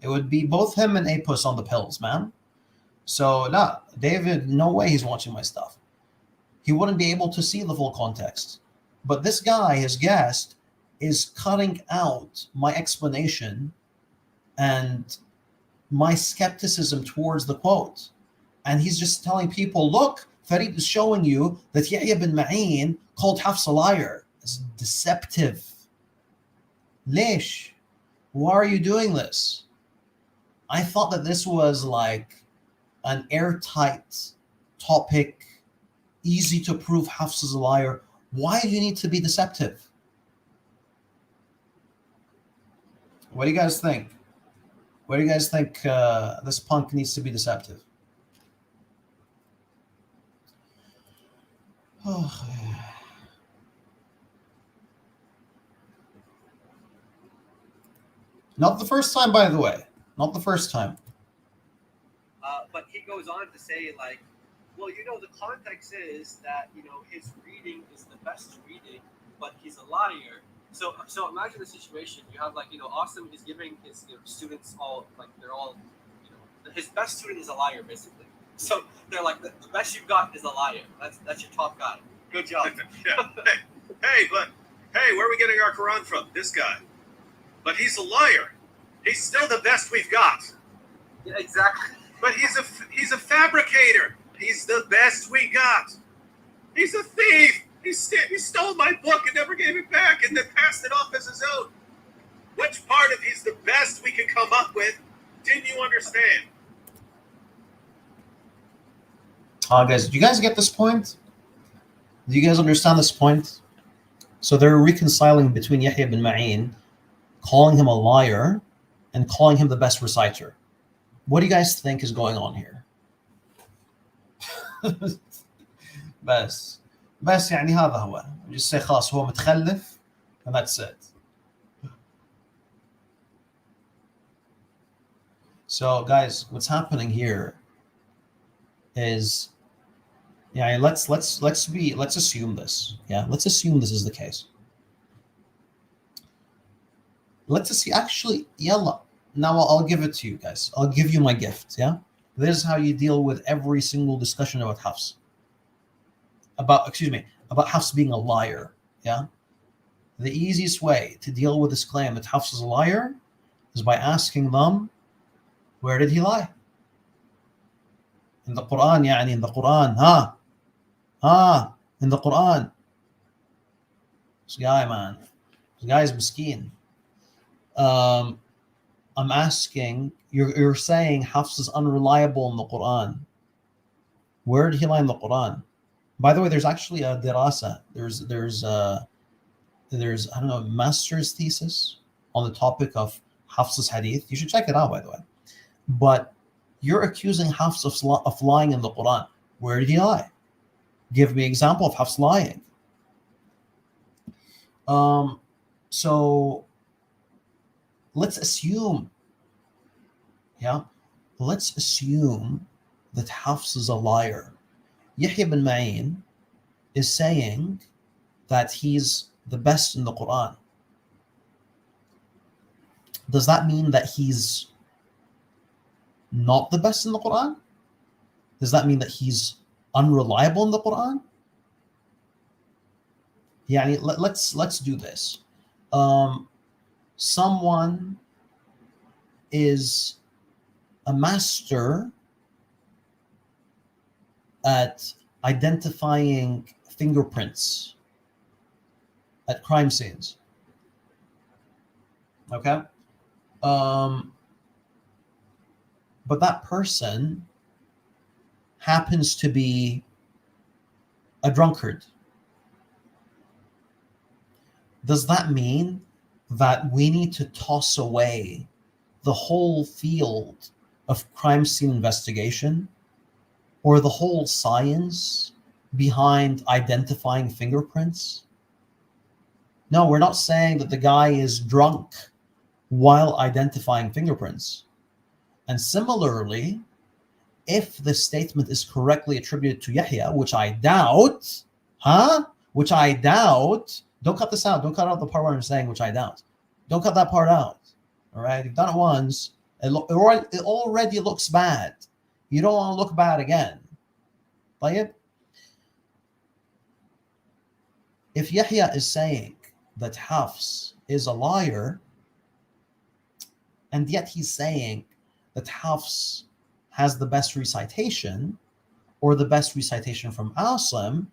It would be both him and Apus on the pills, man. So, nah, David, no way he's watching my stuff. He wouldn't be able to see the full context. But this guy, his guest, is cutting out my explanation and my skepticism towards the quote. And he's just telling people, look, Farid is showing you that Yahya bin Ma'in called Hafs a liar. It's deceptive. Lesh, why are you doing this? I thought that this was like an airtight topic, easy to prove Hafs is a liar. Why do you need to be deceptive? What do you guys think? What do you guys think this punk needs to be deceptive? Oh. Not the first time, by the way. Not the first time. But he goes on to say, like, well, you know, the context is that, you know, his reading is the best reading, but he's a liar. So imagine the situation. You have, like, you know, Asim is giving his students all, like, they're all, you know, his best student is a liar, basically. So they're like, the best you've got is a liar. That's your top guy. Good job. Yeah. Hey, where are we getting our Quran from? This guy. But he's a liar. He's still the best we've got. Yeah, exactly. But he's a fabricator. He's the best we got. He's a thief. He stole my book and never gave it back and then passed it off as his own. Which part of he's the best we could come up with didn't you understand? Guys, do you guys get this point? Do you guys understand this point? So they're reconciling between Yahya bin Ma'in, calling him a liar, and calling him the best reciter. What do you guys think is going on here? بس يعني هذا هو. Just say خلاص هو متخلف, and that's it. So guys, what's happening here is, yeah, let's assume this. Yeah, let's assume this is the case. Let's see. Actually, yalla. Now I'll give it to you guys. I'll give you my gift. Yeah, this is how you deal with every single discussion about Hafs. About Hafs being a liar. Yeah, the easiest way to deal with this claim that Hafs is a liar is by asking them, where did he lie? In the Quran, يعني in the Quran, in the Quran. This guy, man, this guy is miskeen. I'm asking, you're saying Hafs is unreliable in the Quran. Where did he lie in the Quran? By the way, there's actually a dirasa. There's I don't know, a master's thesis on the topic of Hafs's hadith. You should check it out, by the way. But you're accusing Hafs of lying in the Quran. Where did he lie? Give me an example of Hafs lying. So let's assume that Hafs is a liar. Yahya bin Ma'in is saying that he's the best in the Quran, does that mean that he's not the best in the Quran? Does that mean that he's unreliable in the Quran? Yeah, let's do this. Someone is a master at identifying fingerprints at crime scenes. Okay? But that person happens to be a drunkard. Does that mean that we need to toss away the whole field of crime scene investigation or the whole science behind identifying fingerprints? No, we're not saying that the guy is drunk while identifying fingerprints. And similarly, if the statement is correctly attributed to Yahya, which I doubt, which I doubt, don't cut this out. Don't cut out the part where I'm saying which I doubt. Don't cut that part out. All right? You've done it once. It already looks bad. You don't want to look bad again. طيب? If Yahya is saying that Hafs is a liar, and yet he's saying that Hafs has the best recitation, or the best recitation from Asim,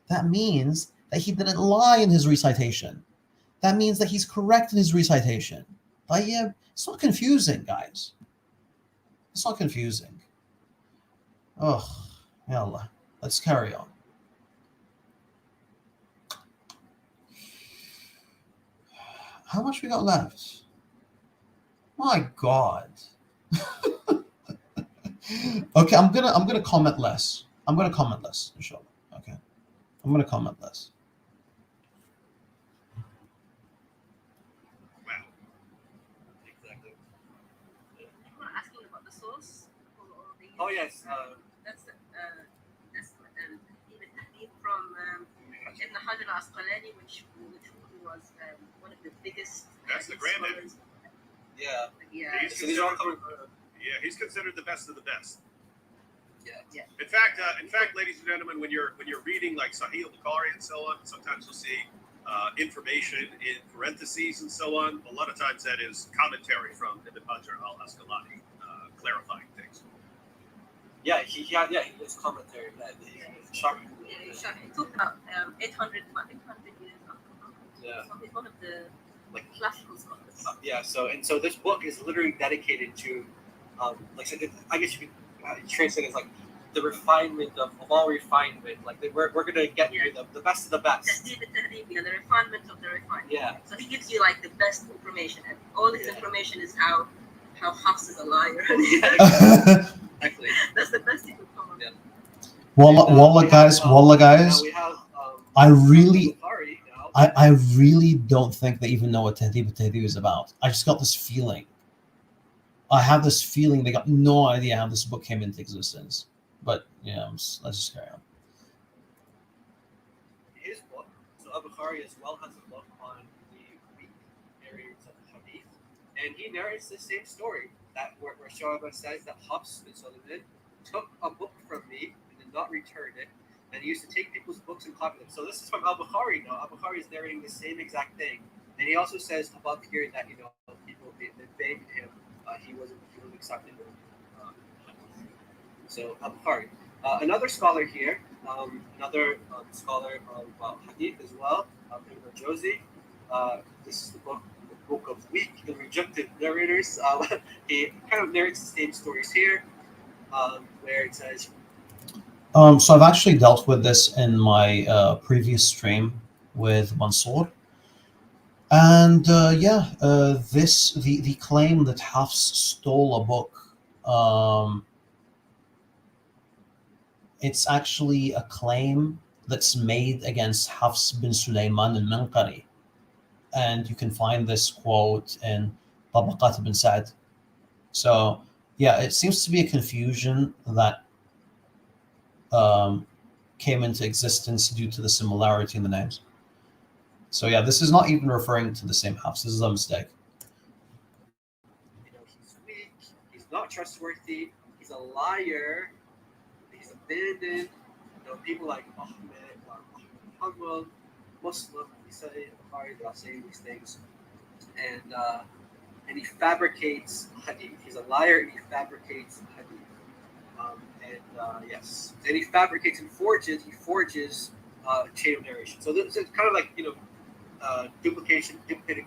that means that he didn't lie in his recitation. That means that he's correct in his recitation. طيب? It's not confusing, guys. It's not confusing. Oh, yallah. Let's carry on. How much we got left? My God. Okay, I'm gonna comment less. I'm gonna comment less, inshallah. Okay. I'm gonna comment less. Wow. Exactly. You were asking about the source or the. Oh yes. That's even hadith from Ibn Hajar al-Asqalani, which was one of the biggest. That's the hadith granddaddy. scholars. Yeah. Yeah. So these are all coming from. Yeah, he's considered the best of the best. Yeah. In fact, ladies and gentlemen, when you're reading like Sahih al-Bukhari and so on, sometimes you'll see information in parentheses and so on. A lot of times that is commentary from Ibn Hajar al-Asqalani, clarifying things. Yeah, he does commentary that he's sharp. He talked about 800 years after. Yeah. So he's one of the Like classical scholars. Yeah, so this book is literally dedicated to, like I said, I guess you could translate it as like the refinement of all refinement. Like we're gonna get you the best of the best. Tahdib al-Tahdib, the refinement of the refinement. Yeah. So he gives you like the best information, and all his information is how Hafs is a liar. Actually, That's the best he could come up with. Wallah, guys. Now we have, I really, Bukhari now. I really don't think they even know what Tahdib al-Tahdib is about. I just got this feeling. I have this feeling they got no idea how this book came into existence. But yeah, let's just carry on. His book, so Al-Bukhari as well has a book on the Greek narrators of the Hadith, and he narrates the same story that where Shu'bah says that Hafs bin Sulaiman took a book from me and did not return it, and he used to take people's books and copy them. So this is from Al-Bukhari now. Al-Bukhari is narrating the same exact thing, and he also says about here that people they begged him, he wasn't accepted. So Al-Bukhari. Another scholar here, another scholar of Hadith as well, Ibn Jawzi. This is the book of weak and rejected narrators. He kind of narrates the same stories here, where it says. So I've actually dealt with this in my previous stream with Mansour. And the claim that Hafs stole a book, it's actually a claim that's made against Hafs bin Sulaiman al-Minqari. And you can find this quote in Tabaqat ibn Sa'd. So, yeah, it seems to be a confusion that came into existence due to the similarity in the names. So yeah, this is not even referring to the same Hafs. This is a mistake. He's weak. He's not trustworthy. He's a liar. He's abandoned. People like Ahmed or Muhammad, Muslim, they're not saying these things, and he fabricates hadith. He's a liar and he fabricates hadith. Yes, and he fabricates and forges. He forges chain of narration. So this is kind of like duplicated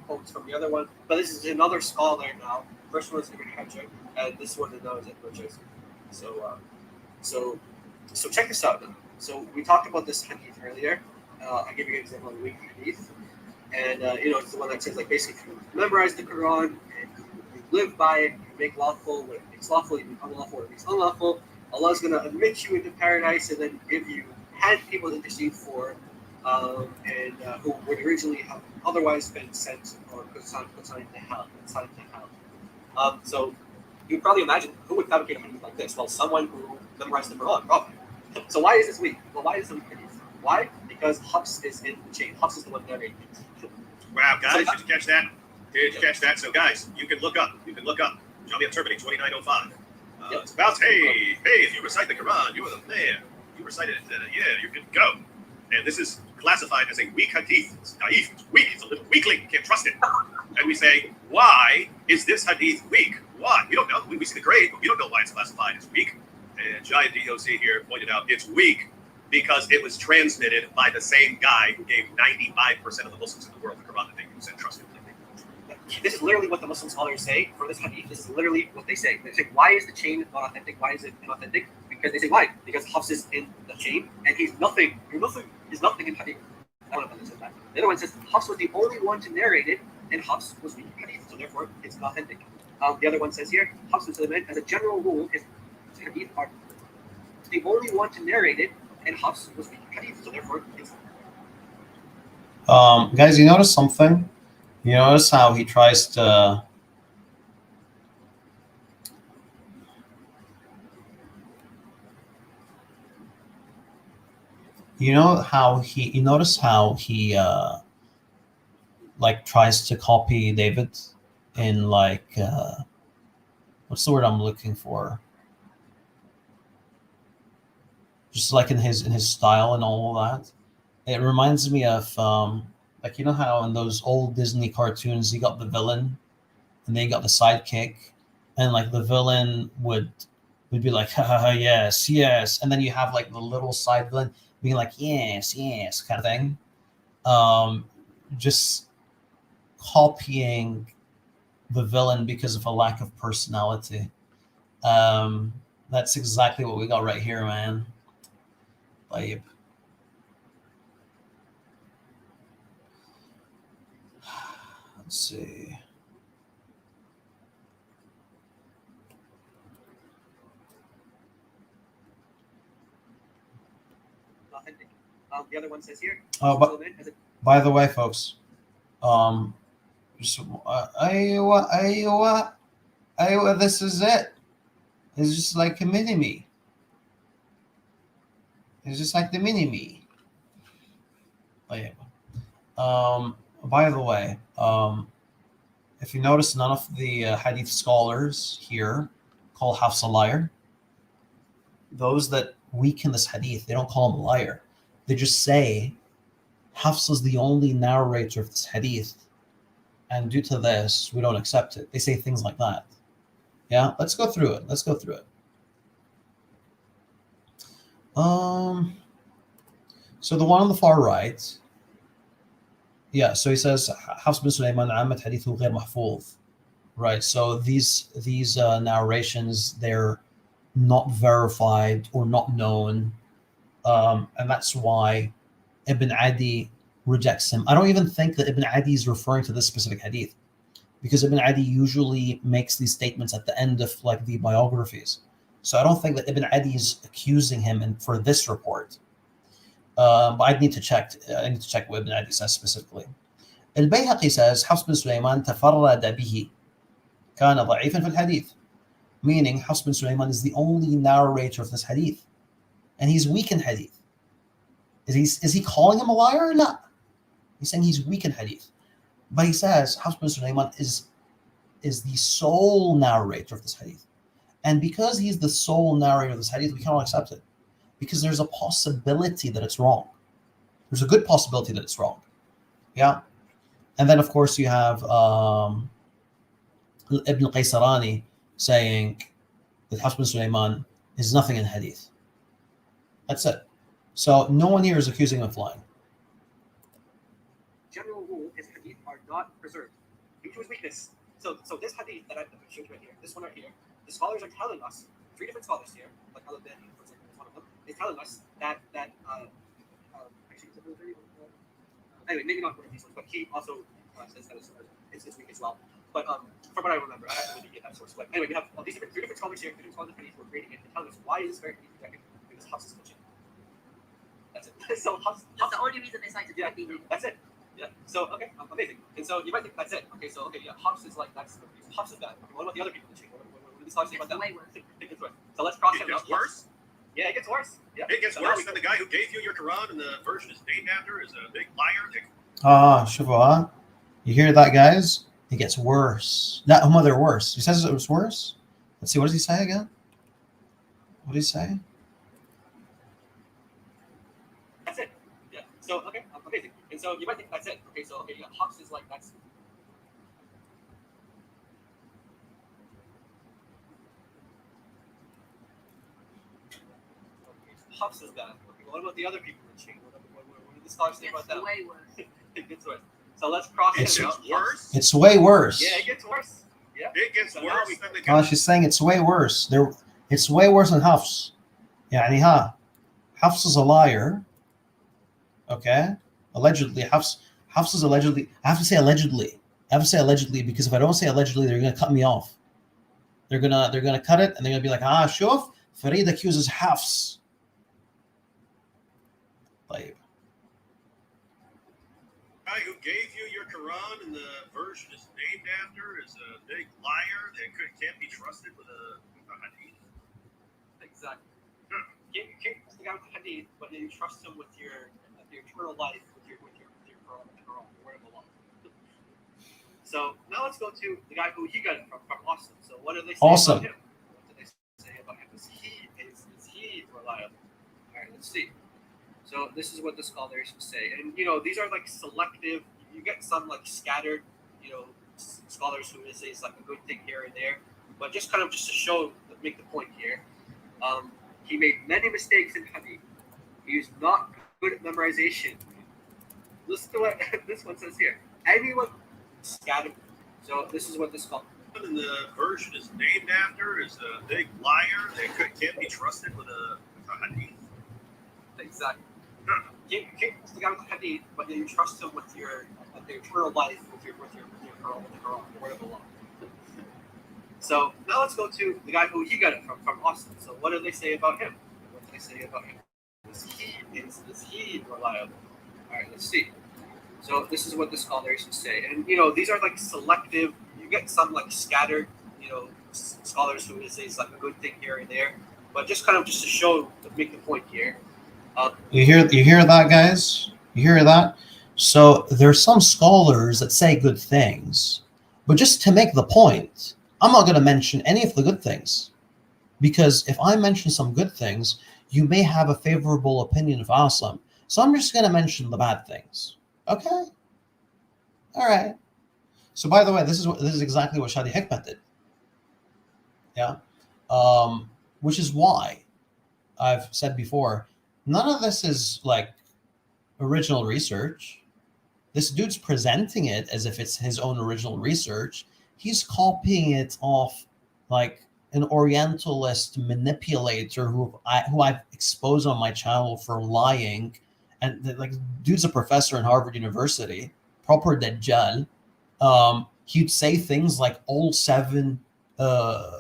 quotes from the other one. But this is another scholar now. First one is Ibn Hajar, and this one now is Ibn Jawzi. So check this out now. So we talked about this hadith earlier. I gave you an example of the weak hadith, and it's the one that says like basically if you memorize the Quran and you live by it, you make lawful what it makes lawful, you make unlawful what it makes unlawful. Allah is going to admit you into paradise and then give you 10 people to intercede for, who would originally have otherwise been sent or put assigned to hell. So you would probably imagine who would fabricate a hadith like this? Well, someone who memorized the Quran. Oh. So why is this weak? Well, why is it weak hadith? Why? Because Hafs is in the chain. Hafs is the one narrating it. Wow, guys, did you catch that? Did you catch that? So, guys, you can look up. Jamia Turbine 2905. It's about, hey, if you recite the Quran, you are the man. You recited it, you're good to go. And this is classified as a weak hadith. It's naif, it's weak, it's a little weakling, you can't trust it. And we say, why is this hadith weak? Why? We don't know. We see the grade, but we don't know why it's classified as weak. And Giant DOC here pointed out it's weak because it was transmitted by the same guy who gave 95% of the Muslims in the world the Quran that they use and trusted. This is literally what the Muslim scholars say for this hadith. This is literally what they say. They say, why is the chain not authentic? Why is it inauthentic? Because they say, why? Because Hafs is in the chain and he's nothing. He's nothing in hadith. One of them says that. The other one says, Hafs was the only one to narrate it and Hafs was weak in hadith, so therefore it's not authentic. The other one says here, Hafs was as a general rule, his hadith are the only one to narrate it and Hafs was weak in hadith, so therefore it's guys, you notice something? You notice how he tries to you notice how he like tries to copy David in like what's the word I'm looking for? Just like in his style and all of that. It reminds me of like, you know how in those old Disney cartoons you got the villain and then you got the sidekick, and like the villain would be like, ha ha ha, yes, and then you have like the little side villain being like, yes, kind of thing. Just copying the villain because of a lack of personality. That's exactly what we got right here, man. Like, let's see. authentic. The other one says here. By the way, folks, just Aywa, this is it. It's just like a mini-me. It's just like the mini-me. By the way, if you notice, none of the hadith scholars here call Hafs a liar. Those that weaken this hadith, they don't call him a liar. They just say Hafs is the only narrator of this hadith, and due to this, we don't accept it. They say things like that. Yeah, let's go through it. So the one on the far right, yeah, so he says Hafs bin Sulaiman Ahmed hadithu ghair mahfuz. Right, so these narrations, they're not verified or not known, and that's why Ibn Adi rejects him. I don't even think that Ibn Adi is referring to this specific hadith, because Ibn Adi usually makes these statements at the end of like the biographies. So I don't think that Ibn Adi is accusing him for this report. But I need to check what Ibn Adi says specifically. Al-Bayhaqi says Hafs bin Sulaiman tafarrada bihi kana da'ifan fil hadith, meaning Hafs bin Sulaiman is the only narrator of this hadith, and he's weak in hadith. Is he calling him a liar? No. He's saying he's weak in hadith. But he says Hafs bin Sulaiman is the sole narrator of this hadith. And because he's the sole narrator of this hadith, we cannot accept it. Because there's a possibility that it's wrong. There's a good possibility that it's wrong. Yeah. And then, of course, you have Ibn Qaysarani saying that Hafs bin Sulaiman is nothing in hadith. That's it. So no one here is accusing him of lying. General rule is hadith are not preserved due to his weakness. So this hadith that I've showed you right here, this one right here, the scholars are telling us, 3 different scholars here, like Al-Albani, for example, is one of them, is telling us that actually, anyway, maybe not one of these ones, but he also says that it's weak as well. But from what I remember, I have to really get that source. But anyway, we have all these 3 different scholars here, 3 different scholars of hadith who are grading it and telling us why is this very hadith rejected? Because Hafs is coaching. That's it. So Hafs, That's the only reason they cited yeah, Medina. that's it. Yeah. So okay, amazing. And so you might think that's it. Okay, so okay, yeah, Hafs is like that's Hafs is bad. Okay, what about the other people in the chain? What do these scholars say about them? Way worse. It gets worse. So let's cross It it. gets worse. Yeah, it gets worse. Yeah. It gets So now worse than the guy who gave you your Quran and the version is named after is a big liar. Shufa. You hear that, guys? It gets worse. That they're worse. He says it was worse. Let's see. What does he say again? What did he say? That's it. Yeah. So okay, amazing. And so you might think that's it. Okay, so okay, yeah, Hafs is like that's. Okay, so Hafs is bad. Okay, what about the other people in the chain? What do the scholars say about It's them? way worse. It gets worse. So let's cross It it gets out. worse. It's way worse. Yeah, it gets worse. Yeah. It gets So worse now than the guy. She's saying it's way worse. It's way worse than Hafs. يعني Hafs is a liar. Okay? Allegedly, Hafs is allegedly. I have to say allegedly. I have to say allegedly because if I don't say allegedly, they're gonna cut me off. They're gonna cut it and they're gonna be like, shuf, Farid accuses Hafs. طيب. Guy who gave you your Quran and the version is named after is a big liar that can't be trusted with a hadith. Exactly. You can't trust the guy with the hadith, but you trust him with your eternal life, with your Quran, the word of Allah. So now let's go to the guy who he got it from Austin. So what do they say Awesome. about him? What do they say about him? Is he reliable? All right, let's see. So this is what the scholars say, and these are like selective. You get some like scattered, scholars who say it's like a good thing here and there, but just to show, make the point here. He made many mistakes in hadith. He was not good at memorization. Listen to what this one says here. Anyone scattered. So this is what this scholar. And the version is named after is a big liar that can't be trusted with a hadith. Exactly. You can't trust the guy with the hadith, but you trust him with your eternal life, with your Quran, the word of Allah. So now let's go to the guy who he got it from Austin. So what do they say about him? What do they say about him? Is he reliable? All right, let's see. So this is what the scholars say, and these are like selective. You get some like scattered, scholars who say it's like a good thing here and there, but just to show, to make the point here. You hear that, guys? You hear that? So there's some scholars that say good things, but just to make the point, I'm not going to mention any of the good things, because if I mention some good things, you may have a favorable opinion of Asim. So I'm just going to mention the bad things. Okay? All right. So by the way, this is exactly what Shadi Hikmat did. Yeah. Which is why I've said before, none of this is like original research. This dude's presenting it as if it's his own original research. He's copying it off like an Orientalist manipulator who I've exposed on my channel for lying. And like, dude's a professor in Harvard University, proper Dajjal. He'd say things like all 7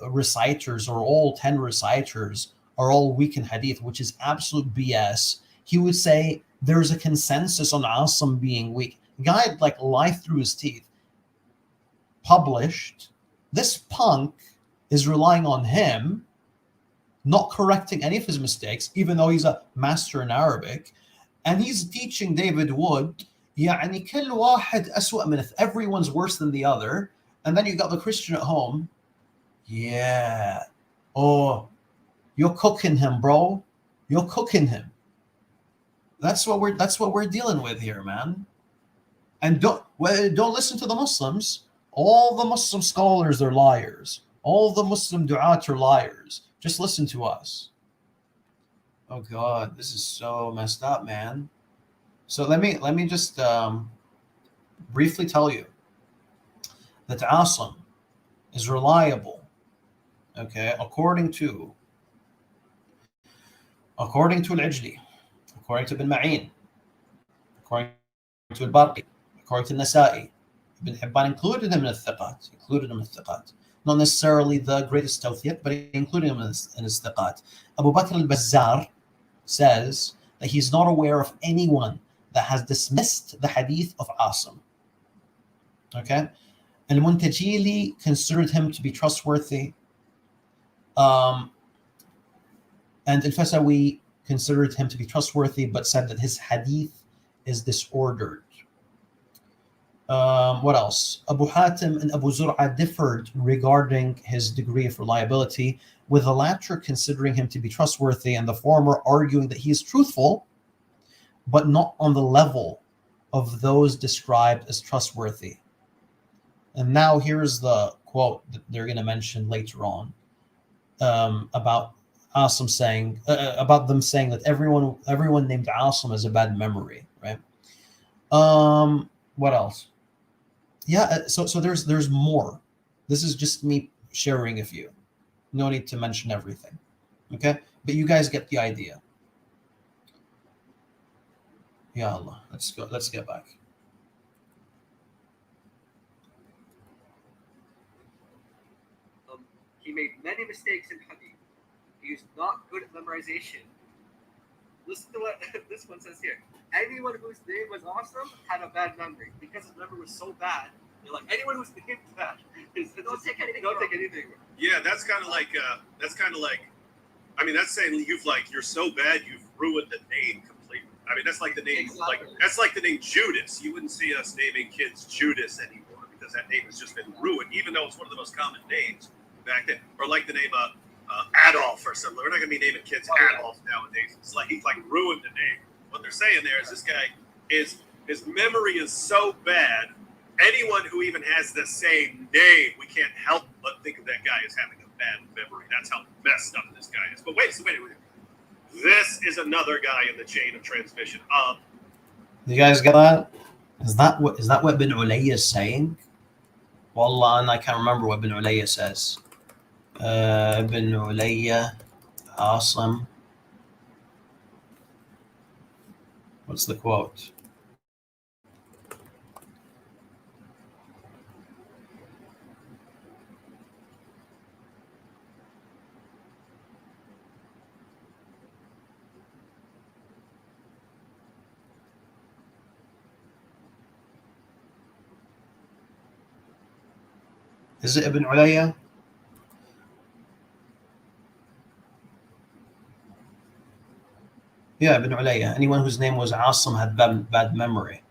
reciters or all 10 reciters are all weak in hadith, which is absolute BS. He would say there's a consensus on Asim being weak. Guy like lied through his teeth. Published. This punk is relying on him, not correcting any of his mistakes, even though he's a master in Arabic. and he's teaching David Wood يعني كل واحد أسوأ من everyone's worse than the other, and then you got the Christian at home. Yeah. Oh, you're cooking him, bro. You're cooking him. That's what we're dealing with here, man. And don't listen to the Muslims. All the Muslim scholars are liars. All the Muslim du'at are liars. Just listen to us. Oh God, this is so messed up, man. So let me just briefly tell you that Asim is reliable. Okay, according to Al-Ijli, according to Ibn Ma'in, according to Al-Barqi, according to Nasa'i. Ibn Hibban included him in al-Thiqat. Not necessarily the greatest tawthiq, but he included him in his Thiqat. Abu Bakr al-Bazzar says that he's not aware of anyone that has dismissed the hadith of Asim. Okay? Al-Muntajili considered him to be trustworthy. And Al-Fasawi considered him to be trustworthy, but said that his hadith is disordered. What else? Abu Hatim and Abu Zur'a differed regarding his degree of reliability, with the latter considering him to be trustworthy and the former arguing that he is truthful, but not on the level of those described as trustworthy. And now here's the quote that they're going to mention later on about Asim saying, about them saying that everyone named Asim has a bad memory, right? What else? Yeah, so there's more. This is just me sharing a few. No need to mention everything, okay? But you guys get the idea. Ya Allah, let's get back. He made many mistakes in hadith. He was not good at memorization. Listen to what this one says here. Anyone whose name was Asim had a bad memory because his memory was so bad. You're like, anyone who's named that don't take anything. Yeah, that's kind of like I mean, that's saying you're so bad you've ruined the name completely. I mean, that's like the name that's like the name Judas. You wouldn't see us naming kids Judas anymore because that name has just been ruined, even though it's one of the most common names back then. Or like the name Adolf or something. We're not gonna be naming kids Adolf nowadays. It's like he's ruined the name. What they're saying there is this guy his memory is so bad. Anyone who even has the same name, we can't help but think of that guy as having a bad memory. That's how messed up this guy is. But wait. This is another guy in the chain of transmission. You guys get that? Is that what Ibn Ulayya is saying? Wallah, and I can't remember what Ibn Ulayya says. Ibn Ulayya, Asim. What's the quote? Is it Ibn Ulayya? Yeah, Ibn Ulayya. Anyone whose name was Asim had bad memory.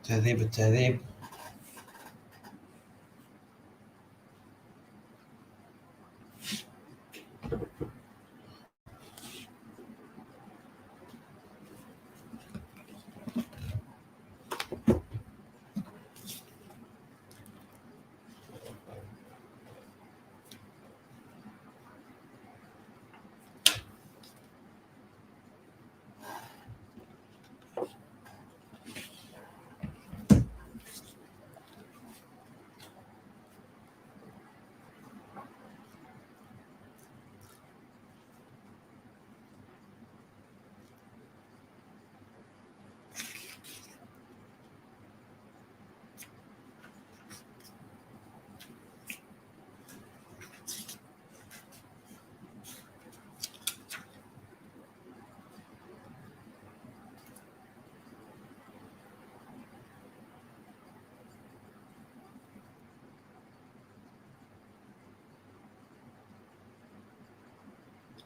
Tahdhib al-Tahdhib.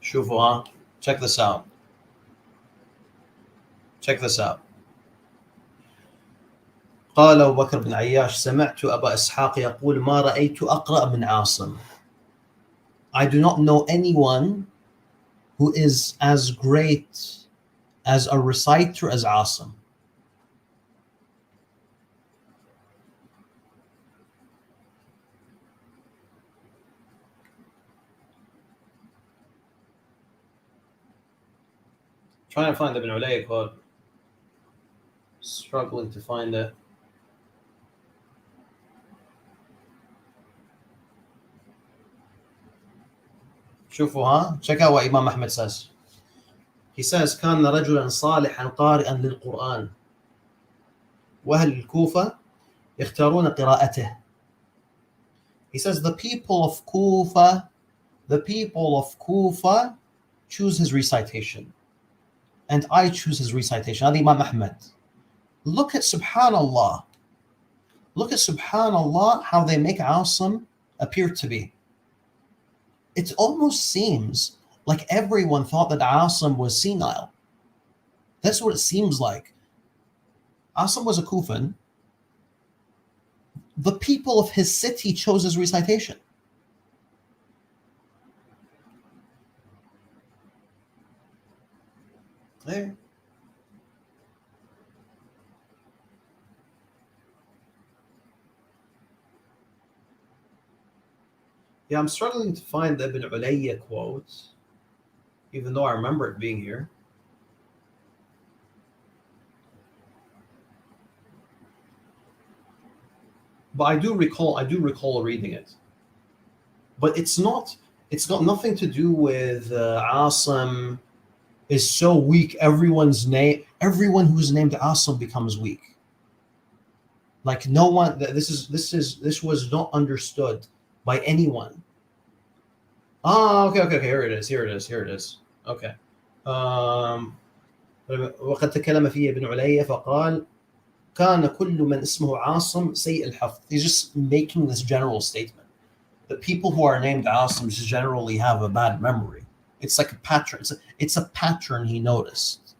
شوفوا Check this out. Check this out. قال أبو بكر بن عياش سمعت أبا إسحاق يقول ما رأيت أقرأ من عاصم. I do not know anyone who is as great as a reciter as Asim. Trying to find the Ibn Ulayya quote. Struggling to find it. شوفوا ها. Check out what Imam Ahmed says. He says كان رجلا صالحا قارئا للقرآن وأهل الكوفة يختارون قراءته. He says the people of Kufa choose his recitation, and I choose his recitation. هذا Imam Ahmed. Look at Subhanallah. Look at Subhanallah how they make Asim appear to be. It almost seems like everyone thought that Asim was senile. That's what it seems like. Asim was a Kufan. The people of his city chose his recitation. There. Yeah, I'm struggling to find the Ibn Ulayya quote, even though I remember it being here. But I do recall reading it. But it's got nothing to do with Asim is so weak. Everyone who's named Asim becomes weak. Like no one. This was not understood by anyone. Okay. Here it is. Okay. وقد تكلم فيه ابن علية فقال كان كل من اسمه عاصم سيء الحفظ. He's just making this general statement. The people who are named Asim just generally have a bad memory. It's like a pattern. It's a pattern he noticed.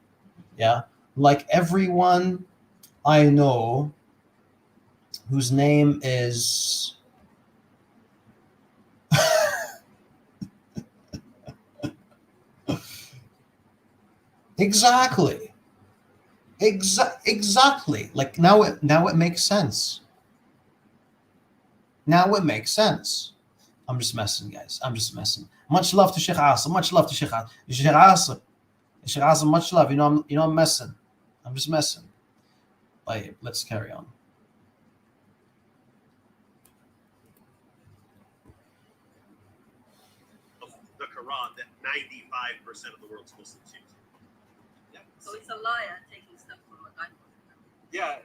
Yeah. Like everyone I know whose name is Exactly. Like now it makes sense. Now it makes sense. I'm just messing, guys. I'm just messing. Much love to Sheikh Asim. Much love to Sheikh Asim. Sheikh Asim, much love. You know I'm messing. I'm just messing. Like, let's carry on. The Quran that 95% of the world's Muslims use. So it's a liar taking stuff from a guy. Yeah,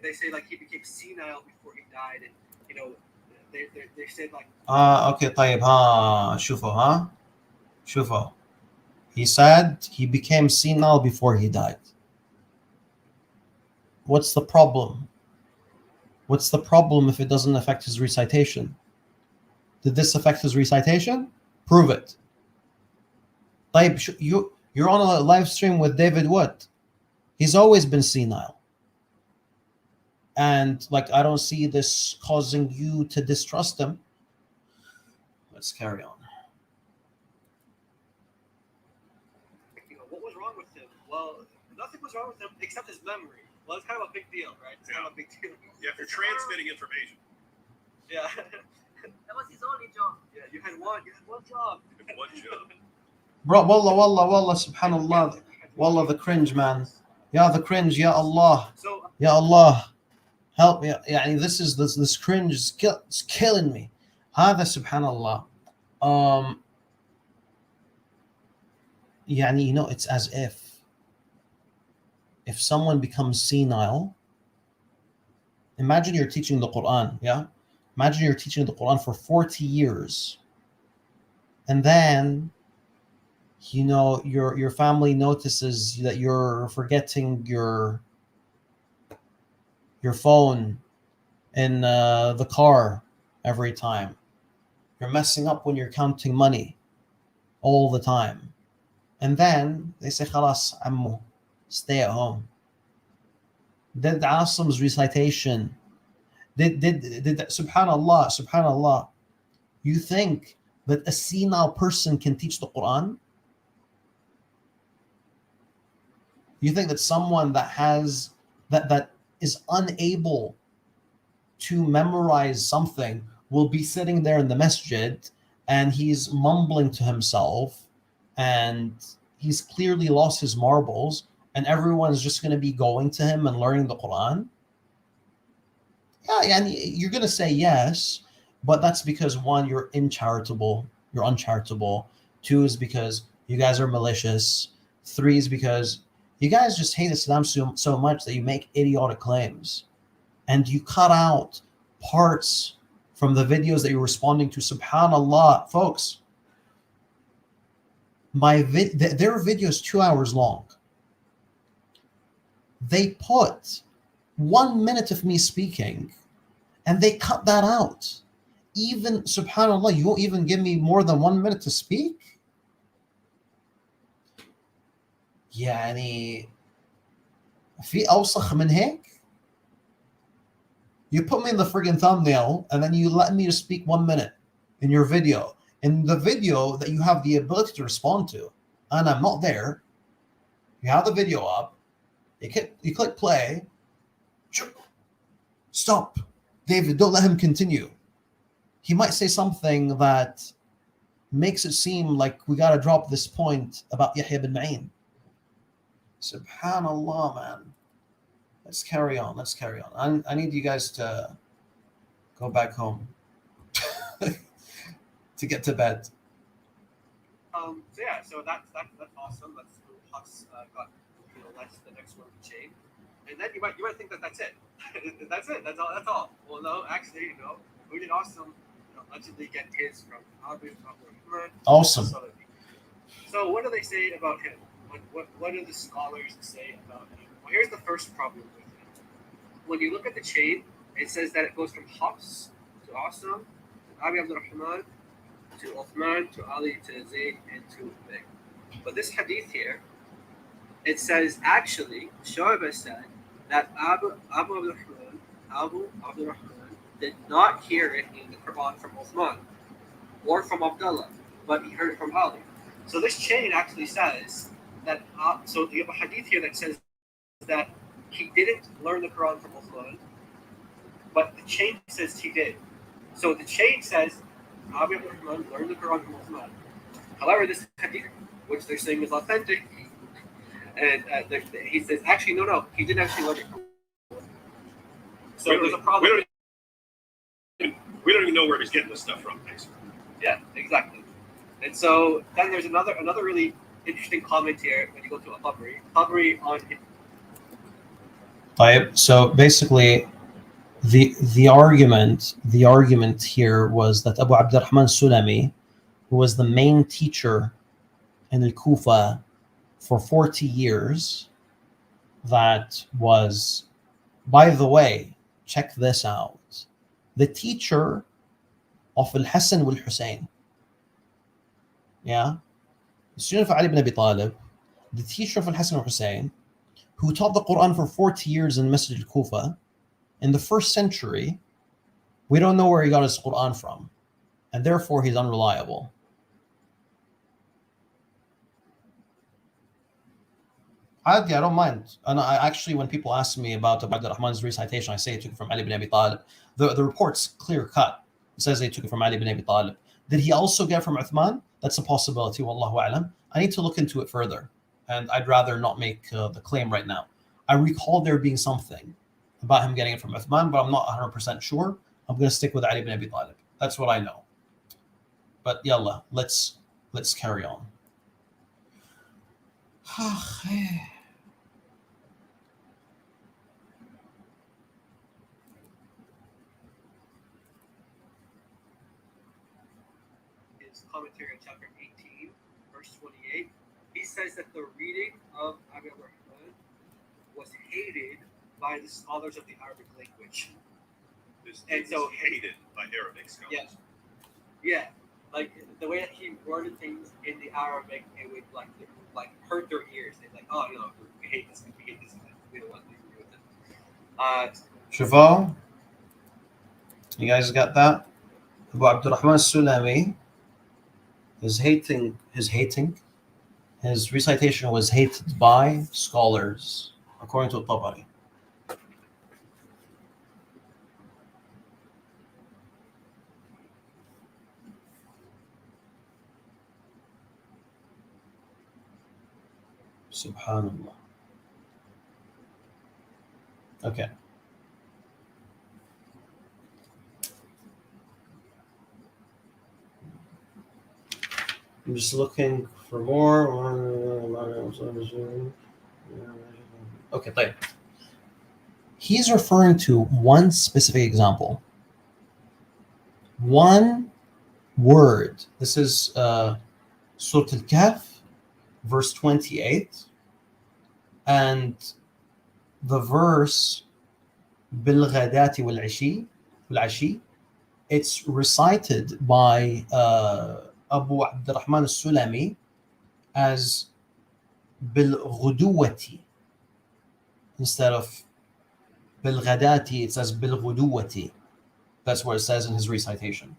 they say like he became senile before he died, and you know, they said like. Okay, طيب شوفوا. He said he became senile before he died. What's the problem? What's the problem if it doesn't affect his recitation? Did this affect his recitation? Prove it. طيب You're on a live stream with David Wood. He's always been senile. And like, I don't see this causing you to distrust him. Let's carry on. You know, what was wrong with him? Well, nothing was wrong with him except his memory. Well, it's kind of a big deal, right? It's kind of a big deal. Yeah, if you're transmitting information. Yeah. That was his only job. Yeah, you had one job. One job. Bro, wallah, subhanallah. Wallah, the cringe, man. Yeah, the cringe, ya Allah. So, Ya Allah. Help me. Yeah, this cringe is killing me. هذا subhanallah. You know, it's as if someone becomes senile. Imagine you're teaching the Quran, yeah? Imagine you're teaching the Quran for 40 years. And then, you know, your family notices that you're forgetting your phone in the car every time. You're messing up when you're counting money all the time. And then they say, Khalas, Ammu, stay at home. Did Asim's recitation, did subhanallah, you think that a senile person can teach the Quran? You think that someone that has that is unable to memorize something will be sitting there in the masjid and he's mumbling to himself and he's clearly lost his marbles and everyone's just going to be going to him and learning the Quran? Yeah, and you're going to say yes, but that's because one, you're uncharitable. Two is because you guys are malicious. Three is because you guys just hate Islam so much that you make idiotic claims and you cut out parts from the videos that you're responding to. Subhanallah, folks, their video is 2 hours long. They put 1 minute of me speaking and they cut that out. Even, subhanallah, you won't even give me more than 1 minute to speak? يعني في أوسخ من هيك? You put me in the friggin' thumbnail and then you let me to speak 1 minute in your video. In the video that you have the ability to respond to. And I'm not there. You have the video up. You click play. Stop. David, don't let him continue. He might say something that makes it seem like we got to drop this point about Yahya bin Ma'in. Subhanallah, man. Let's carry on. I need you guys to go back home to get to bed. So yeah, so that's awesome. That's Hux got, that's the next one to chain, and then you might think that that's it. That's it. That's all. Well, no, actually, we did awesome. Allegedly get his from Abu Rahman. Awesome. So what do they say about him? What do the scholars say about him? Well, here's the first problem with him. When you look at the chain, it says that it goes from Hafs to Asim to Abi Abdul Rahman to Uthman to Ali to Zayd and to Ubay. But this hadith here, it says actually, Shu'bah said that Abu Abdul Rahman did not hear it in the Quran from Uthman or from Abdullah, but he heard it from Ali. So this chain actually says that, so you have a hadith here that says that he didn't learn the Quran from Uthman, but the chain says he did. So the chain says Abu Rahman learned the Quran from Uthman. However, this hadith, which they're saying is authentic, and he says, actually, no, he didn't actually learn it from Uthman. So there's a problem. We don't even know where he's getting this stuff from, basically. Yeah, exactly. And so then there's another really interesting comment here when you go to a Tabari on Right. So basically, the argument here was that Abu Abdurrahman Sulami, who was the main teacher in Al-Kufa for 40 years, that was, by the way, check this out, the teacher of Al-Hasan wal-Hussein. Yeah? The student of Ali ibn Abi Talib, the teacher of Al-Hasan wal-Hussein, who taught the Quran for 40 years in Masjid al-Kufa, in the 1st century, we don't know where he got his Quran from, and therefore he's unreliable. I don't mind. And I actually, when people ask me about Abu Rahman's recitation, I say he took it from Ali ibn Abi Talib. The report's clear cut. It says he took it from Ali ibn Abi Talib. Did he also get it from Uthman? That's a possibility. Wallahu a'lam. I need to look into it further, and I'd rather not make the claim right now. I recall there being something about him getting it from Uthman, but I'm not 100% sure. I'm going to stick with Ali ibn Abi Talib. That's what I know. But yallah, let's carry on. his commentary on chapter 18, verse 28, he says that the reading of Abi Rahman was hated by the scholars of the Arabic language. This And so- hated by Arabic scholars. Yeah. like the way that he worded things in the Arabic, it would like hurt their ears. They're like, oh no, we hate this, we hate this, we don't want to do with it. شوفوا, you guys got that? Abu Abdurrahman Sulami, his recitation was hated by scholars, according to Tabari. Subhanallah. Okay. I'm just looking for more. Okay, طيب. He's referring to one specific example. One word. This is Surah Al-Kahf, verse 28. And the verse بالغداة والعشي, it's recited by Abu Abdurrahman al-Sulami as بالغدوة. Instead of بالغداة, it says بالغدوة. That's what it says in his recitation.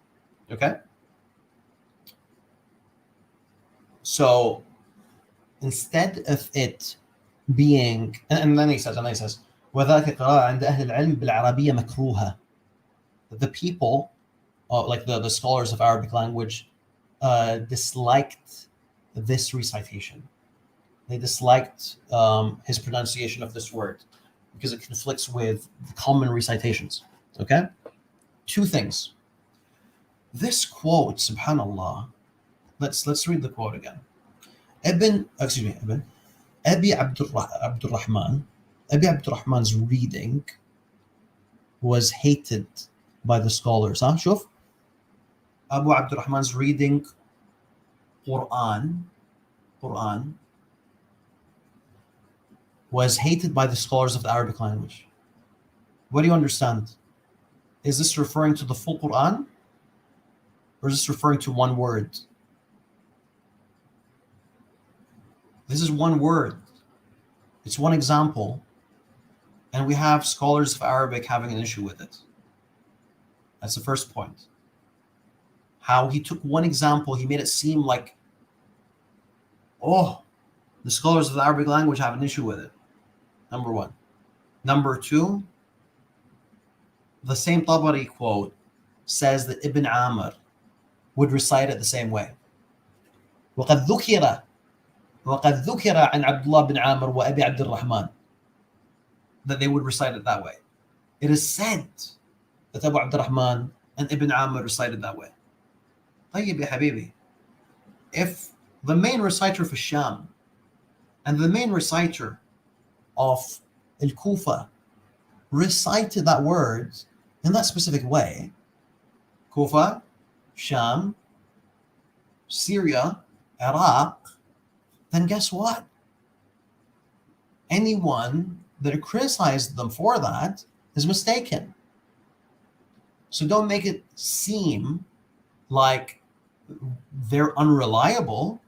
Okay? So instead of it being, and then he says, وذاك قراءة عند أهل العلم بالعربية مكروهة. The people, like the scholars of Arabic language, disliked this recitation. They disliked his pronunciation of this word because it conflicts with the common recitations. Okay? Two things. This quote, subhanallah, let's read the quote again. Abi Abdurrahman's reading was hated by the scholars. شوف, Abu Abdurrahman's reading Quran was hated by the scholars of the Arabic language. What do you understand? Is this referring to the full Quran? Or is this referring to one word? This is one word. It's one example. And we have scholars of Arabic having an issue with it. That's the first point. How he took one example, he made it seem like, oh, the scholars of the Arabic language have an issue with it. Number one. Number two, the same Tabari quote says that Ibn Amr would recite it the same way. وقد ذكر عن عبد الله بن عامر وأبي عبد الرحمن, that they would recite it that way. It is said that Abu Abdurrahman and Ibn Amr recited that way. طيب يا حبيبي, if the main reciter for Sham and the main reciter of Al-Kufa recited that word in that specific way, Kufa, Sham, Syria, Iraq, then guess what? Anyone that criticized them for that is mistaken. So don't make it seem like they're unreliable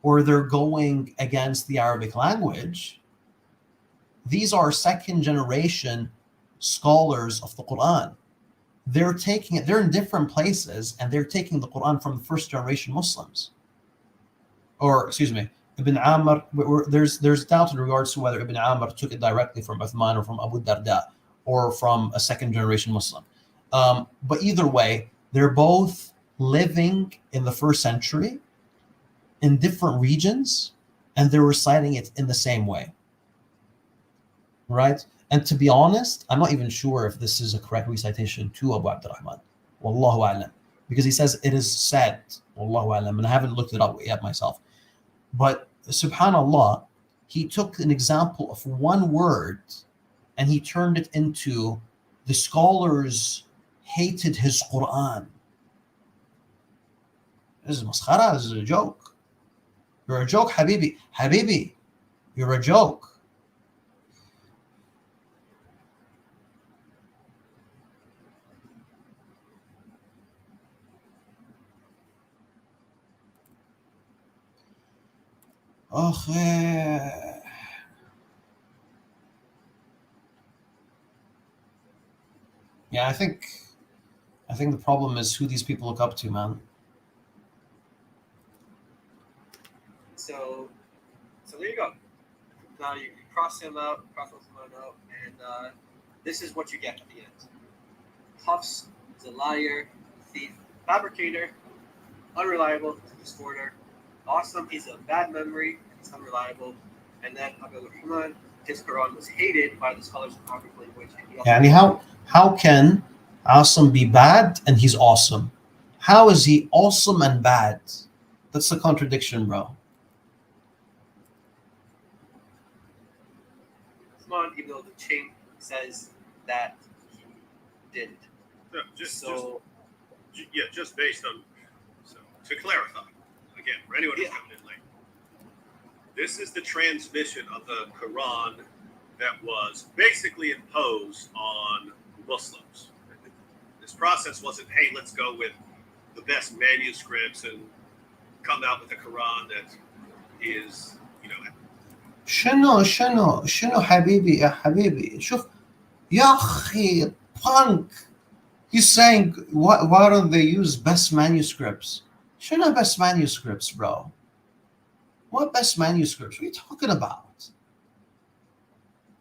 or they're going against the Arabic language. These are second generation scholars of the Quran. They're taking it, they're in different places and they're taking the Quran from the first generation Muslims. Or, excuse me, Ibn Amr, there's doubt in regards to whether Ibn Amr took it directly from Uthman or from Abu Darda or from a second generation Muslim. But either way, they're both living in the first century in different regions and they're reciting it in the same way. Right? And to be honest, I'm not even sure if this is a correct recitation to Abu Abdurrahman. Wallahu a'lam. Because he says it is said. Wallahu a'lam. And I haven't looked it up yet myself. But subhanallah, he took an example of one word and he turned it into the scholars hated his Quran. This is maskhara. This is a joke. You're a joke, Habibi. Habibi, you're a joke. Okay. Yeah, I think the problem is who these people look up to, man. So there you go. Now you cross him out, cross Uthman out, and this is what you get at the end. Hafs is a liar, thief, fabricator, unreliable, distorter. Awesome, he's a bad memory, he's unreliable. And then Abu Rahman, his Quran was hated by the scholars of Arabic language. And he also Yani how can Asim be bad and he's awesome? How is he awesome and bad? That's a contradiction, bro. Uthman, even though the chain says that he didn't. No, just based on, so to clarify, again, for anyone who's coming in late, this is the transmission of the Quran that was basically imposed on Muslims. This process wasn't, hey, let's go with the best manuscripts and come out with a Quran that is, شنو حبيبي يا حبيبي شوف يا أخي punk. He's saying why don't they use best manuscripts? شنو best manuscripts, bro? What best manuscripts? What are you talking about?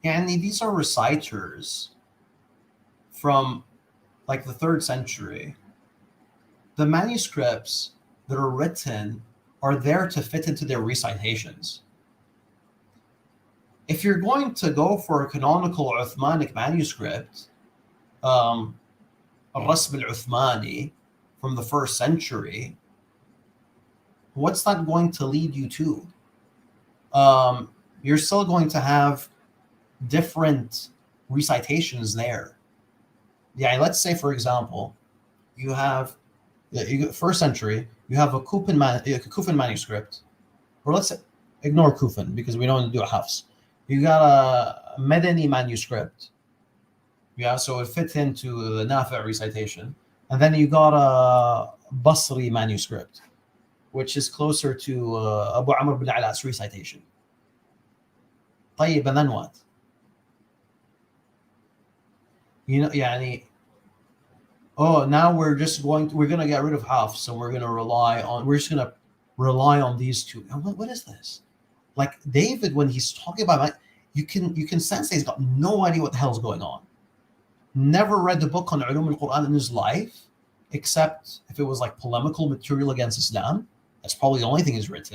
And these are reciters from like the 3rd century. The manuscripts that are written are there to fit into their recitations. If you're going to go for a canonical Uthmanic manuscript, Al-Rasm al-Uthmani from the 1st century, what's that going to lead you to? You're still going to have different recitations there. Yeah, let's say, for example, you have 1st century, you have a Kufan manuscript, or let's say, ignore Kufan because we don't do a Hafs. You got a Medani manuscript. Yeah, so it fits into the Nafi' recitation. And then you got a Basri manuscript, which is closer to Abu Amr bin Ala''s recitation. طيب, and then what? Now we're going to get rid of Hafs, so we're just going to rely on these two. What is this? Like David, when he's talking about, you can sense that he's got no idea what the hell's going on. Never read the book on Ulum al-Quran in his life, except if it was like polemical material against Islam. That's probably the only thing he's read.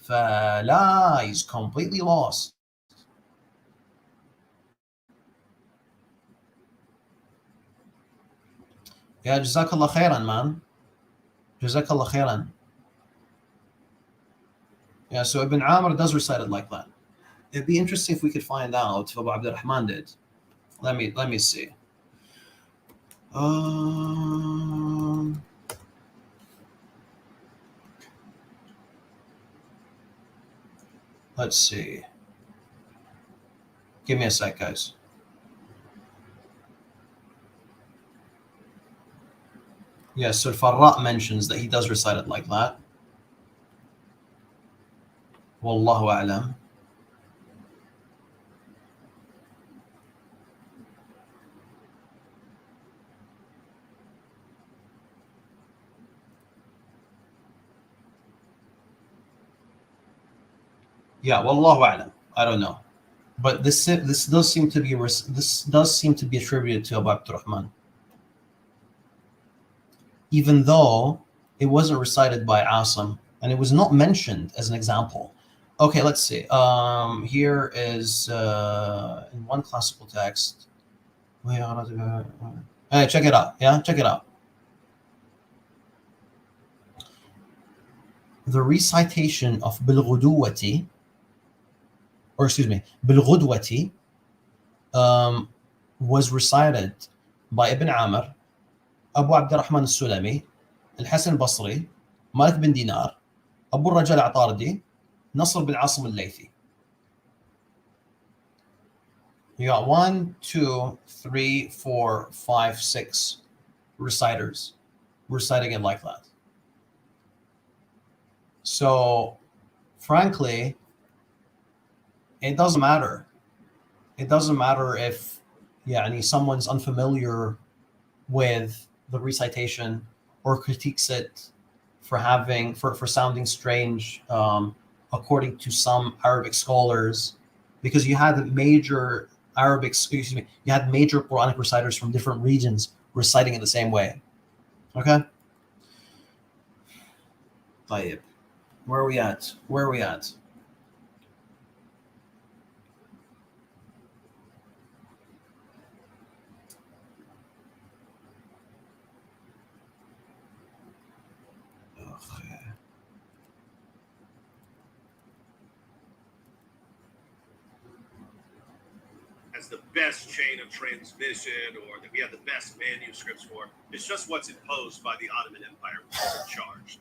فلا, he's completely lost. Yeah, Jazakallah khairan, man. Jazakallah khairan. Yeah, so Ibn Amr does recite it like that. It'd be interesting if we could find out if Abu Abdurrahman did. Let me see. Let's see. Give me a sec, guys. Yes, so Farra mentions that he does recite it like that. Wallahu a'lam. Yeah, wallahu a'lam. I don't know, but this does seem to be attributed to Abu Abdurrahman, even though it wasn't recited by Asim and it was not mentioned as an example. Okay, let's see. Here is in one classical text. Hey, check it out. Yeah, check it out. The recitation of Bilghudwati, Bilghudwati, was recited by Ibn Amr, Abu Abdurrahman al-Sulami, Al-Hasan al-Basri, Malik bin Dinar, Abu Rajal al-Atardi, Nasr bin Asim al-Laythi. You got 1, 2, 3, 4, 5, 6 reciters reciting it like that. So, frankly, it doesn't matter. It doesn't matter if, someone's unfamiliar with the recitation or critiques it for sounding strange, according to some Arabic scholars, because you had major Quranic reciters from different regions reciting it the same way. Okay. طيب. Where are we at? As the best chain of transmission, or that we have the best manuscripts for. It's just what's imposed by the Ottoman Empire, which is in charge.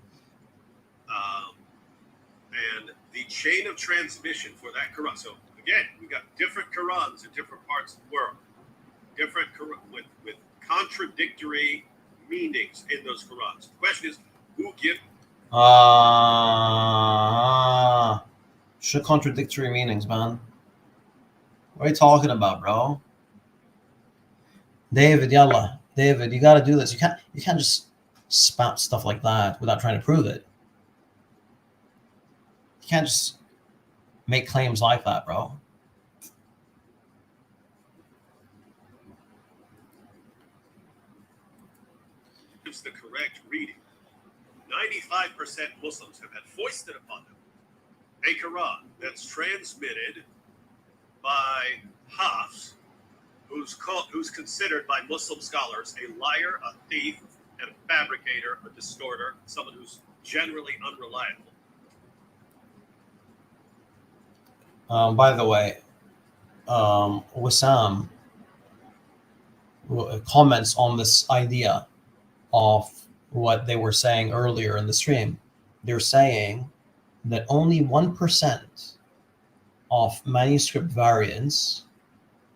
And the chain of transmission for that Quran. So again, we got different Qurans in different parts of the world, different with contradictory meanings in those Qurans. The question is, who gives? Shit, contradictory meanings, man. What are you talking about, bro? David, yalla. David, you got to do this. You can't just spout stuff like that without trying to prove it. You can't just make claims like that, bro. Gives the correct reading. 95% Muslims have had foisted upon them a Quran that's transmitted by Hafs, who's considered by Muslim scholars a liar, a thief, and a fabricator, a distorter, someone who's generally unreliable. By the way, Wissam comments on this idea of what they were saying earlier in the stream. They're saying that only 1% of manuscript variants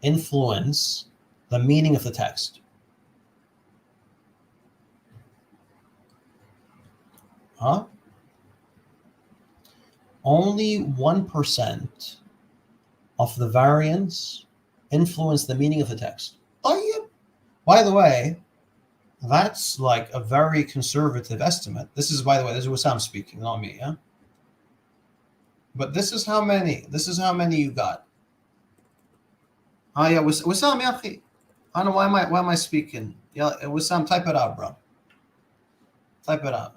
influence the meaning of the text. Huh? Only 1% of the variants influence the meaning of the text. By the way, that's like a very conservative estimate. This is, by the way, this is Wissam speaking, not me, yeah? But this is how many you got. Yeah, Wissam, ya akhi. I don't know why am I speaking? Yeah, Wissam, type it out, bro. Type it out.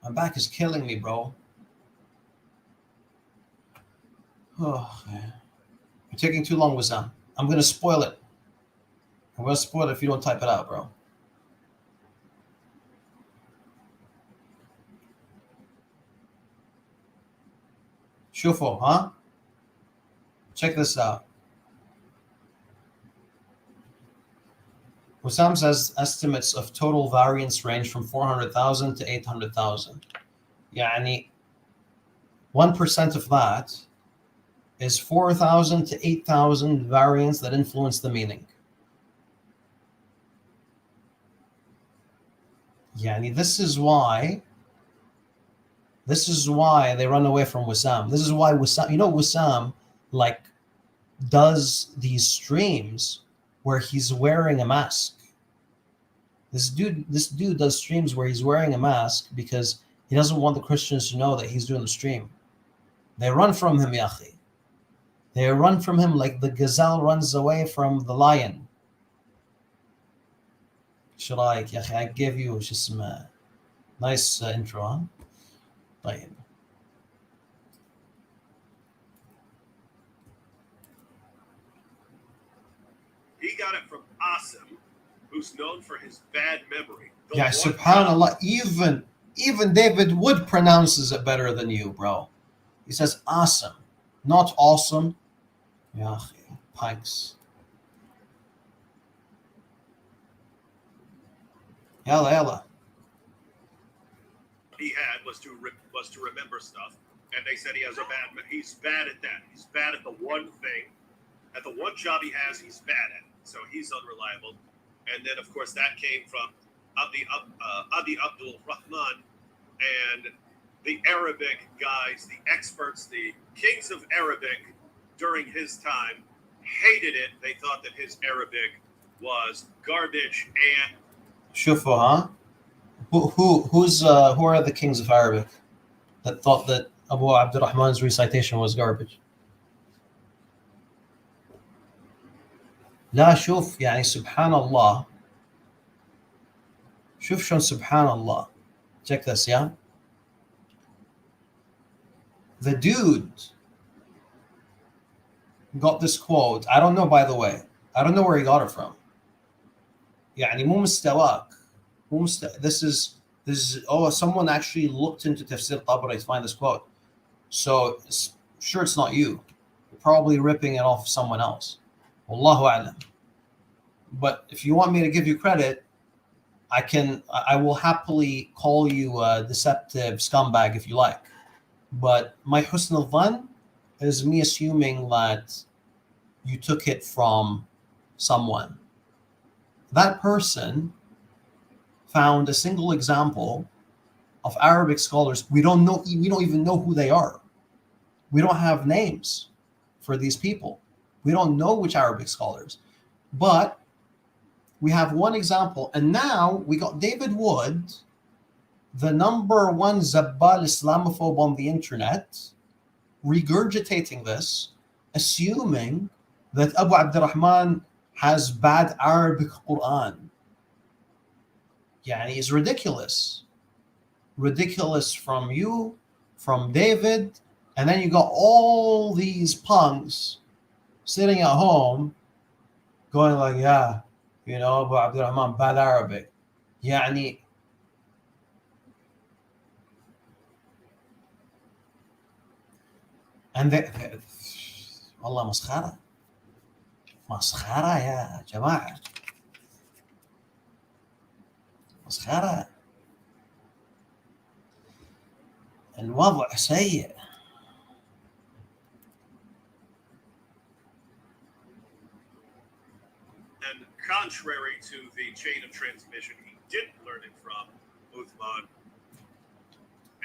My back is killing me, bro. Oh, man. You're taking too long, Wissam. I'm going to spoil it. I'm going to spoil it if you don't type it out, bro. Shufo, huh? Check this out. Wissam says estimates of total variance range from 400,000 to 800,000. Yani 1% of that is 4,000 to 8,000 variants that influence the meaning. Yani this is why they run away from Wissam. This is why Wissam, Wissam like does these streams where he's wearing a mask. This dude does streams where he's wearing a mask because he doesn't want the Christians to know that he's doing the stream. They run from him, yachi. They run from him like the gazelle runs away from the lion. Shalaik, yachi, I give you just some nice intro, huh? طيب. He got it from Asim, who's known for his bad memory. Yeah, subhanAllah, even David Wood pronounces it better than you, bro. He says awesome, not awesome. Yeah, pikes. Yalla. He had was to remember stuff, and they said he has he's bad at that. He's bad at the one what job he has, he's bad at it. So he's unreliable. And then, of course, that came from Adi Abdul Rahman and the Arabic guys, the experts, the kings of Arabic during his time hated it. They thought that his Arabic was garbage and شوفوا ها who are the kings of Arabic that thought that Abu Abdurrahman's recitation was garbage? لا شوف يعني سبحان الله شوف شلون سبحان الله. Check this, yeah? The dude got this quote. I don't know, by the way. I don't know where he got it from. يعني مو مستواك. This is someone actually looked into Tafsir Tabari to find this quote. So sure it's not you. You're probably ripping it off someone else. Wallahu a'lam. But if you want me to give you credit, I will happily call you a deceptive scumbag if you like. But my husn al-dhan is me assuming that you took it from someone. That person found a single example of Arabic scholars. We don't even know who they are. We don't have names for these people. We don't know which Arabic scholars. But we have one example. And now we got David Wood, the #1 Zabbal Islamophobe on the internet, regurgitating this, assuming that Abu Abdurrahman has bad Arabic Quran. Yani is ridiculous. Ridiculous from you, from David, and then you got all these punks sitting at home going like, yeah, you know, Abu Abdurrahman, bad Arabic. Yani and والله مسخرة مسخرة يا جماعة مسخرة الوضع سيء. And contrary to the chain of transmission, he didn't learn it from Uthman.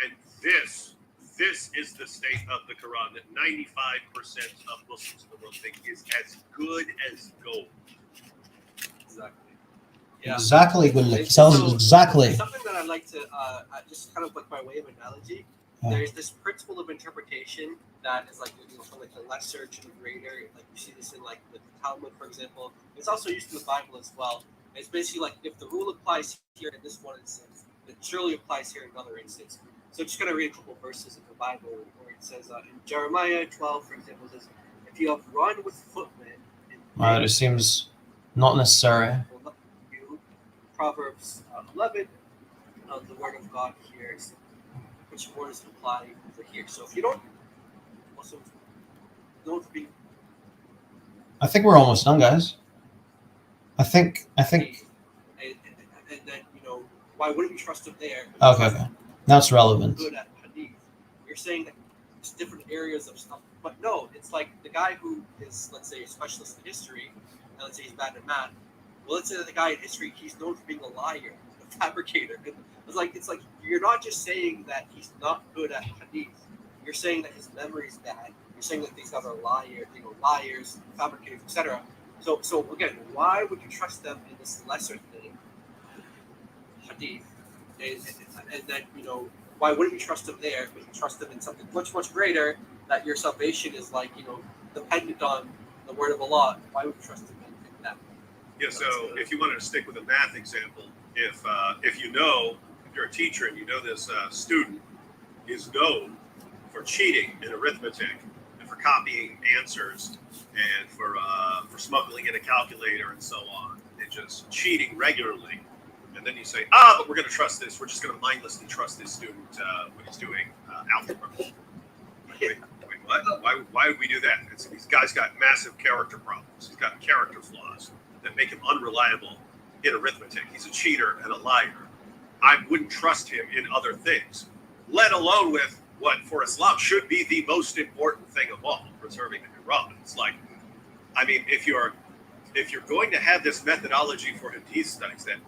And this is the state of the Quran that 95% of Muslims in the world think is as good as gold. Exactly. Yeah. Exactly. Exactly. Something that I'd like to just kind of like by way of analogy, there's this principle of interpretation that is like, you know, from like the lesser to the greater. Like you see this in like the Talmud, for example. It's also used in the Bible as well. It's basically like if the rule applies here in this one instance, it surely applies here in another instance. So I'm just going to read a couple of verses in the Bible where it says in Jeremiah 12, for example, it says, if you have run with footmen, it seems not necessary. Proverbs 11, the word of God here is which words apply over here. So if you don't be. I think we're almost done, guys. I think. And then, you know, why wouldn't you trust him there? Okay. That's relevant. Good at hadith. You're saying that it's different areas of stuff, but no, it's like the guy who is, let's say, a specialist in history, and let's say he's bad at math. Well, let's say that the guy in history, he's known for being a liar, a fabricator. It's like you're not just saying that he's not good at hadith. You're saying that his memory is bad. You're saying that these guys are liars, fabricators, etc. So again, why would you trust them in this lesser thing, hadith? And then, you know, why wouldn't you trust them there, but you trust them in something much, much greater, that your salvation is like, you know, dependent on the word of Allah? Why would you trust them in that? Yeah, so if you wanted to stick with a math example, if you know, if you're a teacher and you know this student is known for cheating in arithmetic and for copying answers and for smuggling in a calculator and so on, and just cheating regularly, and then you say, but we're going to trust this. We're just going to mindlessly trust this student when he's doing algebra. Wait, what? Why would we do that? These guys got massive character problems. He's got character flaws that make him unreliable in arithmetic. He's a cheater and a liar. I wouldn't trust him in other things, let alone with what for Islam should be the most important thing of all, preserving the Quran. It's like, I mean, if you're going to have this methodology for hadith studies, then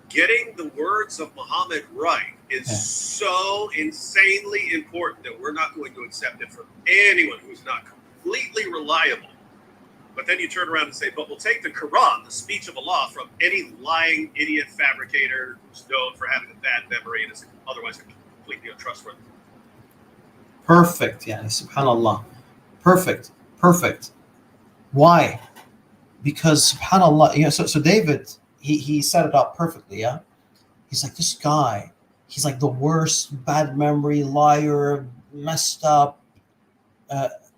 getting the words of Muhammad right is so insanely important that we're not going to accept it from anyone who's not completely reliable. But then you turn around and say, but we'll take the Quran, the speech of Allah, from any lying idiot fabricator who's known for having a bad memory and is otherwise completely untrustworthy. Perfect. Yeah, subhanallah. Perfect. Why? Because subhanallah, so David, he set it up perfectly, yeah? He's like, this guy, he's like the worst, bad memory, liar, messed up,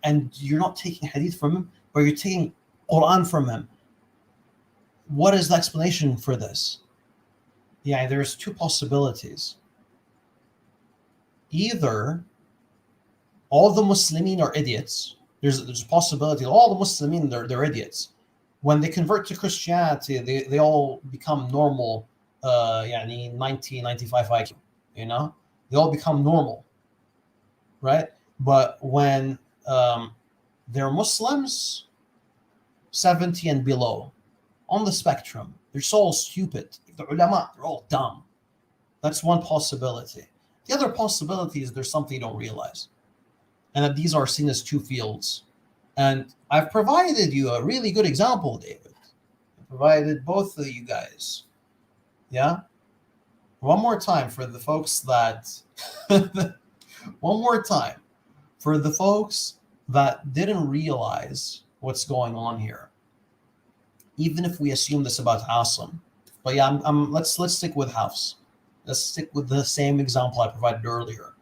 and you're not taking hadith from him, but you're taking Quran from him. What is the explanation for this? Yeah, there's two possibilities. Either all the Muslimin are idiots. There's a possibility that all the Muslimin, they're idiots. When they convert to Christianity, they all become normal, 90, 95 IQ, They all become normal, right? But when they're Muslims, 70 and below, on the spectrum, they're so all stupid. The ulama, they're all dumb. That's one possibility. The other possibility is there's something you don't realize, and that these are seen as two fields. And I've provided you a really good example, David. I provided both of you guys. Yeah? One more time for the folks that didn't realize what's going on here. Even if we assume this about Asim. But yeah, let's stick with Hafs. Let's stick with the same example I provided earlier.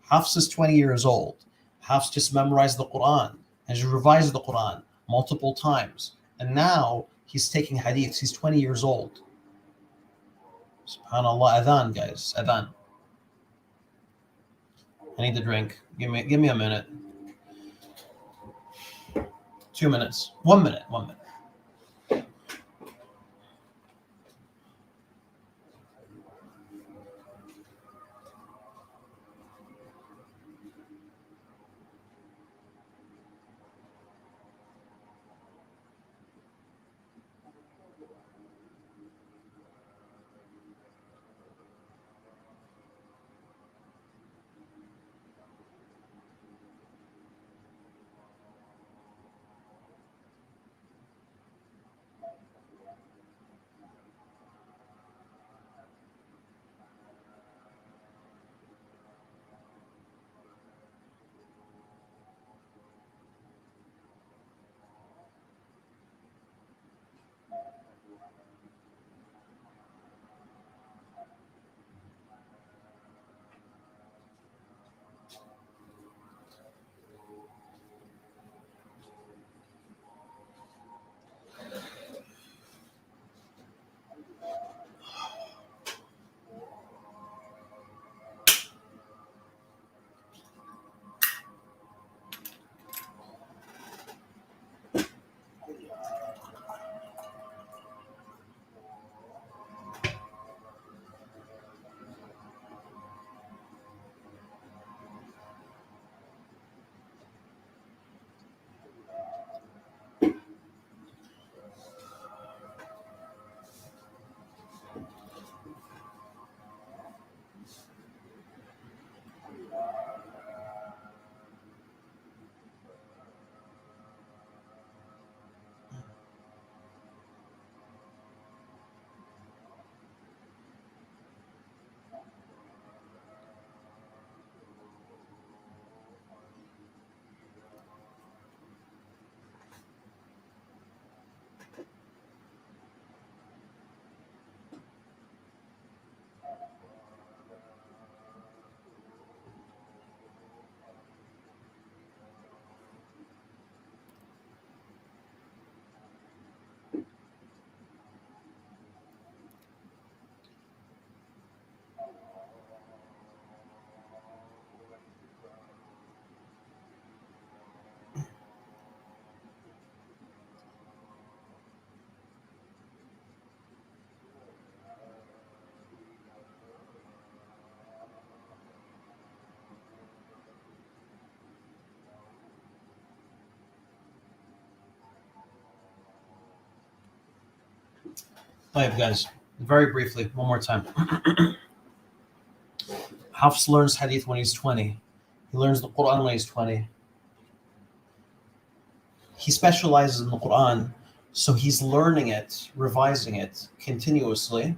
Hafs is 20 years old. Hafs just memorized the Quran, has revised the Quran multiple times. And now he's taking hadiths. He's 20 years old. SubhanAllah, adhan, guys, adhan. I need a drink. Give me a minute. 2 minutes. 1 minute. Hi, guys. Very briefly, one more time. Hafs learns hadith when he's 20. He learns the Quran when he's 20. He specializes in the Quran, so he's learning it, revising it continuously,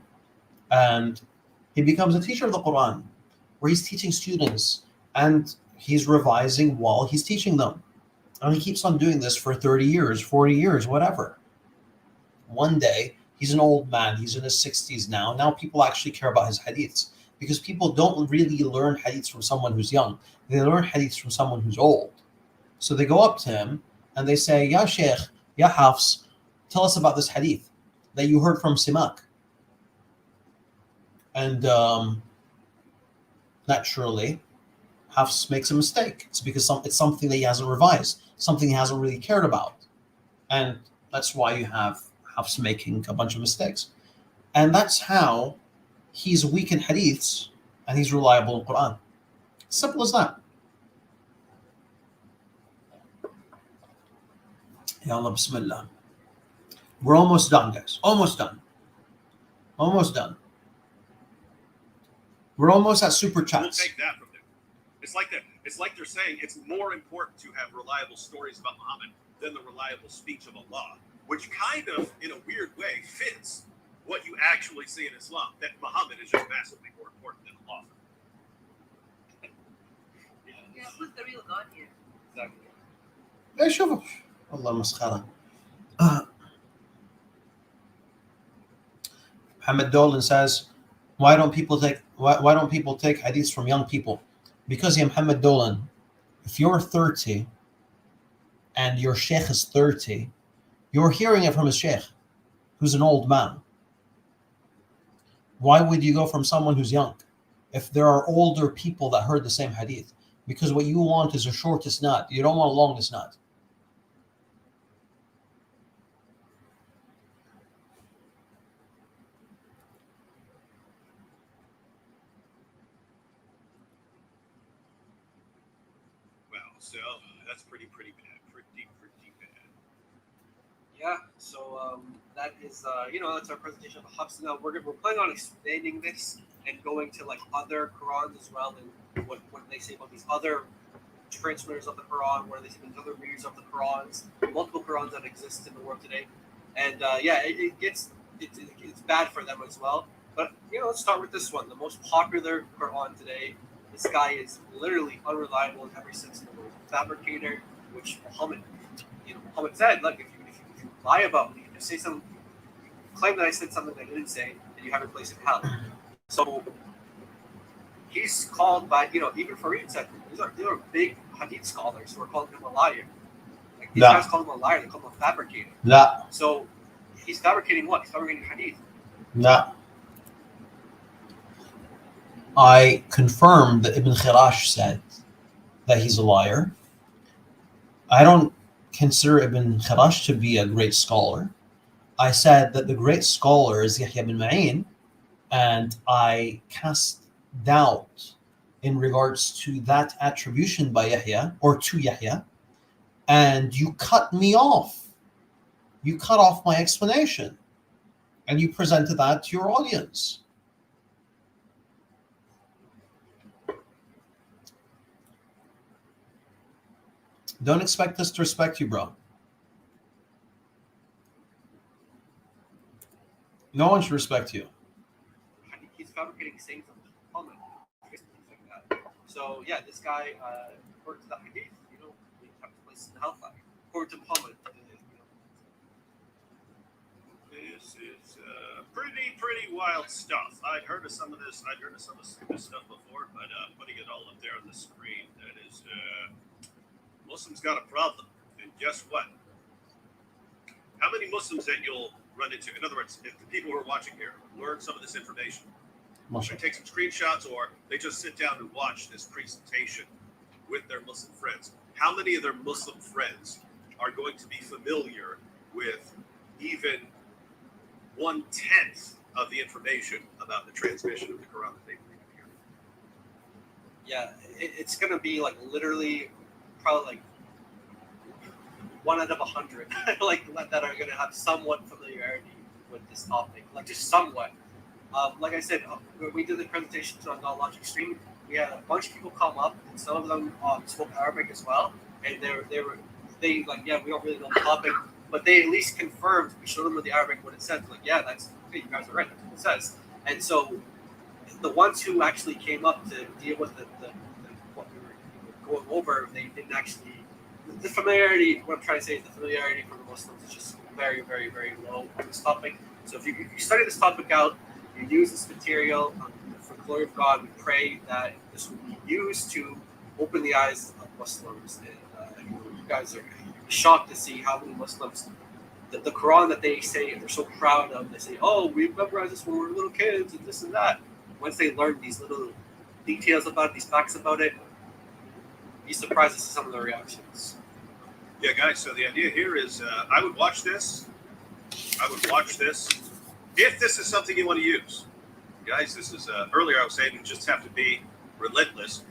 and he becomes a teacher of the Quran, where he's teaching students, and he's revising while he's teaching them. And he keeps on doing this for 30 years, 40 years, whatever. One day, he's an old man. He's in his 60s now. Now people actually care about his hadiths because people don't really learn hadiths from someone who's young. They learn hadiths from someone who's old. So they go up to him and they say, Ya Sheikh, Ya Hafs, tell us about this hadith that you heard from Simak. And naturally, Hafs makes a mistake. It's because it's something that he hasn't revised, something he hasn't really cared about. And that's why you have Hafs making a bunch of mistakes. And that's how he's weak in hadiths and he's reliable in Quran. Simple as that. Ya Allah, Bismillah. We're almost done, guys. Almost done. Almost done. We're almost at super We'll chats. take that from them. It's like that. It's like they're saying it's more important to have reliable stories about Muhammad than the reliable speech of Allah, which kind of, in a weird way, fits what you actually see in Islam. That Muhammad is just massively more important than Allah. Yeah, who's the real God here? Exactly. Hey, شوف والله مسخرة. Muhammad Dolan says, why don't people take hadiths from young people? Because ya Muhammad Dolan, if you're 30 and your sheikh is 30, you're hearing it from a sheikh who's an old man. Why would you go from someone who's young if there are older people that heard the same hadith? Because what you want is a short isnad. You don't want a long isnad. Well, so that's pretty bad. Pretty bad. Yeah, so that is, that's our presentation of the Hafs. Now we're planning on expanding this and going to like other Qurans as well, and what they say about these other transmitters of the Quran, what they say about other readers of the Qurans, multiple Qurans that exist in the world today, and it's bad for them as well. But let's start with this one, the most popular Quran today. This guy is literally unreliable in every sense of the word. Fabricator, which Muhammad said, look, if you lie about me, if you say something, claim that I said something that I didn't say, then you have your place in hell. So he's called by, even Farid said, these are big hadith scholars who are calling him a liar. Like these guys call him a liar, they call him a fabricator. لا. So he's fabricating what? He's fabricating hadith. لا. I confirm that Ibn Khirash said that he's a liar. I don't consider Ibn Khirash to be a great scholar. I said that the great scholar is Yahya bin Ma'in, and I cast doubt in regards to that attribution by Yahya, or to Yahya, and you cut me off. You cut off my explanation, and you presented that to your audience. Don't expect us to respect you, bro. No one should respect you. He's fabricating sayings of Muhammad, things like that. So yeah, this guy, according to the hadith, we have to place in hellfire. According to Muhammad, This is pretty wild stuff. I'd heard of some of this stuff before, but putting it all up there on the screen, that is, Muslims got a problem. And guess what? How many Muslims that you'll run into? In other words, if the people who are watching here learn some of this information, they take some screenshots or they just sit down and watch this presentation with their Muslim friends. How many of their Muslim friends are going to be familiar with even 1/10 of the information about the transmission of the Quran that they believe in here? yeah, it's gonna be like literally, probably like 1 out of 100, like that are gonna have somewhat familiarity with this topic, like just somewhat. Like I said, when we did the presentation on Non-Logic Stream, we had a bunch of people come up, and some of them spoke Arabic as well, and they like, yeah, we don't really know the topic, but they at least confirmed. We showed them with the Arabic what it said. Like, yeah, that's okay. You guys are right. That's what it says. And so, the ones who actually came up to deal with the what we were going over, they didn't actually. The familiarity. What I'm trying to say is the familiarity for the Muslims is just very, very, very low on this topic. So if you study this topic out, you use this material for the glory of God. We pray that this will be used to open the eyes of Muslims. And you guys are shocked to see how many Muslims, the Quran that they say they're so proud of, they say, "Oh, we memorized this when we were little kids and this and that." Once they learn these little details about it, these facts about it, be surprised to see some of the reactions. Yeah, guys. So the idea here is, I would watch this. If this is something you want to use, guys. This is earlier I was saying you just have to be relentless.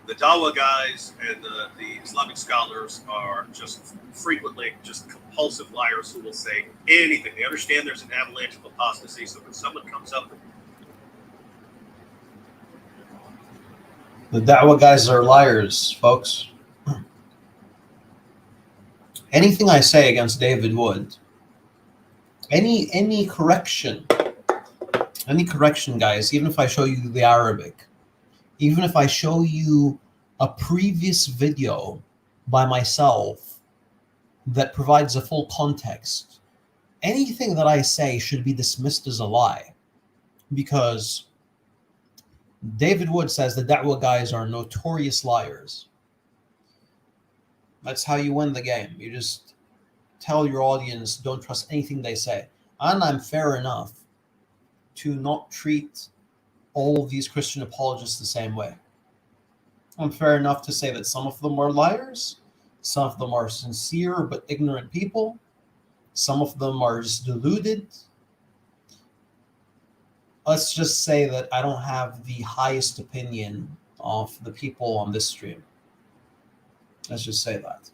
The Dawa guys and the Islamic scholars are just frequently just compulsive liars who will say anything. They understand there's an avalanche of apostasy, so when someone comes up, The Da'wah guys are liars, folks. Anything I say against David Wood, any correction, guys, even if I show you the Arabic, even if I show you a previous video by myself that provides a full context, anything that I say should be dismissed as a lie, because David Wood says the Da'wah guys are notorious liars. That's how you win the game. You just tell your audience, don't trust anything they say. And I'm fair enough to not treat all of these Christian apologists the same way. I'm fair enough to say that some of them are liars, some of them are sincere but ignorant people, some of them are just deluded. Let's just say that I don't have the highest opinion of the people on this stream. Let's just say that.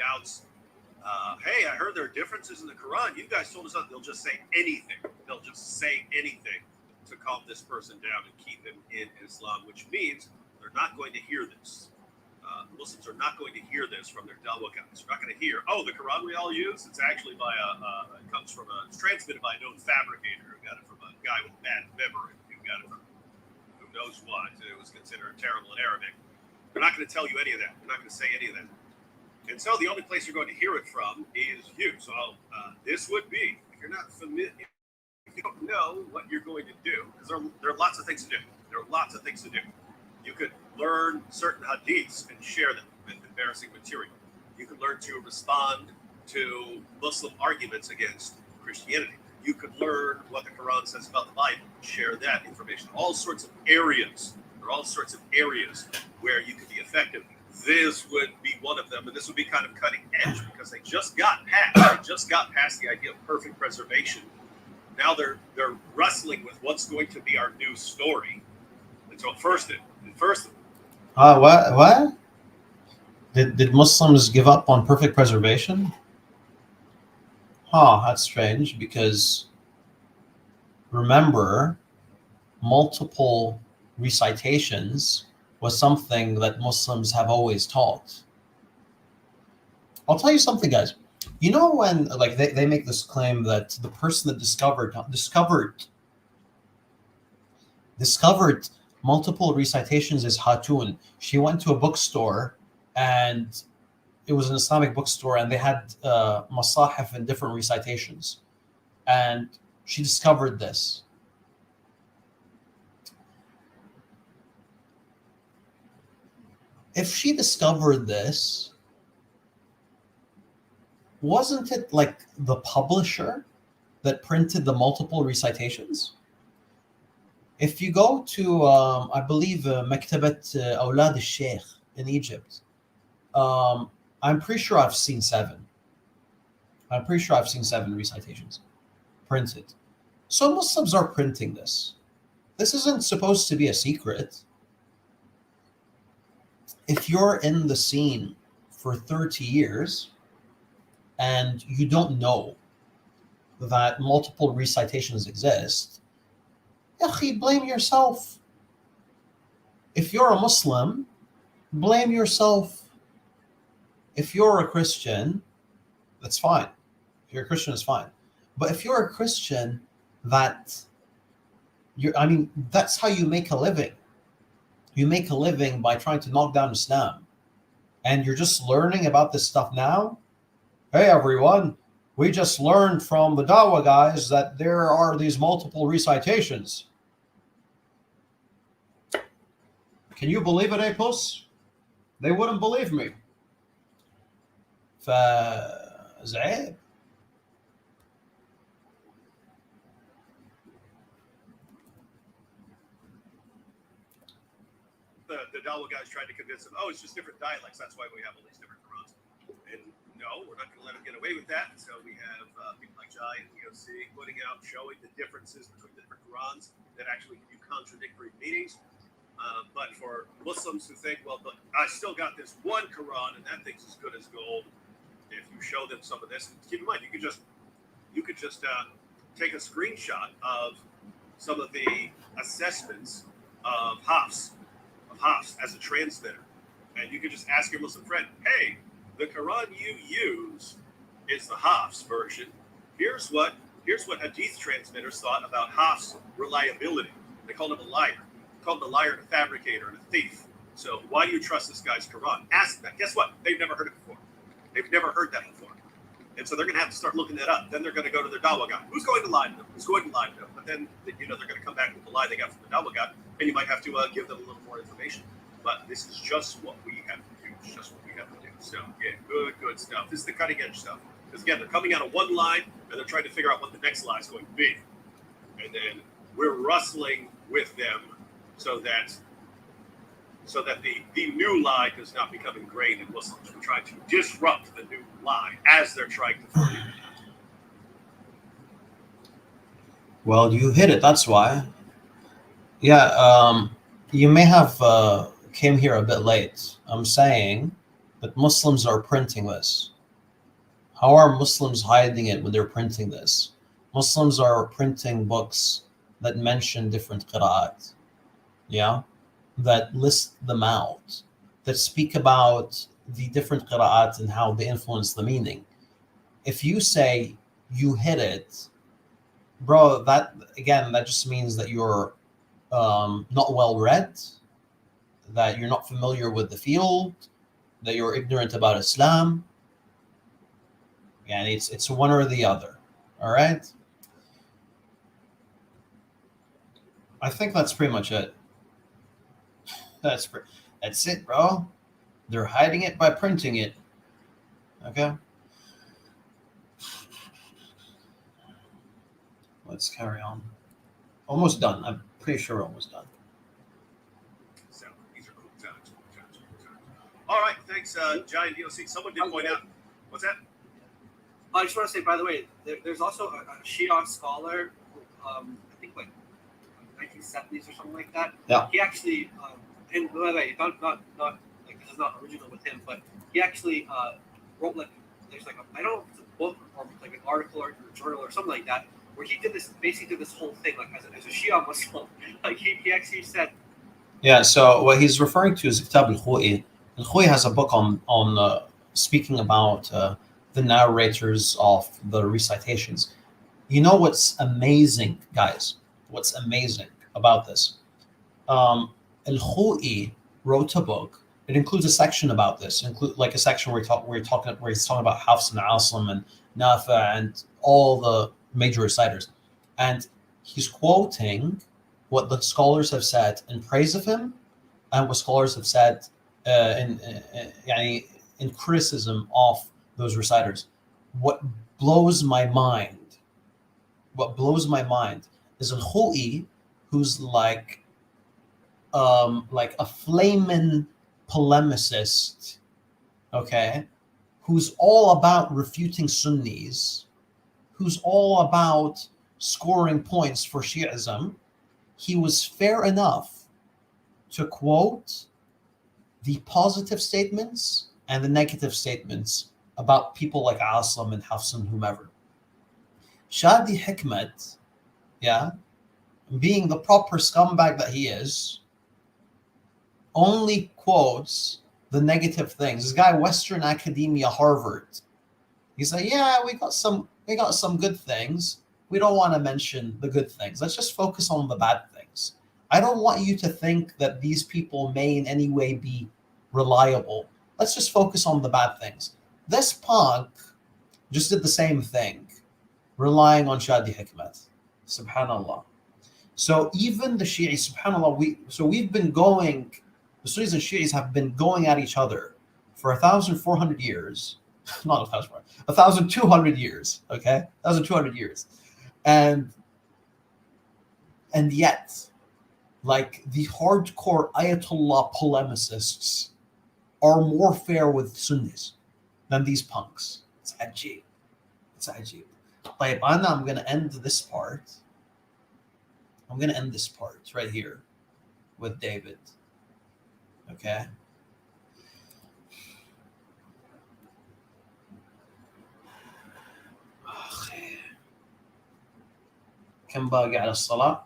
doubts. Hey, I heard there are differences in the Quran. You guys told us that. They'll just say anything. They'll just say anything to calm this person down and keep him in Islam, which means they're not going to hear this. Muslims are not going to hear this from their Dawah guys. They're not going to hear, oh, the Quran we all use, it's actually by it comes from it's transmitted by a known fabricator who got it from a guy with bad memory who got it from who knows what. It was considered terrible in Arabic. They're not going to tell you any of that. They're not going to say any of that. And so the only place you're going to hear it from is you. So this would be, if you're not familiar, if you don't know what you're going to do, because there are lots of things to do. There are lots of things to do. You could learn certain hadiths and share them with embarrassing material. You could learn to respond to Muslim arguments against Christianity. You could learn what the Quran says about the Bible, share that information. All sorts of areas. There are all sorts of areas where you could be effective. This would be one of them, and this would be kind of cutting edge because they just got past the idea of perfect preservation. Now they're wrestling with what's going to be our new story. And so first, what? Did Muslims give up on perfect preservation? That's strange, because remember, multiple recitations was something that Muslims have always taught. I'll tell you something, guys. You know when they make this claim that the person that discovered multiple recitations is Hatun. She went to a bookstore, and it was an Islamic bookstore, and they had masahif in different recitations, and she discovered this. If she discovered this, wasn't it like the publisher that printed the multiple recitations? If you go to, I believe, Maktabat Awlad al-Sheikh in Egypt, I'm pretty sure I've seen 7. I'm pretty sure I've seen 7 recitations printed. So Muslims are printing this. This isn't supposed to be a secret. If you're in the scene for 30 years, and you don't know that multiple recitations exist, akhi, blame yourself. If you're a Muslim, blame yourself. If you're a Christian, that's fine. If you're a Christian, it's fine. But if you're a Christian, that's how you make a living. You make a living by trying to knock down Islam. And you're just learning about this stuff now. Hey, everyone, we just learned from the Dawah guys that there are these multiple recitations. Can you believe it, Apos? They wouldn't believe me. فزعيب. The Dawa guys tried to convince them, it's just different dialects. That's why we have all these different Qurans. And no, we're not going to let them get away with that. So we have people like Jai and EOC putting out, showing the differences between the different Qurans that actually give you contradictory meanings. But for Muslims who think, well, look, I still got this one Quran and that thing's as good as gold. If you show them some of this, keep in mind, you could just take a screenshot of some of the assessments of Hafs as a transmitter, and you could just ask your Muslim friend, hey, the Quran you use is the Hafs version. Here's what Hadith transmitters thought about Hafs reliability. They called him a liar. They called him a liar and a fabricator and a thief. So why do you trust this guy's Quran? Ask that. Guess what? They've never heard it before. They've never heard that before. And so they're going to have to start looking that up. Then they're going to go to their Dawah guy. Who's going to lie to them? Who's going to lie to them? But then, they're going to come back with the lie they got from the Dawah guy, and you might have to give them a little more information. But this is just what we have to do. It's just what we have to do. So, yeah, good stuff. This is the cutting edge stuff. Because, again, they're coming out of one line, and they're trying to figure out what the next line is going to be. And then we're wrestling with them so that the new lie does not become ingrained in Muslims. We're trying to disrupt the new lie as they're trying to find it. Well, you hit it. That's why. Yeah, you may have came here a bit late. I'm saying that Muslims are printing this. How are Muslims hiding it when they're printing this? Muslims are printing books that mention different qira'at. Yeah? That list them out, that speak about the different qira'at and how they influence the meaning. If you say you hit it, bro, that just means that you're not well read, that you're not familiar with the field, that you're ignorant about Islam. And it's one or the other. All right. I think that's pretty much it. That's it, bro. They're hiding it by printing it. Okay. Let's carry on. Almost done. I'm pretty sure we're almost done. So these are cool times. All right, thanks, Giant DOC. Someone did point out. What's that? I just want to say, by the way, there's also a Shia scholar, I think like 1970s or something like that. Yeah. He actually, and by the way, not like this is not original with him, but he actually wrote there's I don't know if it's a book or like an article or a journal or something like that, where he basically did this whole thing as a Shia Muslim. Like he actually said. Yeah. So what he's referring to is Kitab al-Khou'i. Al-Khou'i has a book on speaking about the narrators of the recitations. You know what's amazing, guys? What's amazing about this? Al-Khou'i wrote a book. It includes a section about this. Like a section where he's talking about Hafs and Asim and Nafi and all the major reciters, and he's quoting what the scholars have said in praise of him, and what scholars have said in criticism of those reciters. What blows my mind is Al-Khou'i, who's like a flaming polemicist, okay, who's all about refuting Sunnis, who's all about scoring points for Shi'ism. He was fair enough to quote the positive statements and the negative statements about people like Asim and Hafs and whomever. Shadi Hikmat, yeah, being the proper scumbag that he is, only quotes the negative things. This guy, Western Academia, Harvard. He's like, yeah, we got some good things. We don't want to mention the good things. Let's just focus on the bad things. I don't want you to think that these people may in any way be reliable. Let's just focus on the bad things. This punk just did the same thing, relying on Shadi Hikmat. Subhanallah. So even the Shi'is, subhanAllah, we've been going, the Sunnis and Shi'is have been going at each other for 1,400 years. Not 1,200 years, okay? 1,200 years. And yet, like, the hardcore Ayatollah polemicists are more fair with Sunnis than these punks. It's ajib. It's ajib. طيب, I'm going to end this part. I'm going to end this part right here with David. Okay? كم باقي على الصلاة؟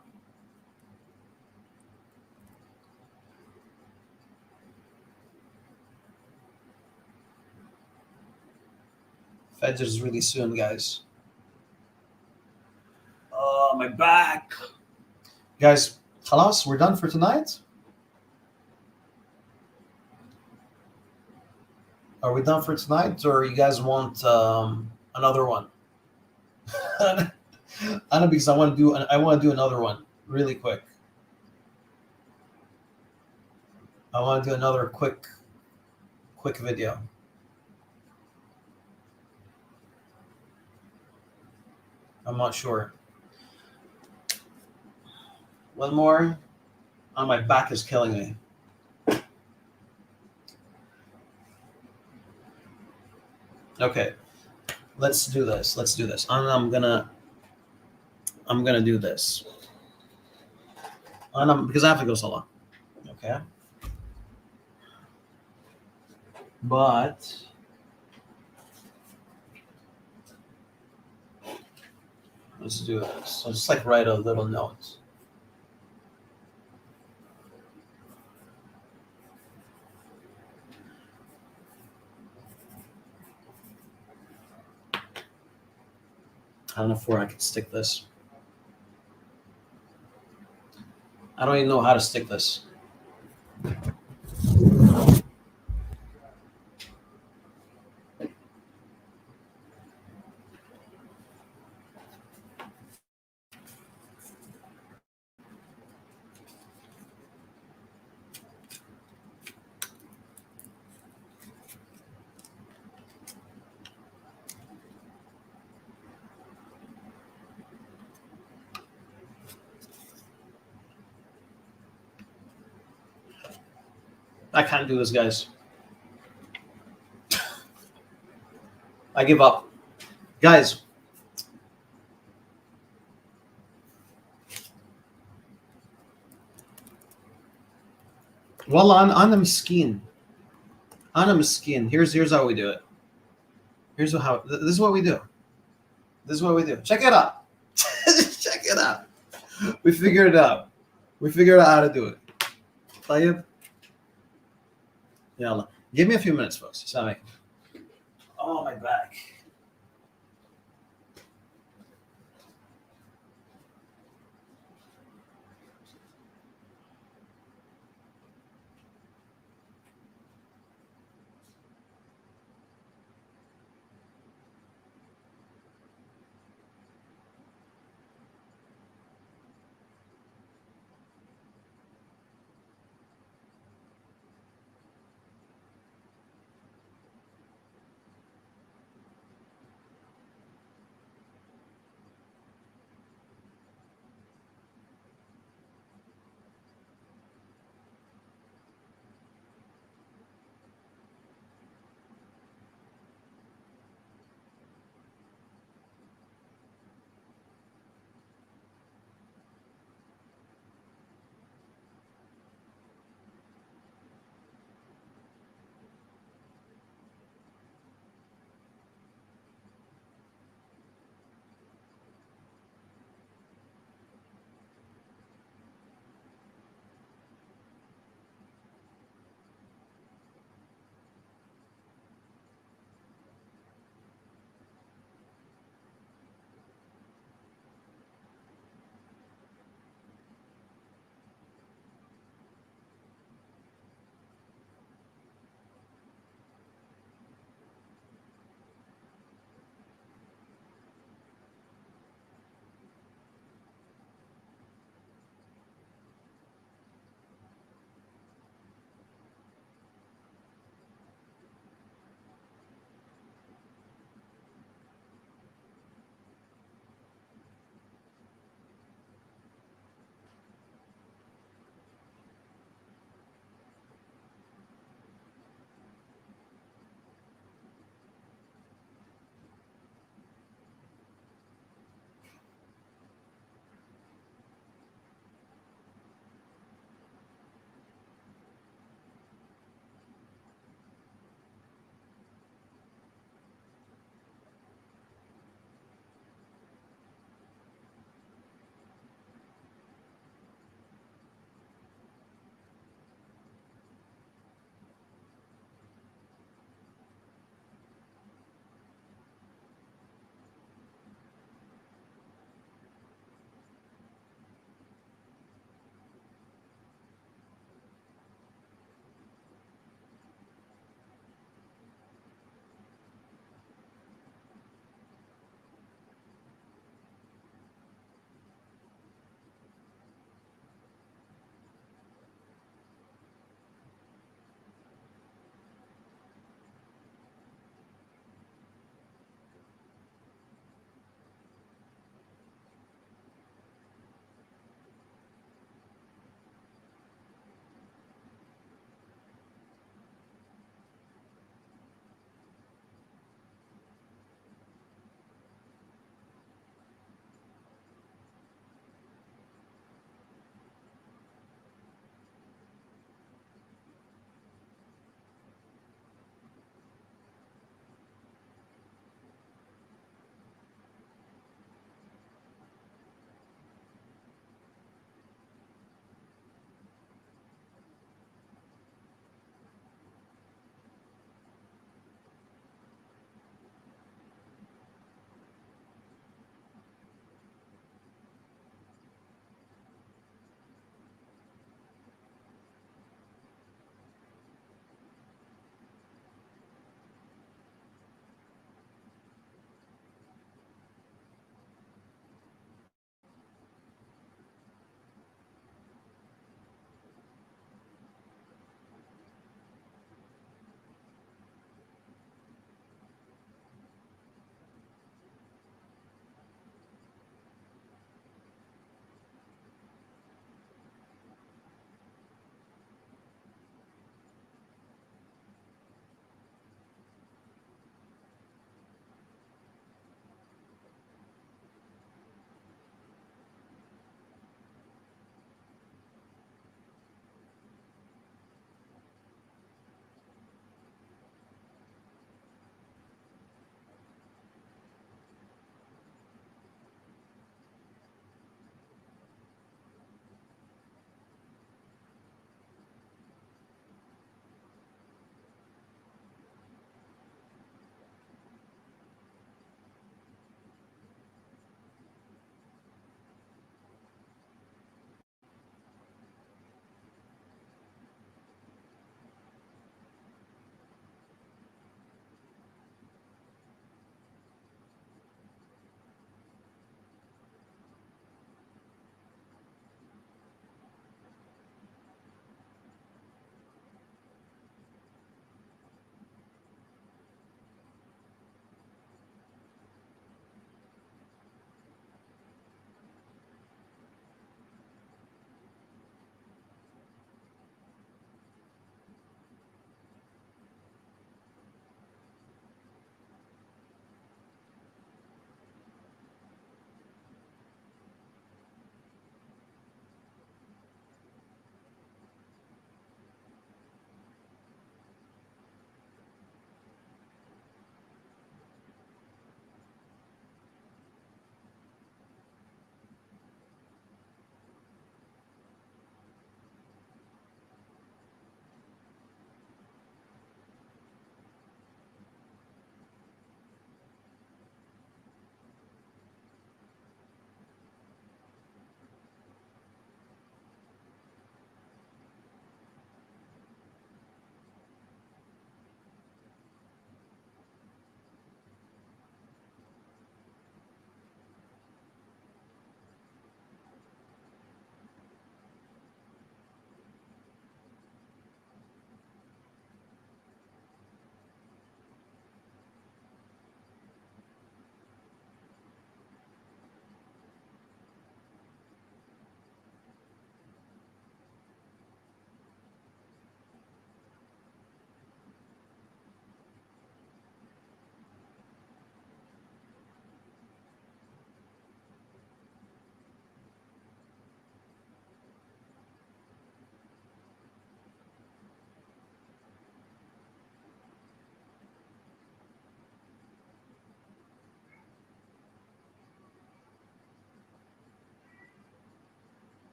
Fajr is really soon, guys. Oh, my back. Guys, خلاص, we're done for tonight? Are we done for tonight, or you guys want another one? I know, because I want to do another one really quick. I want to do another quick video. I'm not sure. One more. Oh, my back is killing me. Okay, let's do this. I'm gonna do this. Because I have to go salah. Okay. But let's do this. So just like write a little note. I don't know where I could stick this. I don't even know how to stick this. I can't do this, guys. I give up. Guys, Wallah, أنا مسكين. أنا مسكين. Here's how we do it. This is what we do. Check it out. Check it out. We figured it out. We figured out how to do it. طيب. Yalla. Give me a few minutes, folks. Assalamu alaikum. Oh, my back.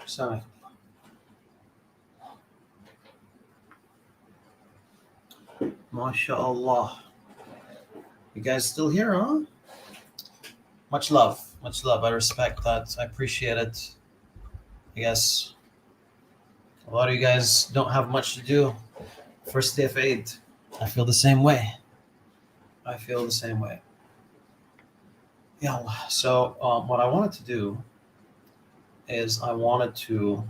Sorry. MashaAllah. You guys still here, huh? Much love. Much love. I respect that. I appreciate it. I guess a lot of you guys don't have much to do. First day of Eid. I feel the same way. I feel the same way. Yeah. So what I wanted to do is I wanted to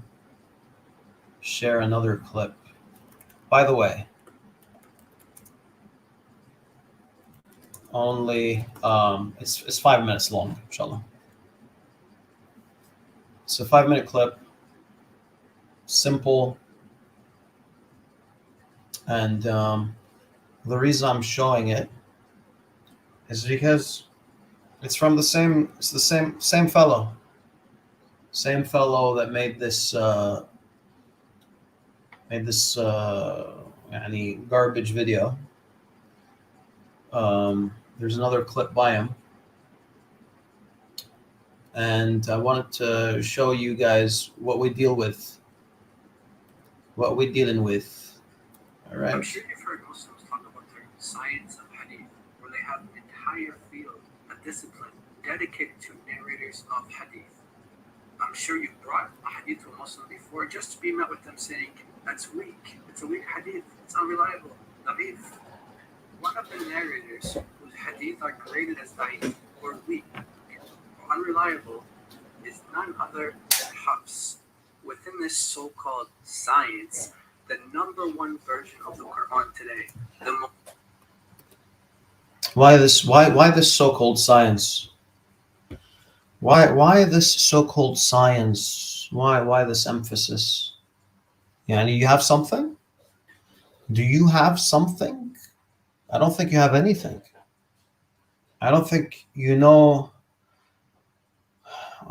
share another clip. By the way, only it's 5 minutes long, inshallah. It's a 5-minute clip, simple, and the reason I'm showing it is because it's from the same fellow that made this garbage video. There's another clip by him, and I wanted to show you guys what we're dealing with. All right. I'm sure you've heard Muslims talk about the science of hadith, where they have an entire field, a discipline dedicated to narrators of hadith. I'm sure you've brought a hadith to a Muslim before just to be met with them saying, that's weak, it's a weak hadith, it's unreliable, da'if. One of the narrators whose hadith are graded as da'if or weak or unreliable is none other than Hafs. Within this so-called science, the number one version of the Quran today, Why this so-called science? Why this so-called science? Why this emphasis? Yeah, you have something? Do you have something? I don't think you have anything. I don't think you know.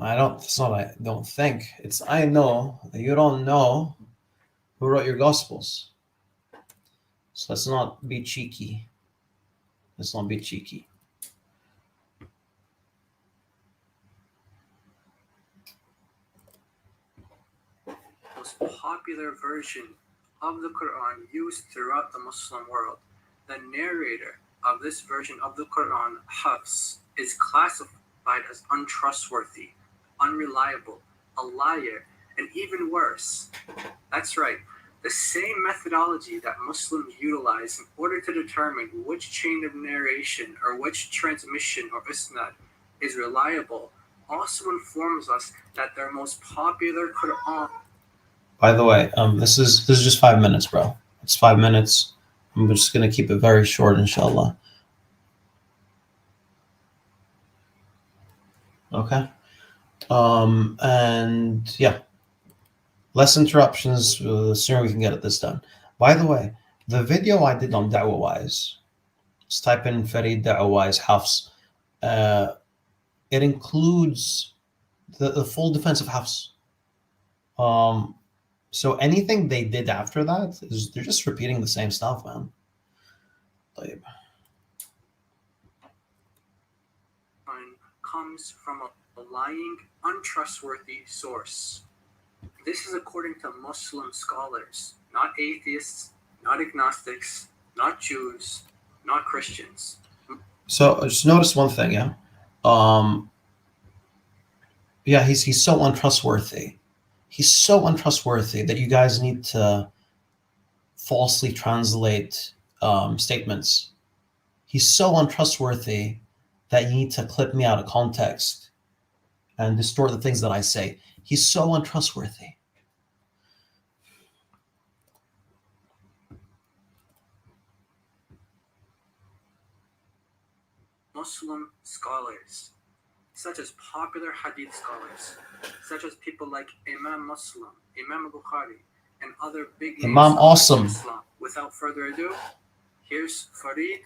It's not I don't think. It's I know that you don't know who wrote your Gospels. So let's not be cheeky. Let's not be cheeky. most popular version of the Quran used throughout the Muslim world. The narrator of this version of the Quran, Hafs, is classified as untrustworthy, unreliable, a liar, and even worse. That's right. The same methodology that Muslims utilize in order to determine which chain of narration or which transmission or isnad is reliable also informs us that their most popular Quran. By the way, this is just 5 minutes, bro. It's 5 minutes. I'm just gonna keep it very short, inshallah. Okay. And yeah, less interruptions. The sooner we can get this done. By the way, the video I did on Da'wah Wise, just type in Farid Da'wah Wise Hafs. It includes the full defense of Hafs. So anything they did after that is they're just repeating the same stuff, man. Comes from a lying, untrustworthy source. This is according to Muslim scholars, not atheists, not agnostics, not Jews, not Christians. So just notice one thing, yeah. Yeah, he's so untrustworthy. He's so untrustworthy that you guys need to falsely translate statements. He's so untrustworthy that you need to clip me out of context and distort the things that I say. He's so untrustworthy. Muslim scholars, such as popular hadith scholars, such as people like Imam Muslim, Imam Bukhari, and other big Imam Awesome. Islam. Without further ado, here's Farid,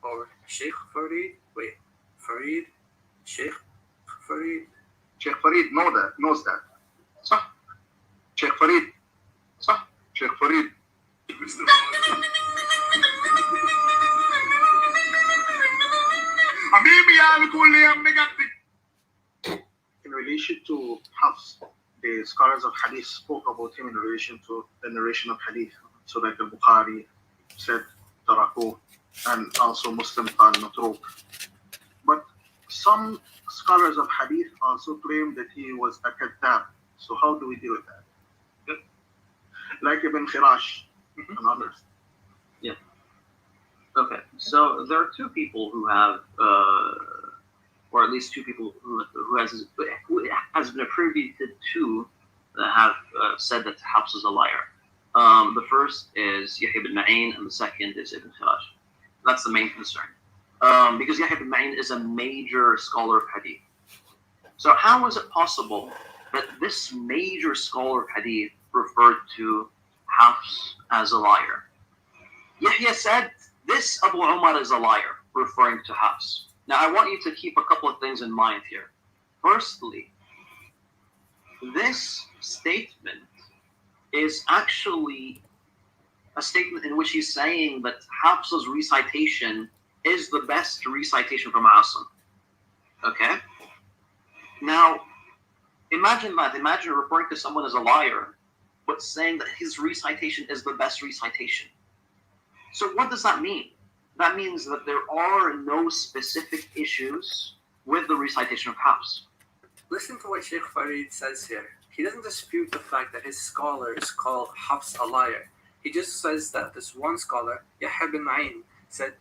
or Sheikh Farid. Wait, Farid, Sheikh Farid. Sheikh Farid knows that. صح. Sheikh Farid. صح. Sheikh Farid. In relation to Hafs, the scholars of hadith spoke about him in relation to the narration of hadith. So like al-Bukhari said taraku, and also Muslim qal matruk. But some scholars of hadith also claim that he was a kadhab. So how do we deal with that? Like Ibn Khirash and others. Okay, so there are two people who have, or at least two people who has been attributed to that have said that Hafs is a liar. The first is Yahya ibn Ma'in, and the second is Ibn Khirash. That's the main concern, because Yahya ibn Ma'in is a major scholar of hadith. So how is it possible that this major scholar of hadith referred to Hafs as a liar? Yahya said, this Abu Umar is a liar, referring to Hafs. Now, I want you to keep a couple of things in mind here. Firstly, this statement is actually a statement in which he's saying that Hafs's recitation is the best recitation from Asim. Okay? Now, imagine that. Imagine referring to someone as a liar, but saying that his recitation is the best recitation. So what does that mean? That means that there are no specific issues with the recitation of Hafs. Listen to what Sheikh Farid says here. He doesn't dispute the fact that his scholars call Hafs a liar. He just says that this one scholar, Yahya ibn Ma'in, said,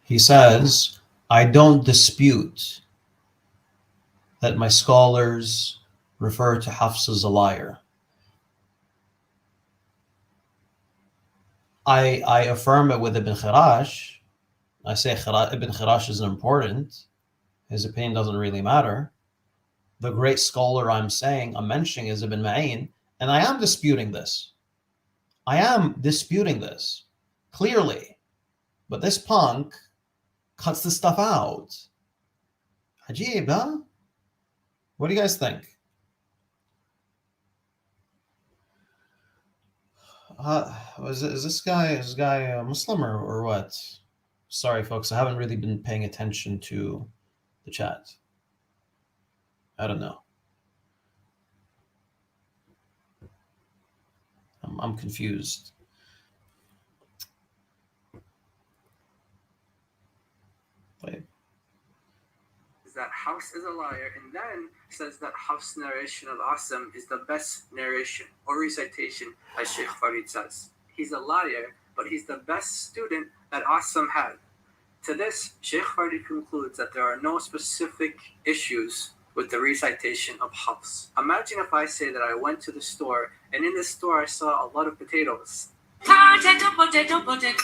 He says, I don't dispute that my scholars refer to Hafs as a liar. I affirm it with Ibn Khirash. I say Ibn Khirash isn't important. His opinion doesn't really matter. The great scholar I'm mentioning is Ibn Ma'in, and I am disputing this. Clearly. But this punk cuts this stuff out. Ajib, huh? What do you guys think? Is this guy a Muslim or what? Sorry, folks, I haven't really been paying attention to the chat. I don't know. I'm confused. Wait. that Hafs is a liar, and then says that Hafs' narration of Asim is the best narration or recitation, as Sheikh Farid says. He's a liar, but he's the best student that Asim had. To this, Sheikh Farid concludes that there are no specific issues with the recitation of Hafs. Imagine if I say that I went to the store, and in the store I saw a lot of potatoes. Potato, potato, potato.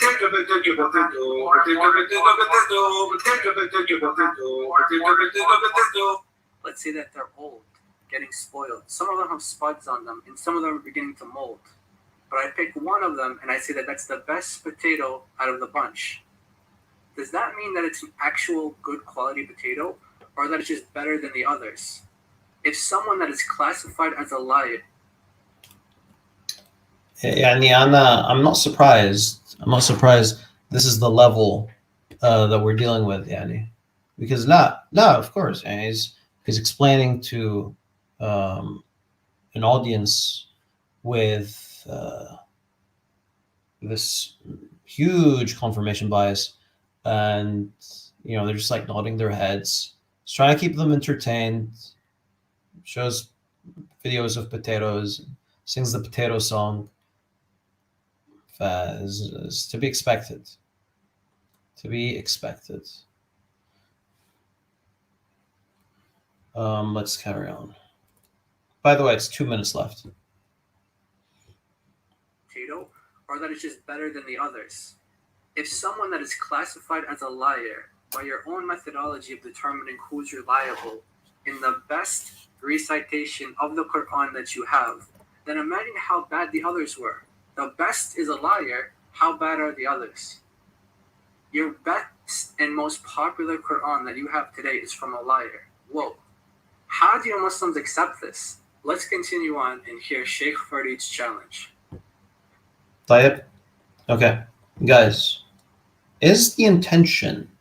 Let's say that they're old, getting spoiled. Some of them have spuds on them, and some of them are beginning to mold. But I pick one of them, and I say that that's the best potato out of the bunch. Does that mean that it's an actual good quality potato, or that it's just better than the others? If someone that is classified as a liar, I'm not surprised. This is the level that we're dealing with, because of course, he's explaining to an audience with this huge confirmation bias, and they're just like nodding their heads. He's trying to keep them entertained. Shows videos of potatoes, sings the potato song. Is to be expected. Let's carry on. By the way, it's 2 minutes left. Potato, or that it's just better than the others. If someone that is classified as a liar by your own methodology of determining who's reliable in the best recitation of the Quran that you have, then imagine how bad the others were. The best is a liar. How bad are the others? Your best and most popular Quran that you have today is from a liar. Whoa. How do you Muslims accept this? Let's continue on and hear Sheikh Farid's challenge. Tayyip? Okay. Guys, is the intention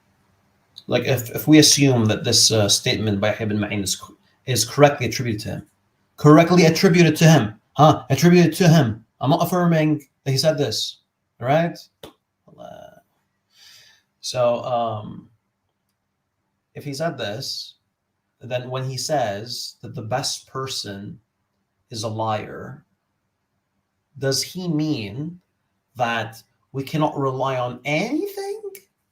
Like if we assume that this statement by Yahya ibn Ma'in is correctly attributed to him, attributed to him. I'm not affirming that he said this, right? So if he said this, then when he says that the best person is a liar, does he mean that we cannot rely on anything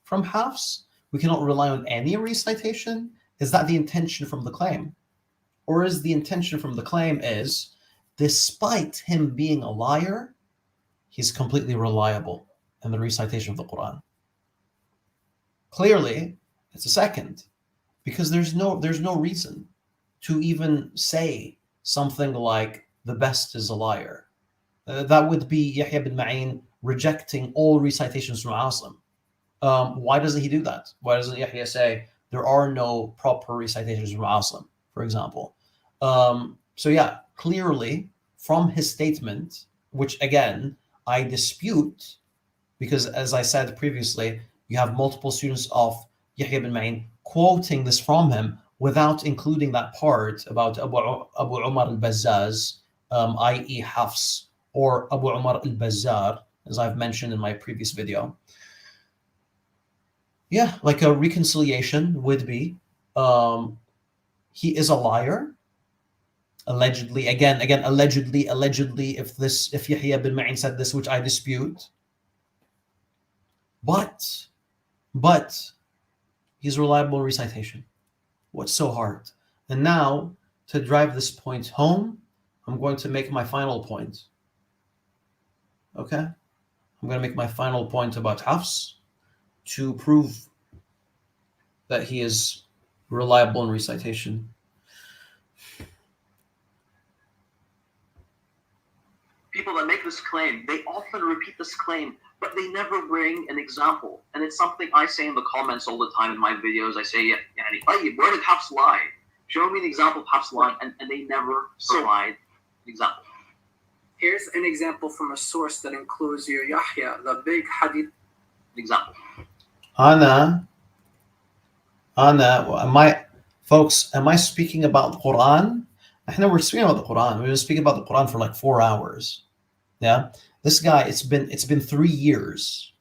from Hafs? We cannot rely on any recitation? Is that the intention from the claim? Or is the intention from the claim is, despite him being a liar, he's completely reliable in the recitation of the Quran? Clearly, it's a second, because there's no reason to even say something like the best is a liar. That would be Yahya ibn Ma'in rejecting all recitations from Asim. Why doesn't he do that? Why doesn't Yahya say there are no proper recitations from Asim, for example? So yeah, clearly from his statement, which again I dispute, because as I said previously, you have multiple students of Yahya ibn Ma'in quoting this from him without including that part about Abu Umar al-Bazzaz, i.e. Hafs, or Abu Umar al-Bazzar, as I've mentioned in my previous video. Yeah, like a reconciliation would be, he is a liar, allegedly. Again, allegedly. If Yahya ibn Ma'in said this, which I dispute, but he's reliable in recitation. What's so hard? And now, to drive this point home, I'm going to make my final point. Okay? I'm going to make my final point about Hafs to prove that he is reliable in recitation. People that make this claim, they often repeat this claim, but they never bring an example. And it's something I say in the comments all the time in my videos. I say, where did Hafs lie? Show me an example of Hafs lying, and they never provide an example. Here's an example from a source that includes your Yahya, the big hadith. Example. Ana, am I speaking about the Quran? We're speaking about the Quran. We've been speaking about the Quran for like 4 hours. Yeah. This guy, it's been 3 years.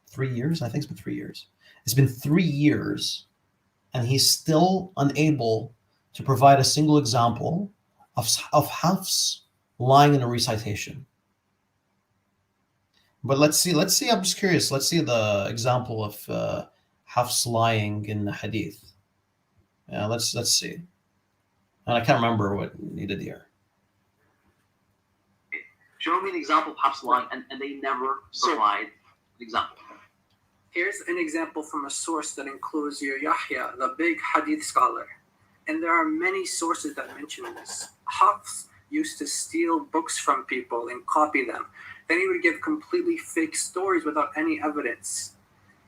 3 years? I think it's been 3 years. It's been 3 years, and he's still unable to provide a single example of Hafs lying in a recitation. But let's see. I'm just curious. Let's see the example of Hafs lying in the hadith. Yeah, let's see. And I can't remember what he did here. Show me an example of Hafs lying, and they never provide an example. Here's an example from a source that includes your Yahya, the big hadith scholar. And there are many sources that mention this. Hafs used to steal books from people and copy them. Then he would give completely fake stories without any evidence.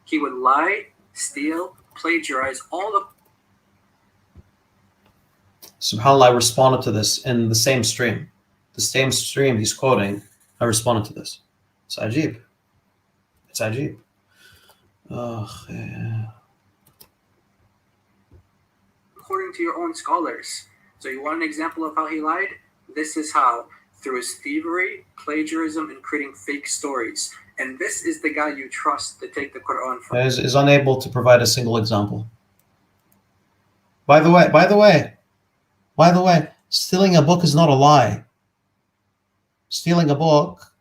He would lie, steal, plagiarize, all the... SubhanAllah, I responded to this in the same stream. The same stream he's quoting, I responded to this. It's ajib. It's ajib. Oh, yeah. According to your own scholars. So you want an example of how he lied? This is how. Through his thievery, plagiarism, and creating fake stories. And this is the guy you trust to take the Quran from. Is unable to provide a single example. By the way, stealing a book is not a lie. Stealing a book,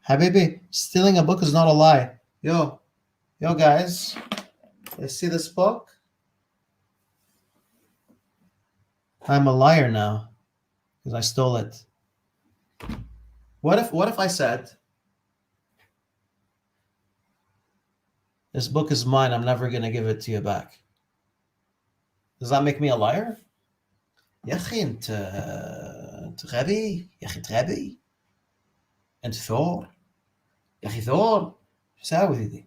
Habibi, stealing a book is not a lie. Yo guys, you see this book? I'm a liar now because I stole it. What if I said, this book is mine, I'm never going to give it to you back? Does that make me a liar? يا أخي أنت غبي، يا أخي أنت غبي، أنت ثور، يا أخي ثور، شو ساوي ذي؟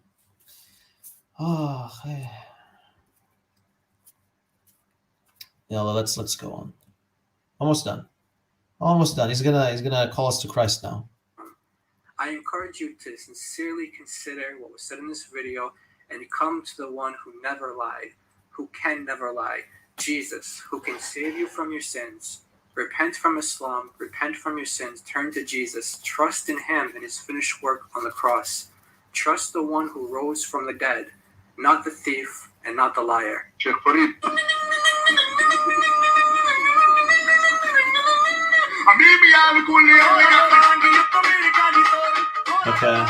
أخي. Yeah, let's go on. Almost done. He's gonna call us to Christ now. I encourage you to sincerely consider what was said in this video and come to the one who never lied, who can never lie. Jesus, who can save you from your sins. Repent from Islam, repent from your sins, turn to Jesus, trust in him and his finished work on the cross. Trust the one who rose from the dead, not the thief and not the liar. Sheikh Farid. Okay.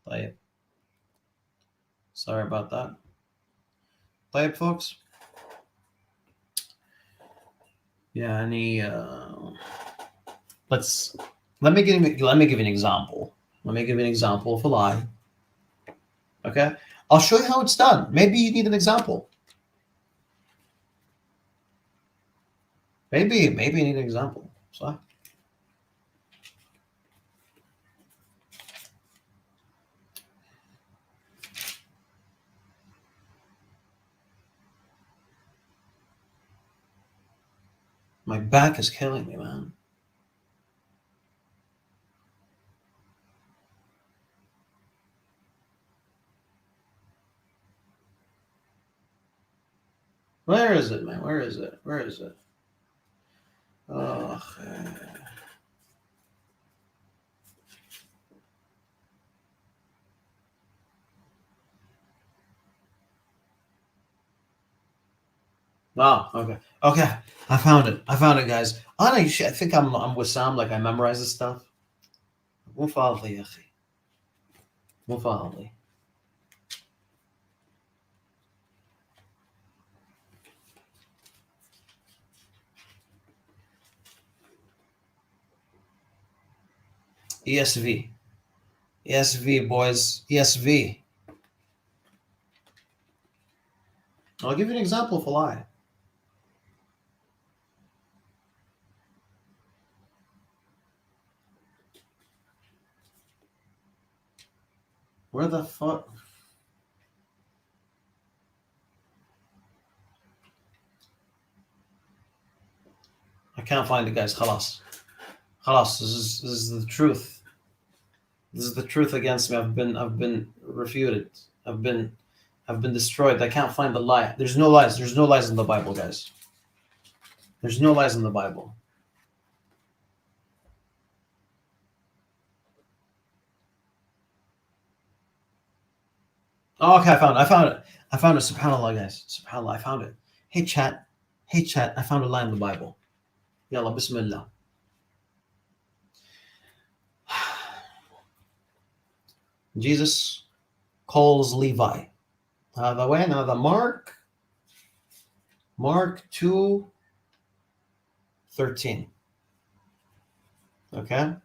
طيب. Sorry about that. طيب, folks. Yeah, let me give you an example. Let me give you an example of a lie. Okay? I'll show you how it's done. Maybe you need an example. Maybe you need an example. So my back is killing me, man. Where is it, man? Where is it? Where is it? Oh, wow. Okay. I found it, guys. I think I'm with Sam. Like, I memorize this stuff. مو فاضي يا أخي. مو فاضي. ESV, boys. ESV. I'll give you an example of a lie. Where the fuck? I can't find it, guys. Khalas. This is the truth. This is the truth against me. I've been refuted. I've been destroyed. I can't find the lie. There's no lies. There's no lies in the Bible, guys. There's no lies in the Bible. Oh, okay, I found it. Subhanallah, guys. Subhanallah, I found it. Hey chat, I found a lie in the Bible. Yalla, bismillah. Jesus calls Levi. The way now, the Mark 2:13. Okay.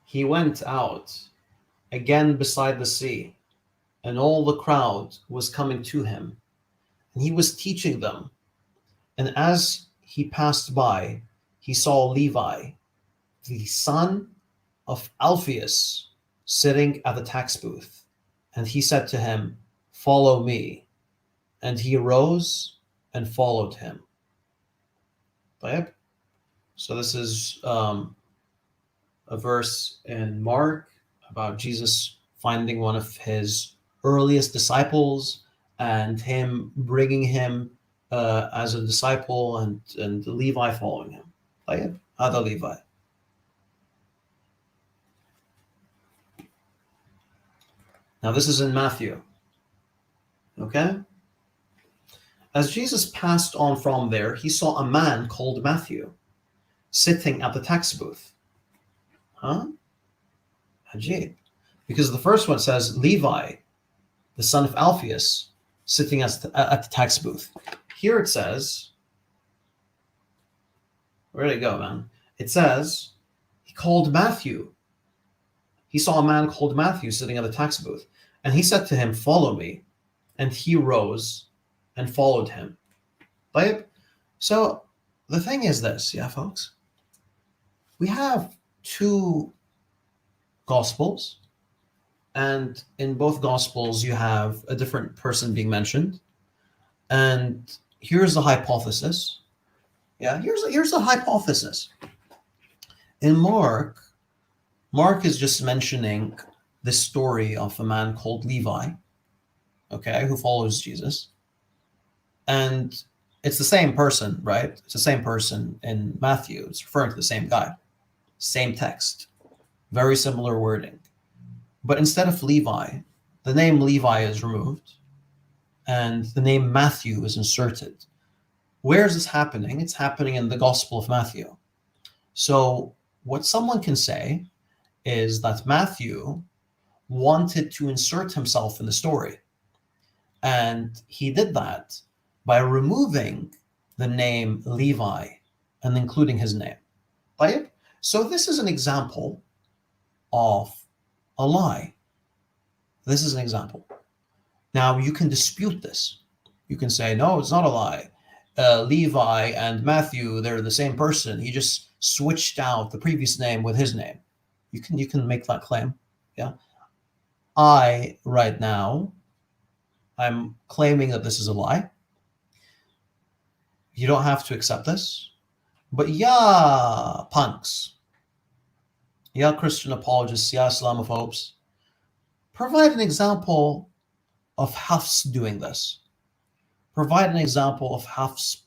He went out again beside the sea, and all the crowd was coming to him, and he was teaching them. And as he passed by, he saw Levi, the son of Alphaeus, sitting at the tax booth. And he said to him, "Follow me." And he arose and followed him. So this is a verse in Mark about Jesus finding one of his earliest disciples and him bringing him as a disciple, and Levi following him. Other Levi. Now this is in Matthew. Okay? As Jesus passed on from there, he saw a man called Matthew sitting at the tax booth. Ajib. Because the first one says Levi, the son of Alphaeus, sitting at the tax booth. Here it says, where did it go, man? It says he called Matthew. He saw a man called Matthew sitting at the tax booth. And he said to him, "Follow me." And he rose and followed him. So the thing is this, yeah, folks. We have two Gospels. And in both Gospels, you have a different person being mentioned. And here's the hypothesis. Yeah, here's the hypothesis. In Mark is just mentioning this story of a man called Levi, okay, who follows Jesus. And it's the same person, right? It's the same person in Matthew. It's referring to the same guy, same text, very similar wording. But instead of Levi, the name Levi is removed and the name Matthew is inserted. Where is this happening? It's happening in the Gospel of Matthew. So what someone can say is that Matthew wanted to insert himself in the story. And he did that by removing the name Levi and including his name. Right? So this is an example of a lie. This is an example. Now you can dispute this. You can say, no, it's not a lie. Levi and Matthew, they're the same person. He just switched out the previous name with his name. You can make that claim. Yeah. I right now, I'm claiming that this is a lie. You don't have to accept this. But yeah, punks, yeah, Christian apologists, yeah, Islamophobes, provide an example of Hafs doing this. Provide an example of Hafs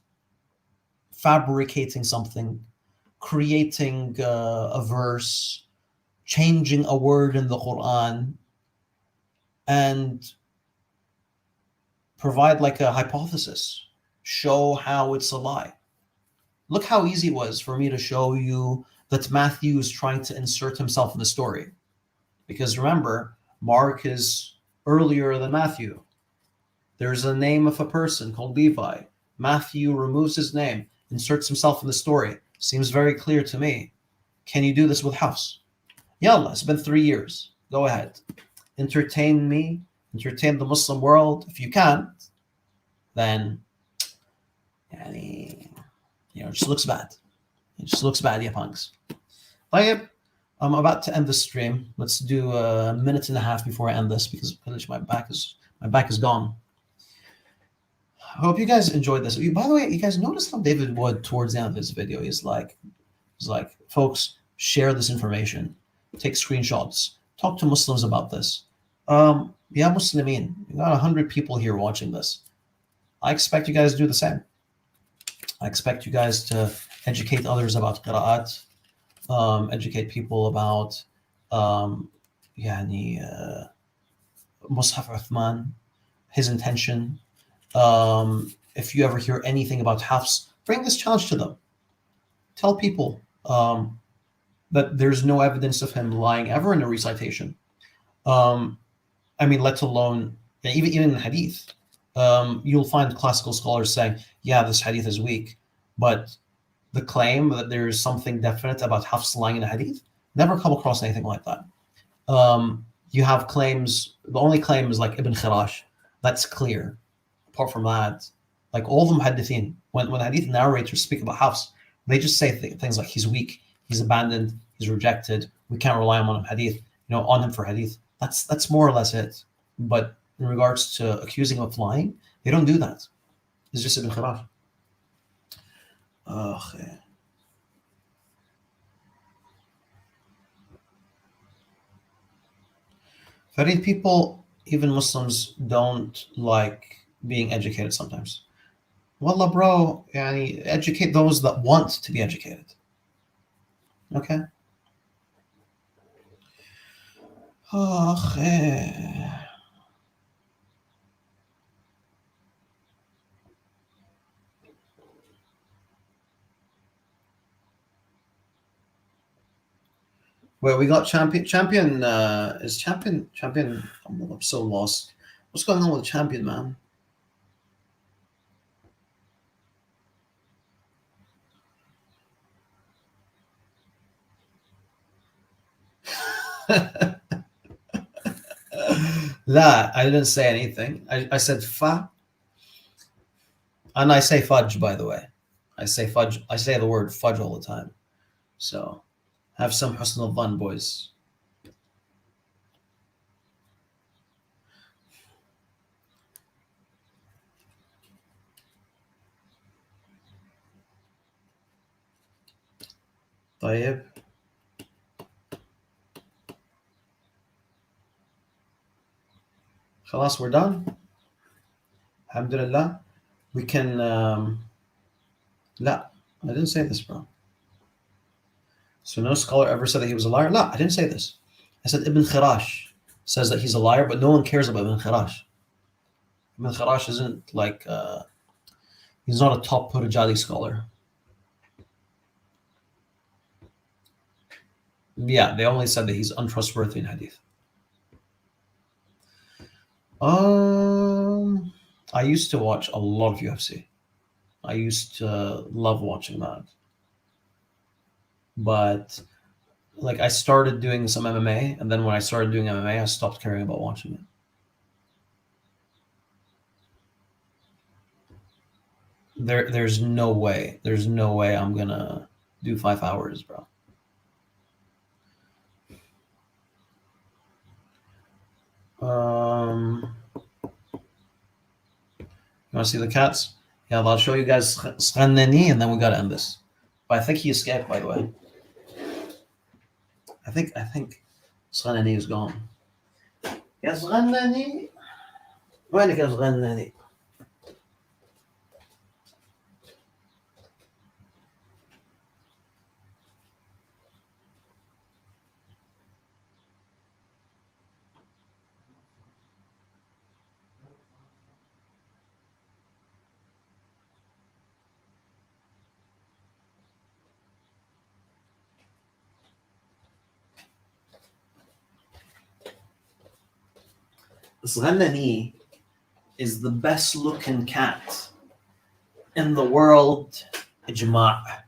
fabricating something, creating a verse, changing a word in the Quran, and provide like a hypothesis. Show how it's a lie. Look how easy it was for me to show you that Matthew is trying to insert himself in the story. Because remember, Mark is earlier than Matthew. There's a name of a person called Levi. Matthew removes his name, inserts himself in the story. Seems very clear to me. Can you do this with Hafs? Yallah, it's been 3 years. Go ahead. Entertain me. Entertain the Muslim world. If you can't, then it just looks bad. It just looks bad, ya punks. طيب, I'm about to end the stream. Let's do a minute and a half before I end this because my back is gone. I hope you guys enjoyed this. By the way, you guys noticed how David Wood towards the end of this video he's like, folks, share this information, take screenshots, talk to Muslims about this. Yeah, Muslimin, you got 100 people here watching this. I expect you guys to do the same. I expect you guys to educate others about qira'at, educate people about Mus'haf Uthman, his intention. If you ever hear anything about Hafs, bring this challenge to them. Tell people that there's no evidence of him lying ever in a recitation. Let alone even in hadith. You'll find classical scholars saying, yeah, this hadith is weak, but the claim that there's something definite about Hafs lying in a hadith, never come across anything like that. You have claims, the only claim is like Ibn Khirash, that's clear. Apart from that, like all the muhaddithin, when hadith narrators speak about Hafs, they just say things like he's weak, he's abandoned, he's rejected, we can't rely on him on him for hadith. That's more or less it. But in regards to accusing him of lying, they don't do that. It's just Ibn Khirash. Very people, even Muslims, don't like being educated sometimes. Wallah, bro, educate those that want to be educated. Okay? Wait, we got champion. Is champion? I'm so lost. What's going on with champion, man? La, I didn't say anything. I said fa. And I say fudge, by the way. I say fudge. I say the word fudge all the time. So have some husn al-dhan, boys. طيب. خلاص, we're done. Alhamdulillah. We can. لا, I didn't say this, bro. So no scholar ever said that he was a liar. No, I didn't say this. I said Ibn Khirash says that he's a liar, but no one cares about Ibn Khirash. Ibn Khirash isn't like he's not a top Purjali scholar. Yeah, they only said that he's untrustworthy in hadith. I used to watch a lot of UFC. I used to love watching that. But like I started doing some MMA, and then when I started doing MMA, I stopped caring about watching it. There's no way I'm gonna do 5 hours, bro. You want to see the cats? Yeah, I'll show you guys Sghanani, and then we gotta end this. But I think he escaped, by the way. I think Sghanani is gone. يا Sghanani, وينك يا Sghanani? Sghanani is the best looking cat in the world. Ijma'.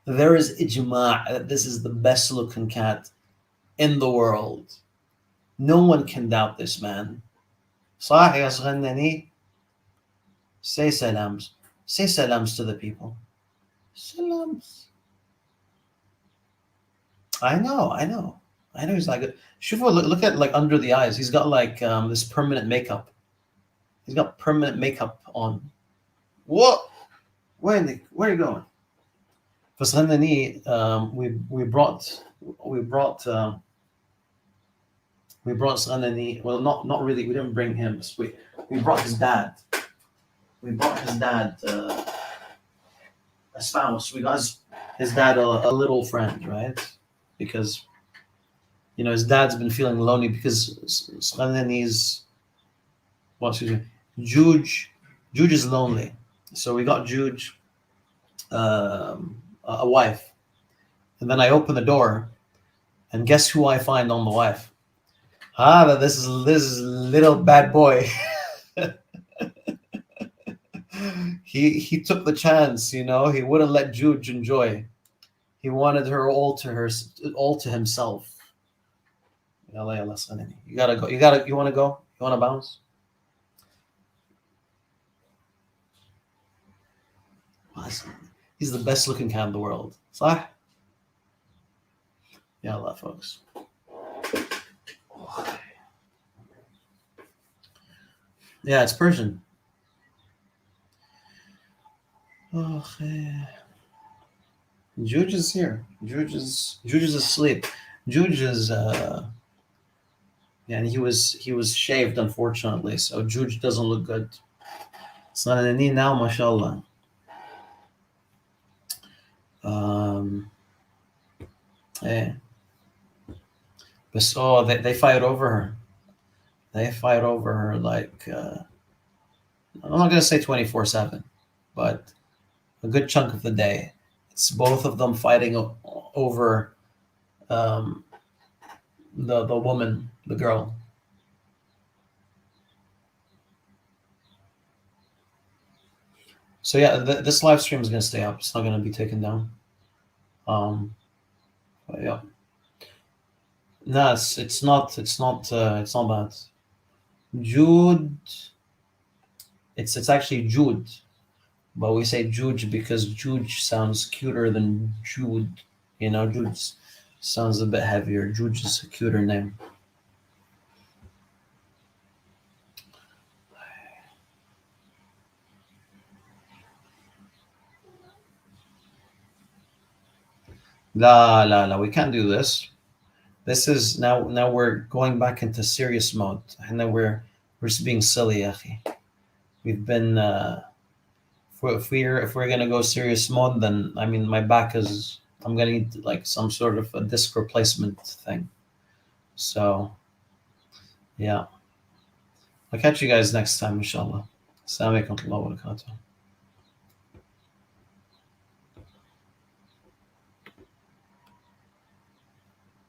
There is ijma' that this is the best looking cat in the world. No one can doubt this, man. صح يا Sghanani? Say salams. Say salams to the people. Salams. I know. He's like, Shufu, look at like under the eyes. He's got like this permanent makeup. He's got permanent makeup on. What? Where are you going? For Sghanani, we brought Sghanani. Well, not really. We didn't bring him. We brought his dad. We brought his dad a spouse. We got his dad a little friend, right? Because his dad's been feeling lonely because Sghanani's Juge is lonely. So we got Juge a wife. And then I open the door, and guess who I find on the wife? This is little bad boy. He took the chance, he wouldn't let Juge enjoy. He wanted her all to himself. You gotta go. You want to go? You want to bounce? He's the best looking cat in the world. Sah? Ya Allah, folks. Yeah, it's Persian. Okay. Juge is here. Juge is asleep. Juge is and he was shaved, unfortunately, so Juge doesn't look good. Sghanani now, mashallah. Yeah. But so they fight over her. They fight over her like I'm not gonna say 24/7, but a good chunk of the day. It's both of them fighting over the woman, the girl. So yeah, this live stream is gonna stay up. It's not gonna be taken down. But yeah. No, it's not bad. Jude. It's actually Jude. But we say Juge because Juge sounds cuter than Jude. Jude sounds a bit heavier. Juge is a cuter name. La, we can't do this. This is now we're going back into serious mode. And then we're just being silly, akhi. We've been if we're gonna go serious mode, then I mean my back is, I'm gonna need like some sort of a disc replacement thing. So yeah. I'll catch you guys next time, inshallah. Assalamu alaikum wa rahmatullahi wa barakatuh.